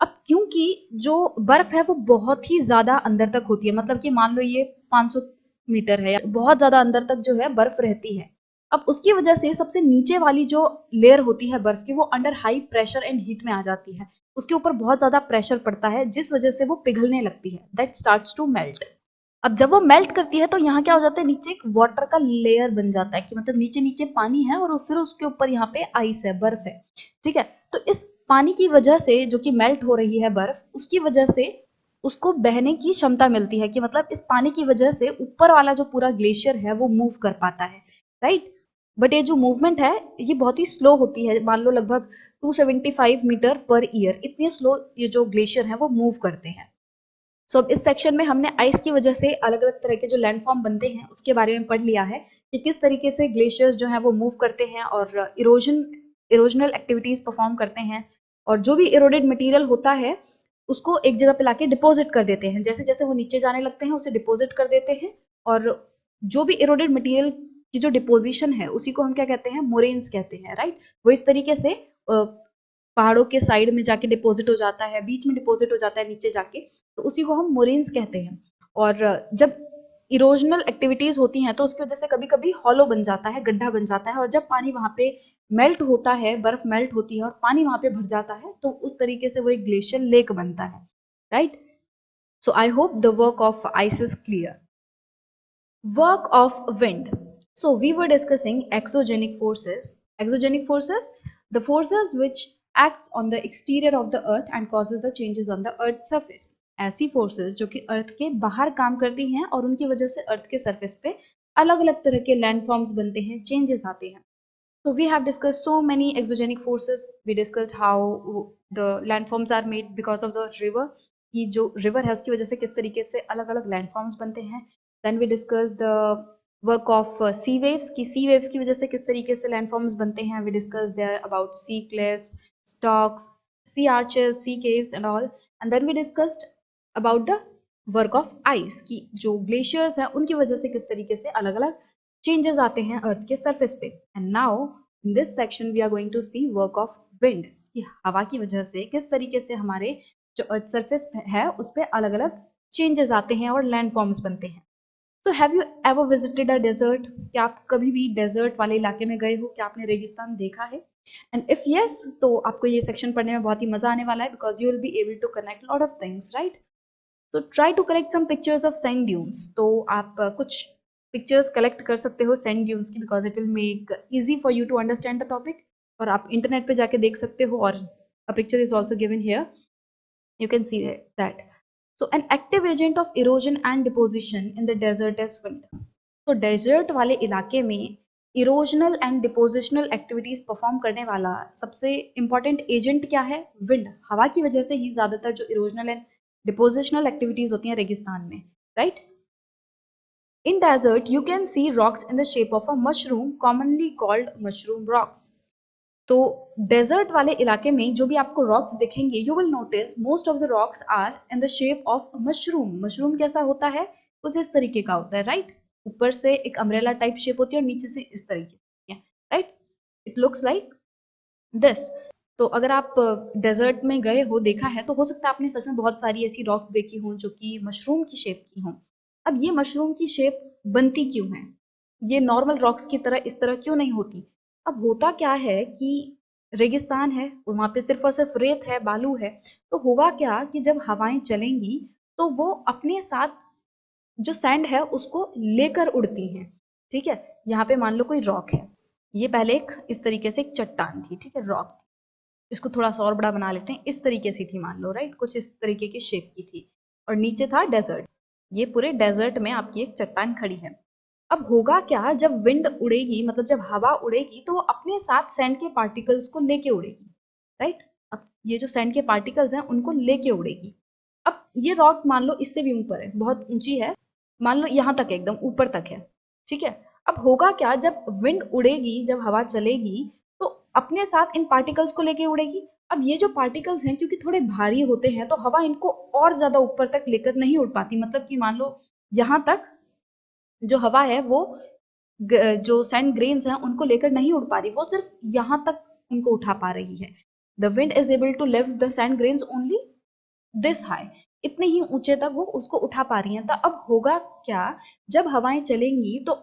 अब क्योंकि जो बर्फ है वो बहुत ही ज्यादा अंदर तक होती है, मतलब कि मान लो ये 500 मीटर है या बहुत ज्यादा अंदर तक जो है बर्फ रहती है। अब उसकी वजह से सबसे नीचे वाली जो लेयर होती है बर्फ की वो under high pressure and heat में आ जाती है, उसके ऊपर बहुत ज्यादा प्रेशर पड़ता है जिस वजह से वो पिघलने लगती है, दैट स्टार्ट्स टू मेल्ट। अब जब वो मेल्ट करती है तो यहाँ क्या हो जाता है, नीचे एक वाटर का लेयर बन जाता है कि मतलब नीचे नीचे पानी है और फिर उसके ऊपर यहाँ पे आइस है, बर्फ है। ठीक है, तो इस पानी की वजह से जो कि मेल्ट हो रही है बर्फ, उसकी वजह से उसको बहने की क्षमता मिलती है कि मतलब इस पानी की वजह से ऊपर वाला जो पूरा ग्लेशियर है वो मूव कर पाता है, राइट। बट ये जो मूवमेंट है ये बहुत ही स्लो होती है, मान लो लगभग 275 मीटर पर ईयर, इतने स्लो ये जो ग्लेशियर है वो मूव करते हैं। सो अब इस सेक्शन में हमने आइस की वजह से अलग अलग तरह के जो लैंडफॉर्म बनते हैं उसके बारे में पढ़ लिया है कि किस तरीके से ग्लेशियर्स जो है वो मूव करते हैं और इरोजनल एक्टिविटीज परफॉर्म करते हैं, और जो भी इरोडेड मटेरियल होता है उसको एक जगह पे लाके डिपॉजिट कर देते हैं, जैसे जैसे वो नीचे जाने लगते हैं उसे डिपॉजिट कर देते हैं। और जो भी इरोडेड मटेरियल की जो डिपोजिशन है उसी को हम क्या कहते हैं, मोरेन्स कहते हैं, राइट। वो इस तरीके से पहाड़ों के साइड में जाके डिपॉजिट हो जाता है, बीच में डिपॉजिट हो जाता है नीचे जाके, तो उसी को हम मोरेन्स कहते हैं। और जब इरोजनल एक्टिविटीज होती हैं तो उसकी वजह से कभी कभी हॉलो बन जाता है, गड्ढा बन जाता है, और जब पानी वहां पे मेल्ट होता है, बर्फ मेल्ट होती है और पानी वहां पे भर जाता है तो उस तरीके से वो एक ग्लेशियर लेक बनता है, right. So I hope the work of ice is clear. Work of wind. So we were discussing exogenic forces. Exogenic forces, the forces which acts on the exterior of the earth and causes the changes on the earth surface. ऐसी forces जो कि अर्थ के बाहर काम करती हैं और उनकी वजह से अर्थ के सरफेस पे अलग अलग तरह के लैंडफॉर्म्स बनते हैं, चेंजेस आते हैं। So we have discussed so many exogenic forces. We discussed how the landforms are made because of the river. कि जो river है उसकी वजह से किस तरीके से अलग अलग landforms बनते हैं। Then we discussed the work of sea waves कि sea waves की वजह से किस तरीके से landforms बनते हैं। We discussed there about sea cliffs, stocks, sea arches, sea caves and all. And then we discussed about the work of ice कि जो glaciers हैं उनकी वजह से किस तरीके से अलग अलग चेंजेस आते हैं अर्थ के सरफेस पे। And now in this section we are going to see work of wind कि हवा की वजह से किस तरीके से हमारे जो अर्थ सरफेस है उस पर अलग अलग चेंजेस आते हैं और लैंड फॉर्म्स बनते हैं। So have you ever visited a desert? क्या आप कभी भी डेजर्ट वाले इलाके में गए हो? क्या आपने रेगिस्तान देखा है? एंड इफ यस तो आपको ये सेक्शन पढ़ने में बहुत ही मजा आने वाला है because you will be able to connect lot of things, right. So try to collect some pictures of sand dunes. तो आप कुछ पिक्चर्स कलेक्ट कर सकते हो सैंड ड्यून्स की because it will make easy for you to understand the topic. और आप internet पे जाके देख सकते हो और a picture is also given here, you can see that. So an active agent of erosion and deposition in the desert is wind. तो desert वाले इलाके में erosional and depositional activities perform करने वाला सबसे इंपॉर्टेंट एजेंट क्या है? Wind. हवा की वजह से ही ज्यादातर जो इरोजनल एंड डिपोजिशनल एक्टिविटीज होती हैं रेगिस्तान में, right. In desert, you can see rocks in the shape of a mushroom, commonly called mushroom rocks. तो डेजर्ट वाले इलाके में जो भी आपको रॉक्स दिखेंगे, you will notice most of the rocks are in the shape of mushroom. Mushroom कैसा होता है? कुछ इस तरीके का होता है, राइट। ऊपर से एक अम्ब्रेला टाइप शेप होती है और नीचे से इस तरीके से, right. It looks like this. तो अगर आप डेजर्ट में गए हो, देखा है, तो हो सकता है आपने सच में बहुत सारी ऐसी रॉक देखी हो जो कि मशरूम की शेप की हों। अब ये मशरूम की शेप बनती क्यों है? ये नॉर्मल रॉक्स की तरह इस तरह क्यों नहीं होती? अब होता क्या है कि रेगिस्तान है, वहां पे सिर्फ और सिर्फ रेत है, बालू है। तो होगा क्या कि जब हवाएं चलेंगी तो वो अपने साथ जो सैंड है उसको लेकर उड़ती हैं। ठीक है, यहाँ पे मान लो कोई रॉक है, ये पहले एक इस तरीके से एक चट्टान थी, ठीक है, रॉक। इसको थोड़ा सा और बड़ा बना लेते हैं, इस तरीके से थी मान लो, राइट, कुछ इस तरीके की शेप की थी। और नीचे था डेजर्ट। ये पूरे डेजर्ट में आपकी एक चट्टान खड़ी है। अब होगा क्या, जब विंड उड़ेगी, मतलब जब हवा उड़ेगी, तो वो अपने साथ सैंड के पार्टिकल्स को लेके उड़ेगी, राइट। अब ये जो सैंड के पार्टिकल्स हैं उनको लेके उड़ेगी। अब ये रॉक मान लो इससे भी ऊपर है, बहुत ऊंची है, मान लो यहाँ तक है, एकदम ऊपर तक है, ठीक है। अब होगा क्या, जब विंड उड़ेगी, जब हवा चलेगी, तो अपने साथ इन पार्टिकल्स को लेके उड़ेगी। अब ये जो पार्टिकल्स हैं क्योंकि थोड़े भारी होते हैं, तो हवा इनको और ज्यादा ऊपर तक लेकर नहीं उड़ पाती, मतलब कि मान लो यहाँ तक जो हवा है वो जो सैंड ग्रेन्स हैं उनको लेकर नहीं उड़ पा रही, वो सिर्फ यहाँ तक उनको उठा पा रही है। The wind is able to lift the sand grains only this high, इतने ही ऊंचे तक वो उसको उठा पा रही हैं। तो अब होगा क्या, जब हवाएं चलेंगी तो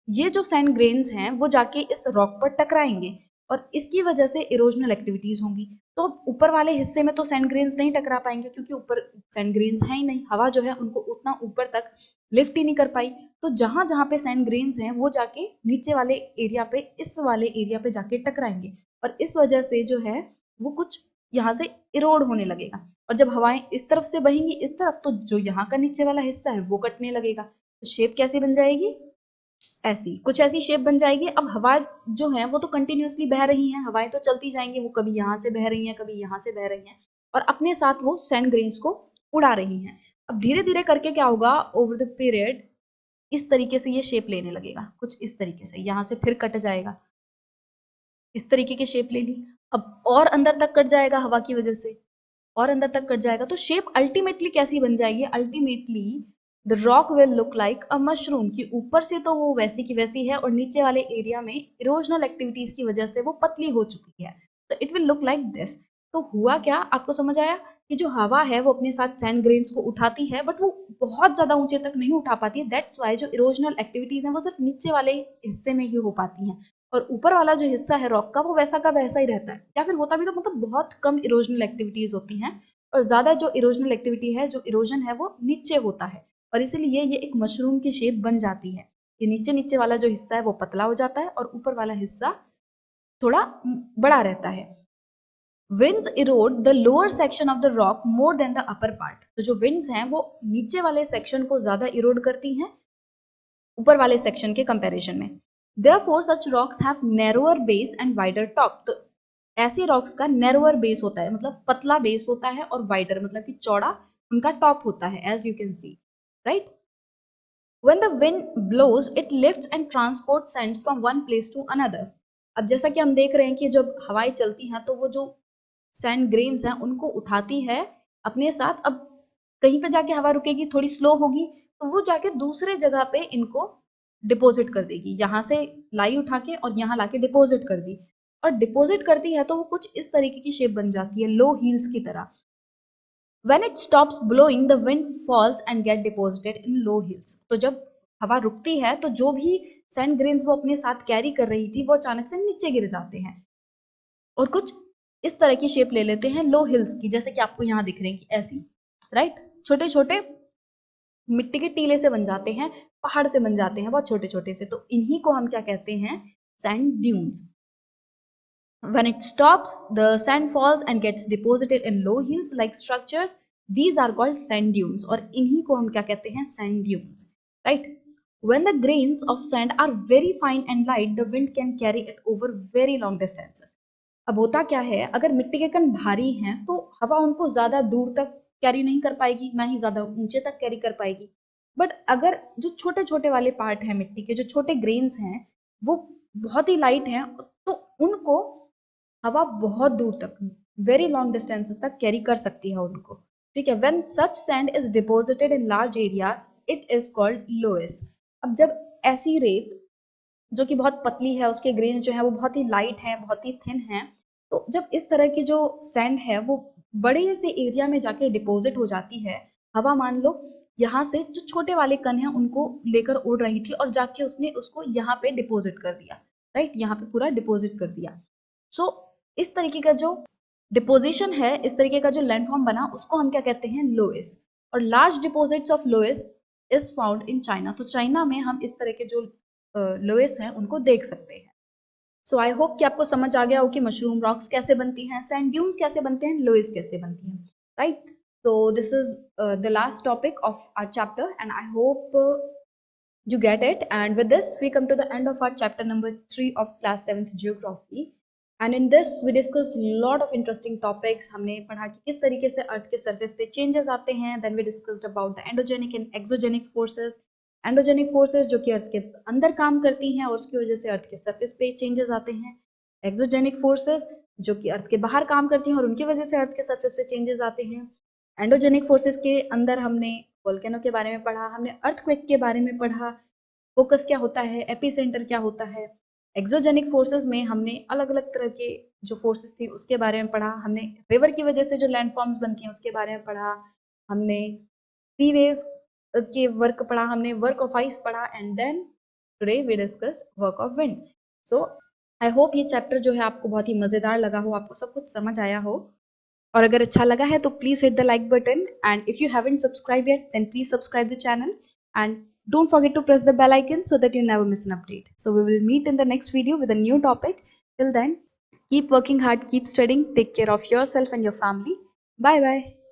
ये जो सैंड ग्रेन्स हैं वो जाके इस रॉक पर टकराएंगे और इसकी वजह से इरोजनल एक्टिविटीज होंगी। तो ऊपर वाले हिस्से में तो सैंड ग्रेन्स नहीं टकरा पाएंगे क्योंकि ऊपर सैंड ग्रेन्स है ही नहीं, हवा जो है उनको उतना ऊपर तक लिफ्ट ही नहीं कर पाई। तो जहां जहां पे सैंड ग्रेन्स हैं वो जाके नीचे वाले एरिया पे, इस वाले एरिया पे जाके टकराएंगे और इस वजह से जो है वो कुछ यहाँ से इरोड होने लगेगा। और जब हवाएं इस तरफ से बहेंगी इस तरफ, तो जो यहाँ का नीचे वाला हिस्सा है वो कटने लगेगा। तो शेप कैसी बन जाएगी, ऐसी कुछ ऐसी शेप बन जाएगी। अब हवा जो है वो तो कंटिन्यूअसली बह रही हैं, हवाएं तो चलती जाएंगी, वो कभी यहाँ से बह रही हैं, कभी यहाँ से बह रही हैं और अपने साथ वो सैंड ग्रेन्स को उड़ा रही हैं। अब धीरे धीरे करके क्या होगा, ओवर द पीरियड इस तरीके से ये शेप लेने लगेगा, कुछ इस तरीके से, यहाँ से फिर कट जाएगा, इस तरीके की शेप ले ली। अब और अंदर तक कट जाएगा हवा की वजह से, और अंदर तक कट जाएगा। तो शेप अल्टीमेटली कैसी बन जाएगी, ultimately the rock will look like a mushroom, की ऊपर से तो वो वैसी की वैसी है और नीचे वाले एरिया में इरोजनल एक्टिविटीज की वजह से वो पतली हो चुकी है। तो it will look like this. तो हुआ क्या, आपको समझ आया कि जो हवा है वो अपने साथ सैंड ग्रेन्स को उठाती है बट वो बहुत ज्यादा ऊंचे तक नहीं उठा पाती है। दैट्स वाई जो इरोजनल एक्टिविटीज हैं वो सिर्फ नीचे वाले हिस्से में ही हो पाती हैं और ऊपर वाला जो हिस्सा है रॉक का वो वैसा का वैसा ही रहता है, या फिर होता भी तो मतलब बहुत कम इरोजनल एक्टिविटीज होती हैं और ज्यादा जो इरोजनल एक्टिविटी है, जो इरोजन है वो नीचे होता है और इसीलिए ये एक मशरूम की शेप बन जाती है। ये नीचे नीचे वाला जो हिस्सा है वो पतला हो जाता है और ऊपर वाला हिस्सा थोड़ा बड़ा रहता है। Winds Erode the lower section of the rock more than the upper part. तो जो विंड्स हैं वो नीचे वाले सेक्शन को ज्यादा इरोड करती हैं ऊपर वाले सेक्शन के कंपैरिजन में। Therefore, such rocks have narrower base and wider top. तो ऐसे रॉक्स का नैरोअर बेस होता है, मतलब पतला बेस होता है और वाइडर मतलब कि चौड़ा उनका टॉप होता है, as you can see, right. When the wind blows, it lifts and transports sands from one place to another. अब जैसा कि हम देख रहे हैं कि जब हवाएं चलती हैं तो वो जो सैंड ग्रेन्स हैं उनको उठाती है अपने साथ। अब कहीं पे जाके हवा रुकेगी, थोड़ी स्लो होगी, तो वो जाके दूसरे जगह पे इनको डिपॉजिट कर देगी, यहाँ से लाई उठा के और यहाँ लाके डिपॉजिट कर दी। और डिपॉजिट करती है तो वो कुछ इस तरीके की शेप बन जाती है, लो हील्स की तरह। When it stops blowing, the wind falls and get deposited in low hills. तो जब हवा रुकती है तो जो भी सैंड ग्रेन्स वो अपने साथ कैरी कर रही थी वो अचानक से नीचे गिर जाते हैं और कुछ इस तरह की शेप ले लेते हैं लो हिल्स की, जैसे कि आपको यहाँ दिख रहे हैं कि ऐसी, राइट। छोटे छोटे मिट्टी के टीले से बन जाते हैं, पहाड़ से बन जाते हैं बहुत छोटे छोटे से, तो इन्हीं को हम क्या कहते हैं, sand dunes. When it stops, the sand falls and gets deposited in low hills like structures. These are called sand dunes और इन्हीं को हम क्या कहते हैं, sand dunes, right? When the grains of sand are very fine and light, the wind can carry it over very long distances. अब होता क्या है, अगर मिट्टी के कण भारी हैं तो हवा उनको ज्यादा दूर तक कैरी नहीं कर पाएगी, ना ही ज्यादा ऊंचे तक कैरी कर पाएगी। बट अगर जो छोटे छोटे वाले पार्ट हैं मिट्टी के, जो छोटे ग्रेन्स हैं वो बहुत ही लाइट हैं, तो उनको हवा बहुत दूर तक, वेरी लॉन्ग डिस्टेंसेस तक कैरी कर सकती है उनको, ठीक है। When such sand is deposited in large areas it is called loess. अब जब ऐसी रेत जो कि बहुत पतली है, उसके ग्रेन जो है वो बहुत ही लाइट है, बहुत ही थिन है, तो जब इस तरह की जो सैंड है वो बड़े से एरिया में जाके डिपॉजिट हो जाती है, हवा मान लो यहाँ से जो छोटे वाले कण हैं उनको लेकर उड़ रही थी और जाके उसने उसको यहाँ पे डिपॉजिट कर दिया, राइट, यहाँ पे पूरा डिपॉजिट कर दिया। सो इस तरीके का जो डिपोजिशन है, इस तरीके का जो लैंडफॉर्म बना, उसको हम क्या कहते हैं, लोएस। और large deposits of loess is found in China. तो चाइना में हम इस तरह के जो लोएस हैं उनको देख सकते हैं। सो आई होप कि आपको समझ आ गया हो कि मशरूम रॉक्स कैसे बनती हैं, सैंड ड्यून्स कैसे बनते हैं, लोएस कैसे बनती हैं, right. So this is the last topic of our chapter, and I hope you get it. And with this, we come to the end of our chapter number 3 of class 7th geography. And in this, we discussed a lot of interesting topics. हमने पढ़ा कि किस तरीके से अर्थ के surface पे changes आते हैं. Then we discussed about the endogenic and exogenic forces. Endogenic forces जो कि अर्थ के अंदर काम करती हैं और उसकी वजह से अर्थ के सरफेस पे चेंजेस आते हैं. एक्सोजेनिक फोर्सेस जो कि अर्थ के बाहर काम करती हैं और उनकी वजह से अर्थ के सरफेस पे चेंजेस आते हैं. एंडोजेनिक फोर्सेस के अंदर हमने वोल्केनो के बारे में पढ़ा, हमने अर्थक्वेक के बारे में पढ़ा, फोकस क्या होता है, एपीसेंटर क्या होता है. एक्सोजेनिक फोर्सेस में हमने अलग अलग तरह के जो फोर्सेस थी उसके बारे में पढ़ा. हमने रिवर की वजह से जो लैंडफॉर्म्स बनती हैं उसके बारे में पढ़ा. हमने सी वेव्स के वर्क पढ़ा, हमने वर्क ऑफ आइस पढ़ा. And then today we discussed work of wind. So I hope ये चैप्टर जो है आपको बहुत ही मज़ेदार लगा हो, आपको सब कुछ समझ आया हो. और अगर अच्छा लगा है तो please hit the like button, and if you haven't subscribe yet then please subscribe the channel, and don't forget to press the bell icon so that you never miss an update. So we will meet in the next video with a new topic. Till then, keep working hard, keep studying, take care of yourself and your family. Bye bye.